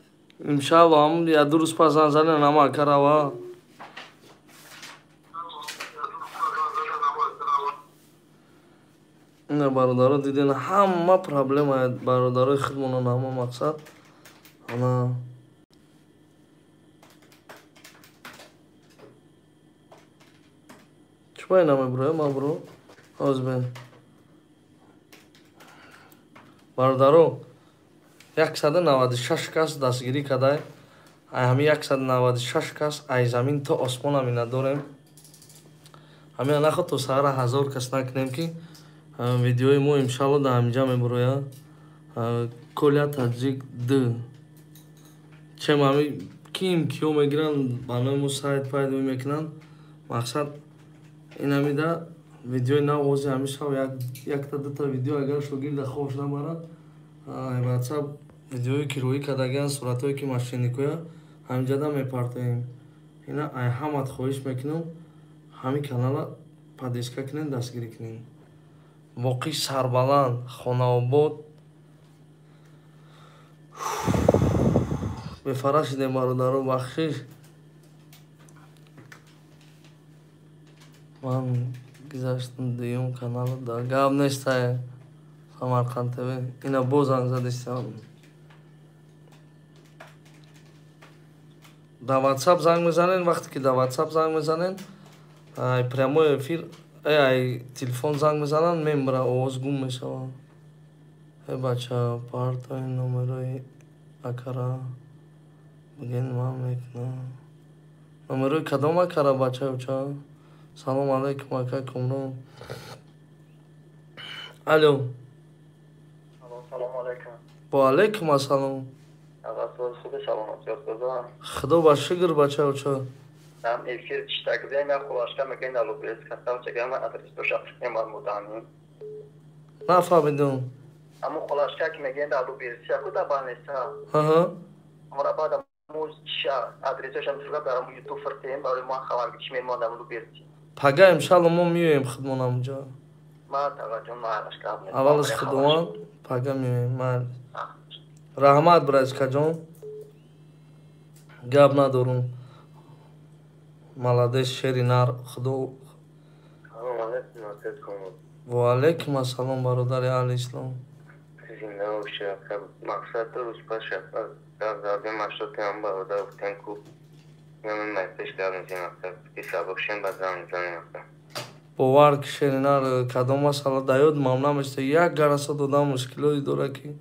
Иншалло ҳамун я ду рӯз пас зан занен ҳама карава. ина бародаро диден ҳама проблема бародарои худмонон ҳама мақсад ана чӯбай намебро мабро озбен бародаро 196 кас дастгирӣ кадай ҳами 196 кас аз замин то осмон амина дорем ҳамина наход то саҳара 1000 кас накунем ки видеои мо иншалло да ҳамиҷа мебурояд коля таҷик д чем ҳами ким киё мегиранд барнои мо сайт пайдо мекунанд мақсад ин ҳамида видеои нав ози ҳамеша якта дута видео агар шогирда хош набарад ватсап видеои кироӣ кардагиан суратҳое ки машиникоя ҳамиҷада мепартоем ина ай ҳамат хоҳиш мекунам ҳами канала подписка кунед дастгирӣ кунед воқеъ Сарбаланд Хонаобод бефара шудем бародаро бахшиш ман гузаштам дуюм канал да гап нестай Самарқанд ТВ ина боз занг задистам да ватсап занг мезанен вақте ки да ватсап занг мезанен ай прямой эфир ай телефон занг мезананд мембара овоз гум мешавад бача партои номерои акара буген ман мекунам номерои кадом акара бачаюча салом алейкум ака кумрон алло салом алейкум ва алейкум ассалом худо ба шукр бачауча Там эфир читагидем я хулашка мекунем алу бес кастам чекам адрес то шахсне мармутани. нафаҳмидум Аму хулашка ки мегӯянд алу бес куда банеста. Амра баъд муз чиша адресашам шуга барам ютуб фиртем барои мо хабар гиш мемонам алу бес. пага иншалло мо миёем худмонам ҷо ма таваҷҷӯҳ маашка аввал аз худмон пага миёем ман раҳмат бразкаҷон гап надорум молодец шери нар худо ва алейкум ассалом бародари аҳли ислом мақсад рӯз пас дарди машотам бародар гуфтем пеш дармизем ки сабукшем ба зам мезанем бовар ки шери нар кадом масъала даёд мам намешта як гараса додам мушкилои дора ки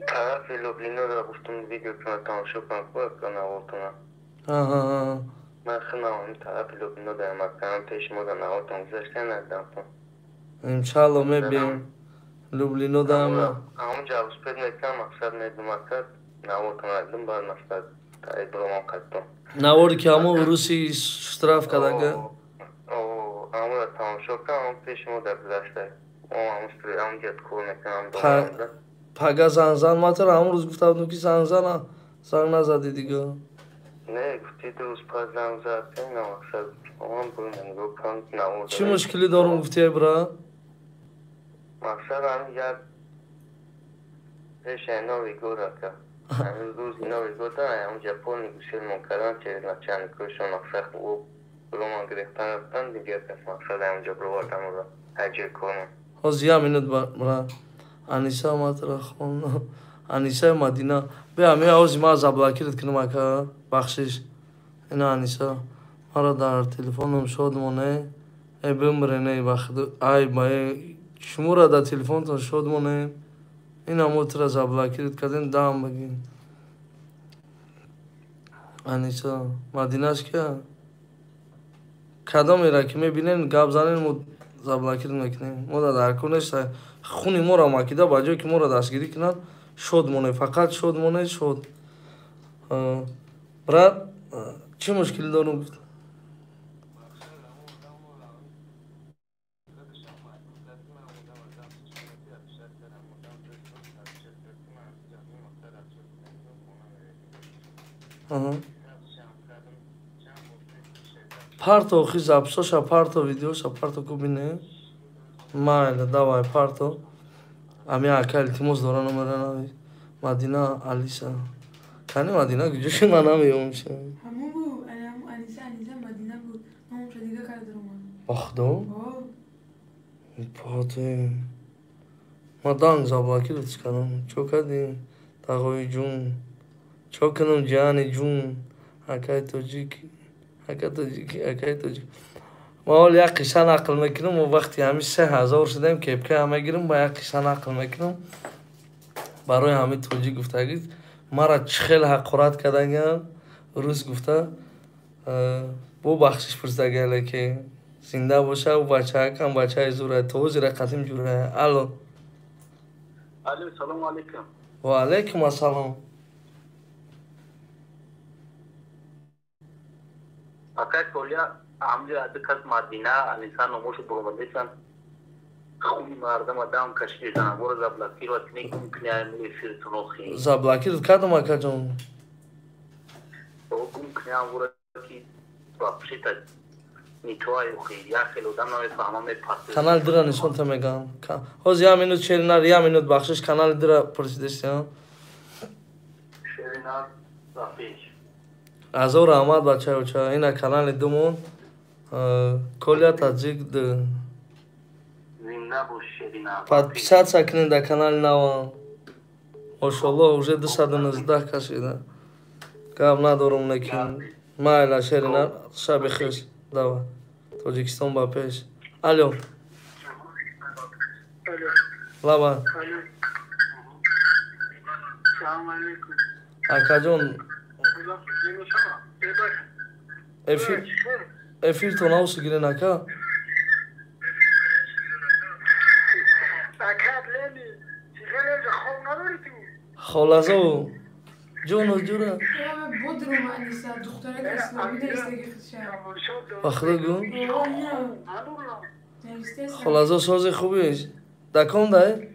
тарафи Люблино гуфтум видео кунам тамошо кунам навотунам من خیلی طرف لبنان دارم اکنم پیش ما در نهاتون گذاشته ندارم انشالله میبینیم لبنان دارم همون جوز پید نکنم مقصد نیدم مقصد نهاتون ندارم باید مقصد تایید برام قدم نواری که همون روسی شتراف کدنگه همون در تماشا کنم پیش ما در گذاشته همون جد کور نکنم دومانده پگه زنزن ما تر همون روز گفته بودم که زنگ نزدی دیگه نه گفتی دوست پس زنگ زد نه مقصد اون بودم گفتم نموده چی مشکلی دارم گفتی برا؟ مقصد همین یک پیش اینا ویگو را که همین روز اینا ویگو دارن همون جپون نگوشیل منکران چه نچند کشون مقصد او برومان گرفتن رفتن دیگه کس مقصد همونجا بروارتم را حجر کنم حاضی همینت برا انیسا ما تر خون انیسا مدینه به همه حاضی ما زبلاکیرت کنم اکا بخشش اینا انیسا مرا در تلفنم شد مونه ای بمرنه وقت ای بای شما را در تلفنتون شد مونه اینا موتر زبلاکیرت کردین دام بگین انیسا مدینه است که کدام ایرا که میبینین گاب زنین مو زبلاکیرت میکنین مو در کنش خونی ما را مکیده باجا که ما را دستگیری کنن شد مونه فقط شد مونه شد برات چی مشکل دارم Парто, хи записоша парто, видеоша парто кубине. Майля, давай, парто. Ами ака илтимос дора номера нави. Мадина, Алиса. Кани Мадина гуҷоши ман намеёмша. Ҳамон буд, Аниса, Мадина буд. Номша дига кардам. Бахдо? Поте. Ма данг заблаки рӯз кардам. Чо кардем? Тағои ҷун. Чо кунам ҷани ҷун. Акай тоҷики. Акай тоҷики, акай тоҷики. Ма ҳол як қисса нақл мекунам. Мо вақти ҳамин 3000 шудем, кепка ҳама гирам, ба як қисса нақл мекунам. Барои ҳамин тоҷик гуфтагид, мара чӣ хел ҳақорат кардагиам, рӯз гуфта, бубахшиш пурсидагиам ки зинда боша, у бачаакам бачаи зӯрай, то ҳозира қадим ҷурай. Алло. Алло, салому алейкум. Ва алейкум ассалом. Акай солия амҷо адикас Мадина, Аниса номошо бурмадесан. Хуни мардам адам кашидана, боро заблаки ва тини гумкняй эфир тунохи. Заблаки кардам акаҷон. О гумкняй боро ки бапшита нитоай ухи, я хел одам намефаҳмам мепарсед. Канали дира нишонта мегам. Ҳозир 1 минут шеринар, 1 минут бахшиш канали дира пурсидешти. Шеринар рафиш. Азор Аҳмад бачаёча, ина канали думон. Колия таҷик д. Зинда бош Шеринар. Подписаться кунед дар канали нава. Мошаллоҳ, уже 219 кашида. Гап надорум лекин. Майла Шеринар, шаби хеш. Давай. Тоҷикистон ба пеш. Алло. Лаба. Салому алейкум. Акаҷон. Эфиртон авсу гирен ака. Холазо. Ҷоно ҷура. Бодрум Аниса, духтараки исломида истеги хиша. Бахда гун. Холазо сози хубиш. Дакон дай?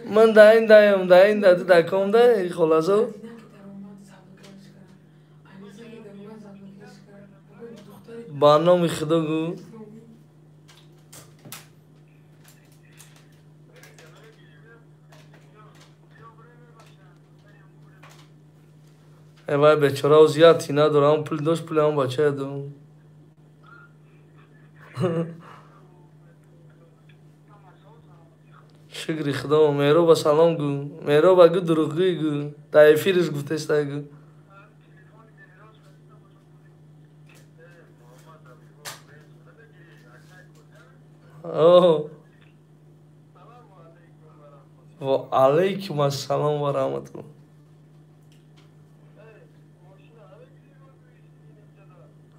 Ман даин даям, даин даду дакон дай, холазо. Ба номи Худо гу. Вай бечора зиёд тина дорам, пул дошт, пулам бача ду. Шукри Худо, меҳроба салом гу. Меҳроба гу дурӯғгӯй гу. Дар эфириш гуфтеста гу. Ва алейкум ассалом ва раҳматуллоҳ.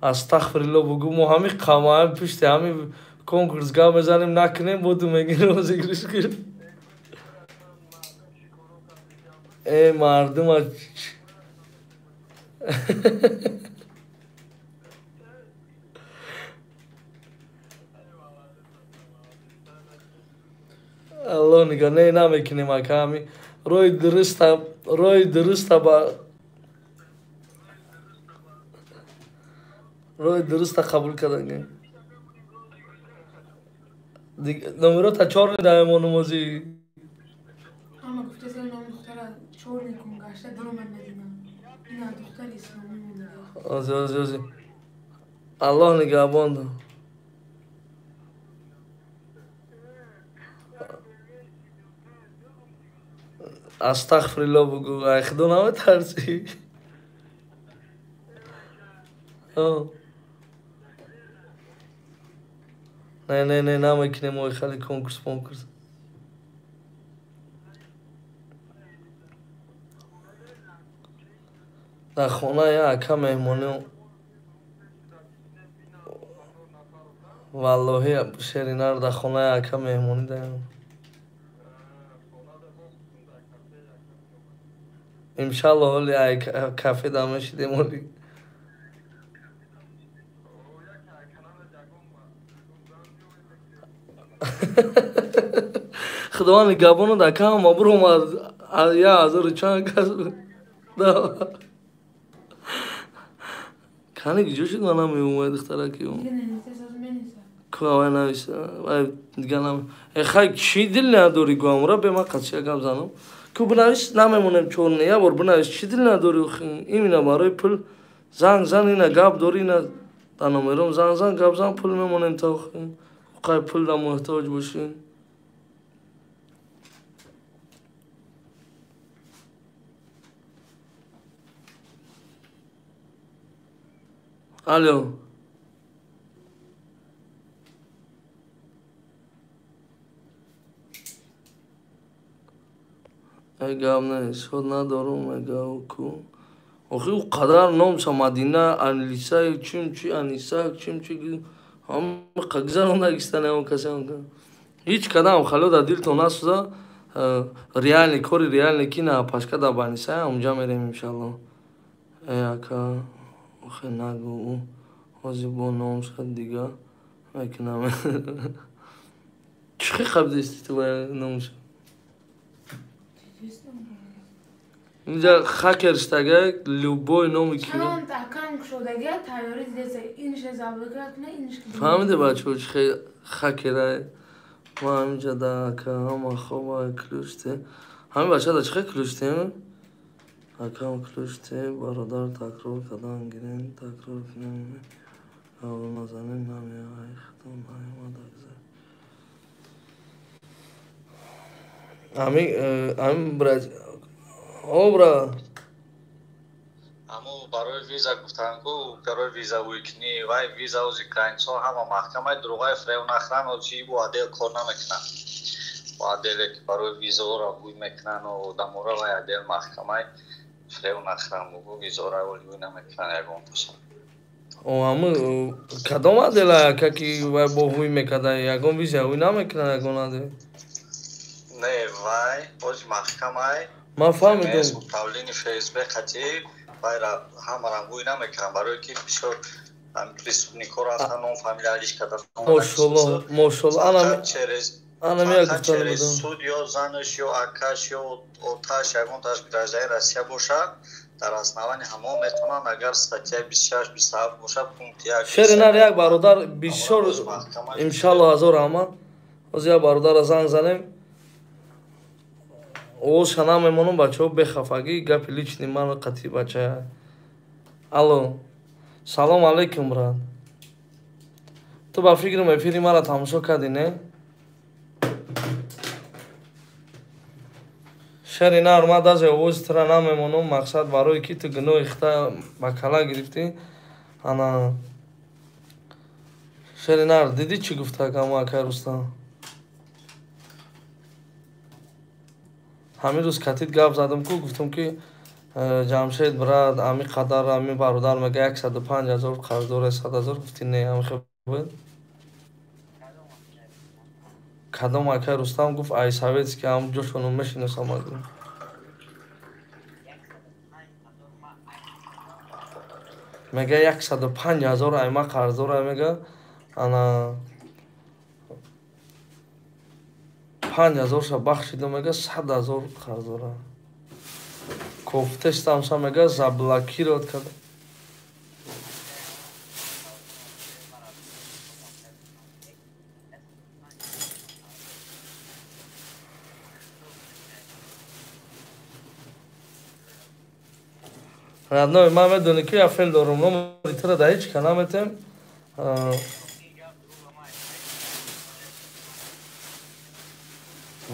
Астағфируллоҳ бугу, мо ҳамин қамаи пишти ҳамин конкурсга мезанем, накунем, боду мегирем розигриш кунем. Мардума алло нига, не намекунем ака, ҳамин роҳи дуруста ба роҳи дуруста қабул кардагем. Номерота чор недаем мо намозӣ. Ама гуфтаsan номи духтара чор некун гашта диромад надидам. Ина духтари исломӣ монда. Ози. Аллоҳ нигаҳбон. Астағфируллоҳ бугу, ай Худо наметарсӣ. Не, намекунем мои хали конкурс. Дар хонаи ака меҳмонӣ. Валлоҳи Шеринар дар хонаи ака меҳмонӣ даем. Иншаллоҳ ҳоли ай кафе дамешидем ҳоли. خداوند گابونو دا کام برو ما یا هزار چند کس دا کنه گیجو شد منم میومد دختره که اون کوه نویسه و دیگه نم خیلی چی دل نداری گوام را به ما قصه گم زنم که بنویس نمیمونم چون یا بار بنویس چی دل نداری اینا برای پول زنگ اینا گاب داری اینا دانمیرم زنگ گاب پول میمونم تا خیلی پول را محتاج باشین الو اگه نه شد ندارم اگه کو آخه او قدر نام سا مدینه انلیسا چیم چی انیسا چیم چی هم قگزارم نگستانه اون کسی هم هیچ کدام خلو دا دیل تو نسوزا ریال کوری ریال نکی نه پاشکا دا بانیسا اونجا میریم انشالله اکا آخه نگو او حاضی با نام شد دیگه میکنم چخی قبل دستی تو باید نام شد اینجا خاک ارشتگه لوبوی نومی که چنان تاکم شدگه تایاری دیده اینش زبلگه نه اینش فهمیده بچه ها چه خاکی رای ما همینجا دا اکا همه خوبه کلوشته همین بچه دا چه کلوشته همه اکا هم کلوشته برادر تکرار کدن گیرین تکرار کنیم اول نزنیم نمی های خدام های ما دگزه همین برای برا امو برای ویزا گفتن کو برای ویزا ویکنی وای ویزا از اوکراینسا همه محکمه دروغای فریو نخرن و چی بو عدل کار نمیکنن و عدل که برای ویزا را بوی میکنن و دمورا وای عدل محکمه فریو نخرن و ویزا را ولی بوی نمیکنن یکون پسن همه کدام عدل که وای با بوی میکنن یکون ویزا وی نمیکنن یکون عدل نه وای از محکمه ما فهمیدم پاولینی فیسبوک خطی باید همه را بوی نمیکنم برای که پیشو پریستونیکو رفتن اون فامیلیالیش کدر ماشالله انا میگفتم چرا سود یا زنش یا اکاش یا اوتاش یکون تاش گرازای رسیا باشه در اسنوانی همه میتونن اگر ستاتیا 26 27 باشه پونکت یک شرینار یک برادر 24 انشالله هزار همه از یک برادر زنگ زنیم او شنا میمونم بچه ها بخفگی گپی لیچنی من قطعی بچه الو سلام علیکم براد تو با فکرم افیری مرا تماشا کردی نه شرینار ما دست اوز ترا نمیمونم مقصد برای که تو گناه اختا بکلا گرفتی انا شرینار دیدی چی گفته که ما که رستم همین روز کتید گپ زدم کو گفتم که جمشید براد امی قدر امی برادر مگه 105,000 قرض داره 100,000 گفتی نه امی خب بود کدام اکه رستم گفت ای سویت که هم جوشونو میشناسم اگه میگه 105,000 ایما قرض داره میگه انا 5,000 شا بخشیدم میگه 100,000 قرض داره کوفتش تامسا میگه زبلاکی رو کرده نه ما میدونی که افل دارم نمری تر دهیچ که نمیتیم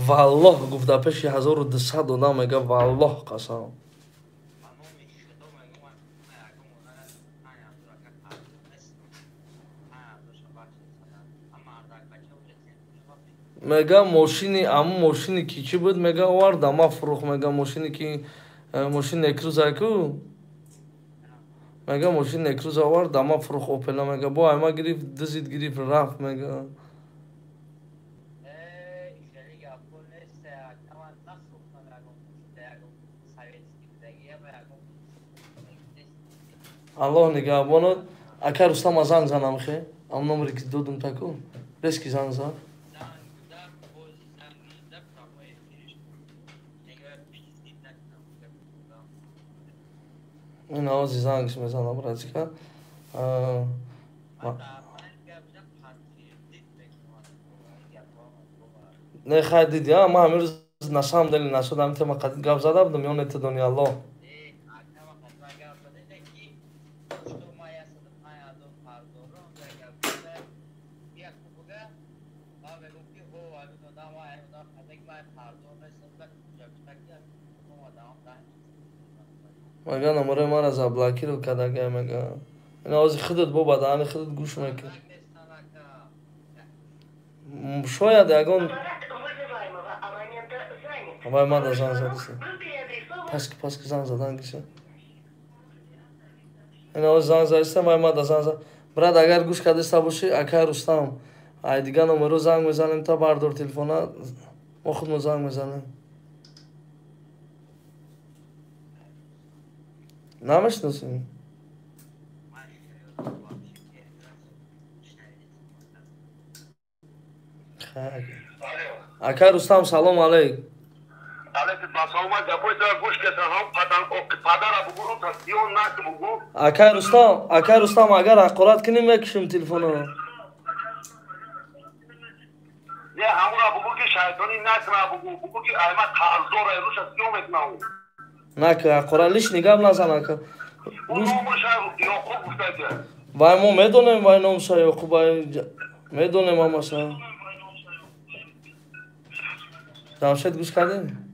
والله گفته پیش 1200 دادم میگه والله قسم میگه ماشینی اما ماشینی کی چی بود میگه آوردم ما فروخ میگه ماشینی کی ماشین نکروز کو میگه ماشین نکروز آوردم ما فروخ اوپل میگه با ما گرفت دزید گرفت رفت میگه الله نگهبانت اکر رستم زنگ زنم خیلی ام نمری که دادم تکو بس کی زنگ زن این آوازی زنگش میزنم براتیکا نه خیلی دیدی ها ما همیروز نشام دلی نشدم که ما قدید گفت زده بودم یا نیت دنیا الله مگه نمره ما را زبلاکی رو کدگه مگه این آوازی خودت بابا دهانی خودت گوش میکن شاید اگون وای ما دا زن زده پس که زن زدن گیشه این آوازی زن زده وای ما دا زن زده براد اگر گوش کدسته باشی اکای رستم ای دیگه نمره زنگ میزنیم تا بردار تلفونه ما خود زنگ میزنیم نمیشناسیم خیلی اکای رستم سلام علیک اکای رستم اگر حقارت کنیم میکشیم تلفنو نه همون بگو که شیطانی نکنه بگو که احمد قرضدار روش از کیو میکنه نه که حقارت لیش نگم نزنه که اون نامش یعقوب گفته که وای ما میدونیم وای نامش یعقوب میدونیم ما مثلا جمشید گوش کردیم